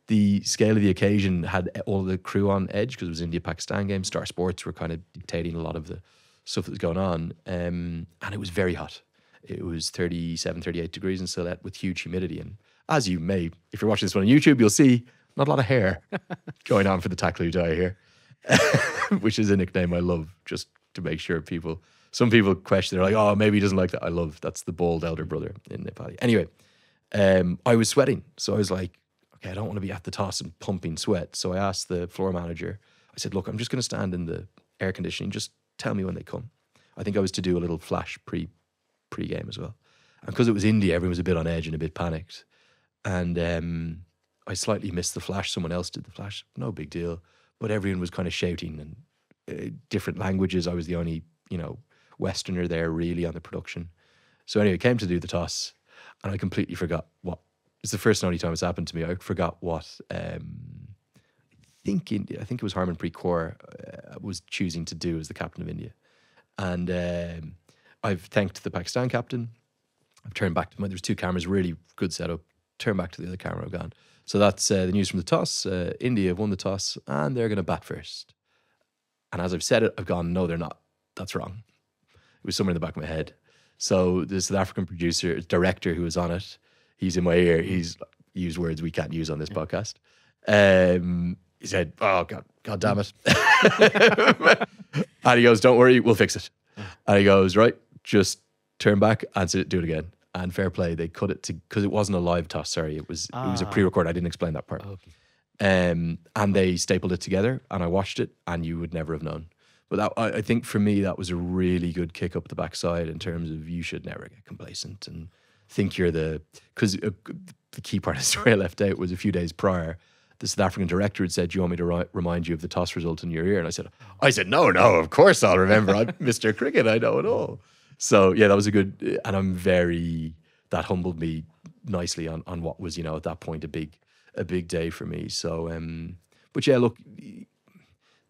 the scale of the occasion had all the crew on edge because it was India-Pakistan game. Star Sports were kind of dictating a lot of the stuff that was going on. And it was very hot. It was 37, 38 degrees in Sylhet with huge humidity. And as you may, if you're watching this one on YouTube, you'll see not a lot of hair going on for the tackler who die here, which is a nickname I love just to make sure some people question, they're like, maybe he doesn't like that. I love, that's the bald elder brother in Nepali. Anyway, I was sweating. So I was like, okay, I don't want to be at the toss and pumping sweat. So I asked the floor manager, I said, look, I'm just going to stand in the air conditioning. Just tell me when they come. I think I was to do a little flash pre-game as well. And because it was India, everyone was a bit on edge and a bit panicked. And I slightly missed the flash. Someone else did the flash. No big deal. But everyone was kind of shouting and different languages. I was the only, Westerner there really on the production. So anyway, came to do the toss and I completely forgot what. It's the first and only time it's happened to me. I forgot what I think it was Harmanpreet Kaur was choosing to do as the captain of India. And I've thanked the Pakistan captain. I've turned back to there's two cameras, really good setup. Turn back to the other camera, I've gone. So that's the news from the toss. India have won the toss and they're going to bat first. And as I've said it, I've gone, no, they're not. That's wrong. It was somewhere in the back of my head. So the South African director who was on it, he's in my ear. He's used words we can't use on this podcast. He said, oh, God damn it. And he goes, don't worry, we'll fix it. And he goes, right, just turn back and do it again. And fair play, they cut it because it wasn't a live toss. Sorry, it was a pre-record. I didn't explain that part. Okay. And they stapled it together, and I watched it, and you would never have known. But I think for me, that was a really good kick up the backside in terms of you should never get complacent and think you're because the key part of the story I left out was a few days prior, the South African director had said, do you want me to remind you of the toss result in your ear? And I said, no, of course I'll remember. I'm Mr. Cricket, I know it all. So yeah, that was a good, and that humbled me nicely on what was, at that point a big day for me. So, but yeah, look,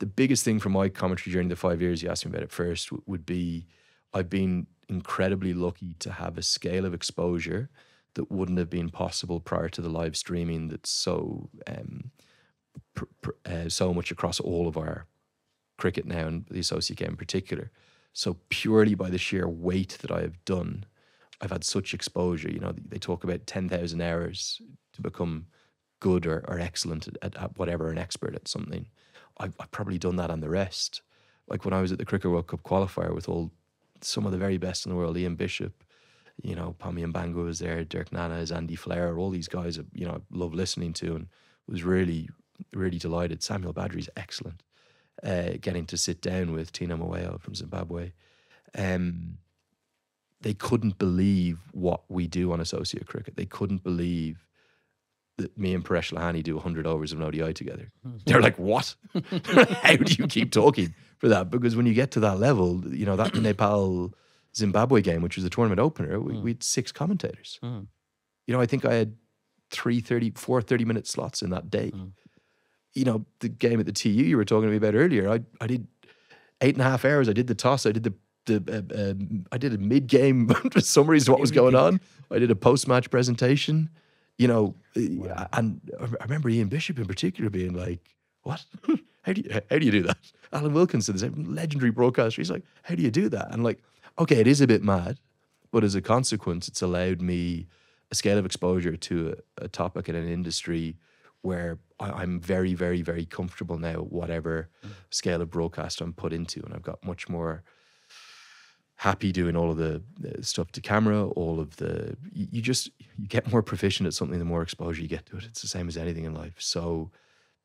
the biggest thing from my commentary during the 5 years, you asked me about it first, would be I've been incredibly lucky to have a scale of exposure that wouldn't have been possible prior to the live streaming that's so much across all of our cricket now and the associate game in particular. So purely by the sheer weight that I have done, I've had such exposure. They talk about 10,000 hours to become good or excellent at whatever, an expert at something. I've probably done that on the rest. Like when I was at the Cricket World Cup qualifier with some of the very best in the world, Ian Bishop, Pami Mbangu was there, Dirk Nanas, Andy Flair, all these guys, I love listening to and was really, really delighted. Samuel Badri's excellent. Getting to sit down with Tina Moeo from Zimbabwe. They couldn't believe what we do on associate cricket. They couldn't believe that me and Paresh Lahani do 100 overs of an ODI together. They're like, what? How do you keep talking for that? Because when you get to that level, that Nepal Zimbabwe game, which was the tournament opener, we had 6 commentators. I think I had 4 30-minute slots in that day. The game at the TU you were talking to me about earlier, I did 8.5 hours. I did the toss. I did I did a mid-game summaries of what was going on. I did a post-match presentation. Wow. And I remember Ian Bishop in particular being like, what? How do you do that? Alan Wilkinson, this legendary broadcaster, he's like, how do you do that? And like, okay, it is a bit mad, but as a consequence, it's allowed me a scale of exposure to a topic in an industry where I'm very, very, very comfortable now, whatever scale of broadcast I'm put into. And I've got much more happy doing all of the stuff to camera, all of you get more proficient at something the more exposure you get to it. It's the same as anything in life. So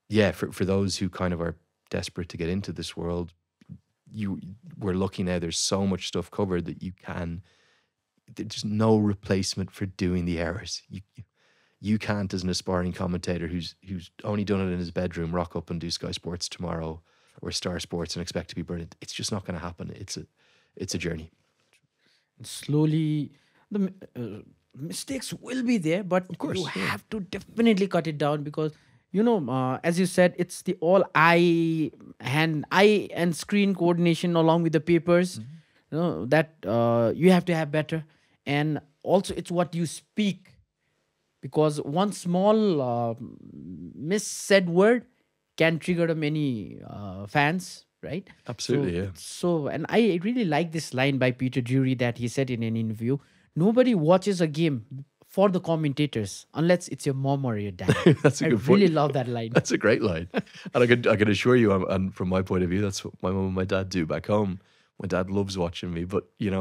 yeah, for those who kind of are desperate to get into this world, we're lucky now. There's so much stuff covered that there's no replacement for doing the hours. You can't, as an aspiring commentator who's only done it in his bedroom, rock up and do Sky Sports tomorrow or Star Sports and expect to be brilliant. It's just not going to happen. It's a journey. Slowly, the mistakes will be there, but of course, you have to definitely cut it down because, as you said, it's the all eye and screen coordination along with the papers, that you have to have better. And also, it's what you speak, because one small missaid word can trigger many fans. Right? Absolutely, and I really like this line by Peter Drury that he said in an interview. Nobody watches a game for the commentators unless it's your mom or your dad. That's a good point. I really love that line. That's a great line. And I can assure you, and from my point of view, that's what my mom and my dad do back home. My dad loves watching me, but you're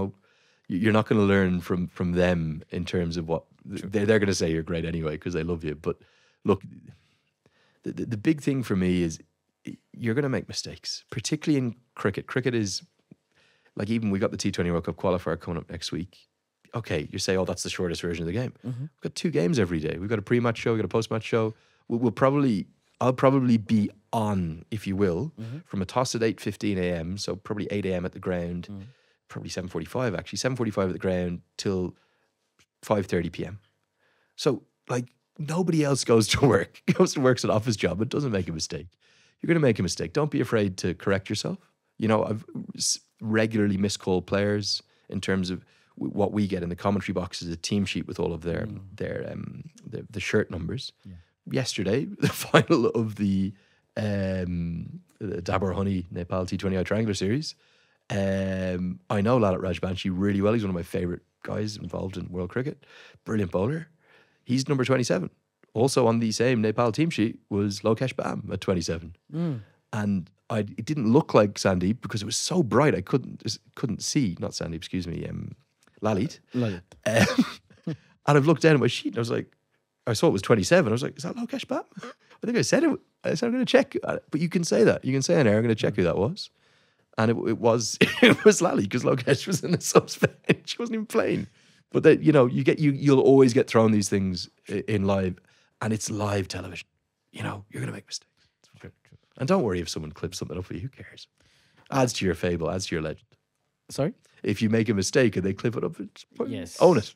not going to learn from them in terms of what they're going to say. You're great anyway because they love you. But look, the big thing for me is you're going to make mistakes, particularly in cricket. Cricket is like, even we got the T20 World Cup qualifier coming up next week. Okay, you say, oh, that's the shortest version of the game. We've got 2 games every day. We've got a pre-match show, we've got a post-match show. I'll probably be on, if you will, from a toss at 8:15 a.m. So probably 8 a.m. at the ground, probably 7:45 actually, 7:45 at the ground till 5:30 p.m. So like, nobody else goes to work, works an office job, but doesn't make a mistake. You're going to make a mistake. Don't be afraid to correct yourself. You know, I've regularly miscalled players in terms of what we get in the commentary box is a team sheet with all of their the shirt numbers. Yeah. Yesterday, the final of the Dabur Honey Nepal T20I Triangular Series. I know Lalit Rajbanshi really well. He's one of my favourite guys involved in world cricket. Brilliant bowler. He's number 27. Also on the same Nepal team sheet was Lokesh Bam at 27. And it didn't look like Sandeep because it was so bright. I couldn't see. Not Sandeep, excuse me. Lalit. And I've looked down at my sheet and I was like, I saw it was 27. I was like, is that Lokesh Bam? I think I said it. I said, I'm going to check. But you can say that. You can say on air, I'm going to check who that was. And it was Lally, because Lokesh was in the subs bench. She wasn't even playing. But that, you know, you'll always get thrown these things in live, and it's live television. You know, you're going to make mistakes. True. And don't worry if someone clips something up for you. Who cares? Adds to your fable, adds to your legend. Sorry? If you make a mistake and they clip it up, yes, own it.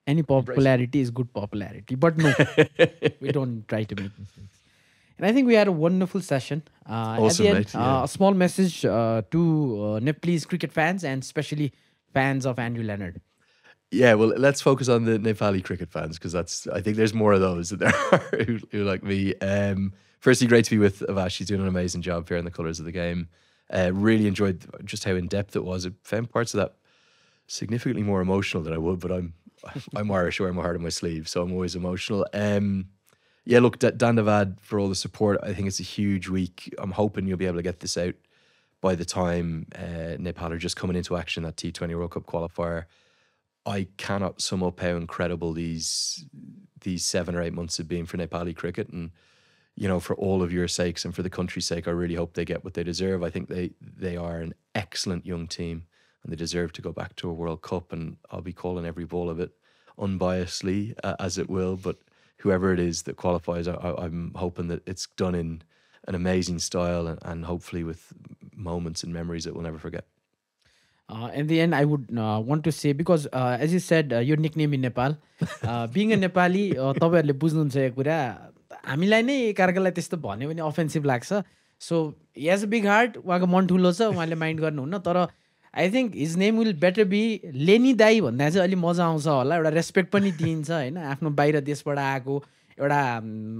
Any popularity is good popularity. But no, we don't try to make mistakes. And I think we had a wonderful session. Awesome, at the end, mate. Yeah. a small message to Nepalese cricket fans and especially fans of Andrew Leonard. Yeah, well, let's focus on the Nepali cricket fans, because I think there's more of those than there are who like me. Firstly, great to be with Avash. She's doing an amazing job here in the colours of the game. Really enjoyed just how in depth it was. I found parts of that significantly more emotional than I would, but I'm Irish, I wear my heart on my sleeve, so I'm always emotional. Yeah, look, Dandavad, for all the support. I think it's a huge week. I'm hoping you'll be able to get this out by the time Nepal are just coming into action, that T20 World Cup qualifier. I cannot sum up how incredible these 7 or 8 months have been for Nepali cricket. And, you know, for all of your sakes and for the country's sake, I really hope they get what they deserve. I think they are an excellent young team and they deserve to go back to a World Cup. And I'll be calling every ball of it unbiasedly, as it will. But whoever it is that qualifies, I'm hoping that it's done in an amazing style and hopefully with moments and memories that we'll never forget. In the end, I would want to say, because as you said, your nickname in Nepal, being a Nepali, तपाईहरुले बुझ्नुहुन्छ यो कुरा, हामीलाई नै एकअर्कालाई त्यस्तो भन्यो भने offensive लाग्छ. So he has a big heart, उहाँको मन ठुलो छ, उहाँले माइन्ड गर्नुहुन्न. तर I think his name will better be लेनी दाई भन्दा चाहिँ अलि मजा आउँछ होला, एउटा रेस्पेक्ट पनि दिइन्छ हैन, आफ्नो बाहिर देशबाट आएको एउटा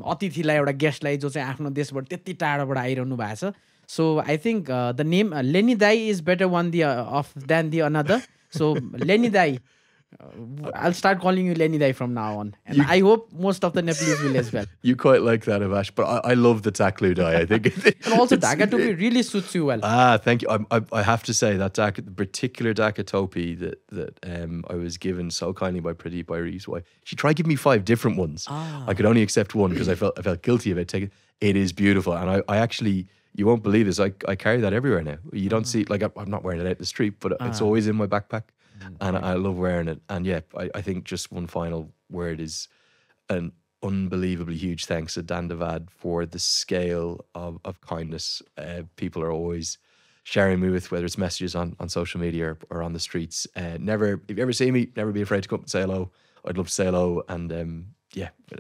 अतिथिलाई, एउटा गेस्टलाई जो चाहिँ आफ्नो देशबाट त्यति टाढाबाट आइरहनु भएको छ. So I think the name Lenny Dai is better one than the another. So Lenny Dai, I'll start calling you Lenny Dai from now on. And I hope most of the Nepalese will as well. You quite like that, Avash, but I love the Taklu Dai. I think. And also Dhaka Topi really suits you well. Thank you. I have to say that the particular Dhaka Topi that I was given so kindly by Pradeep Irie's wife. She tried giving me 5 different ones. I could only accept one because I felt guilty about taking it. It is beautiful, and I actually. You won't believe this. I carry that everywhere now. You don't see, like, I'm not wearing it out in the street, but it's always in my backpack, and I love wearing it. And yeah, I think just one final word is an unbelievably huge thanks to Dandavad for the scale of kindness people are always sharing me with, whether it's messages on social media or on the streets. If you ever see me, never be afraid to come up and say hello. I'd love to say hello. And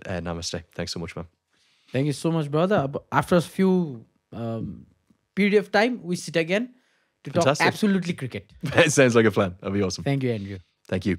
namaste. Thanks so much, man. Thank you so much, brother. After a few period of time, we sit again to talk absolutely cricket. It sounds like a plan. That'll be awesome. Thank you, Andrew. Thank you.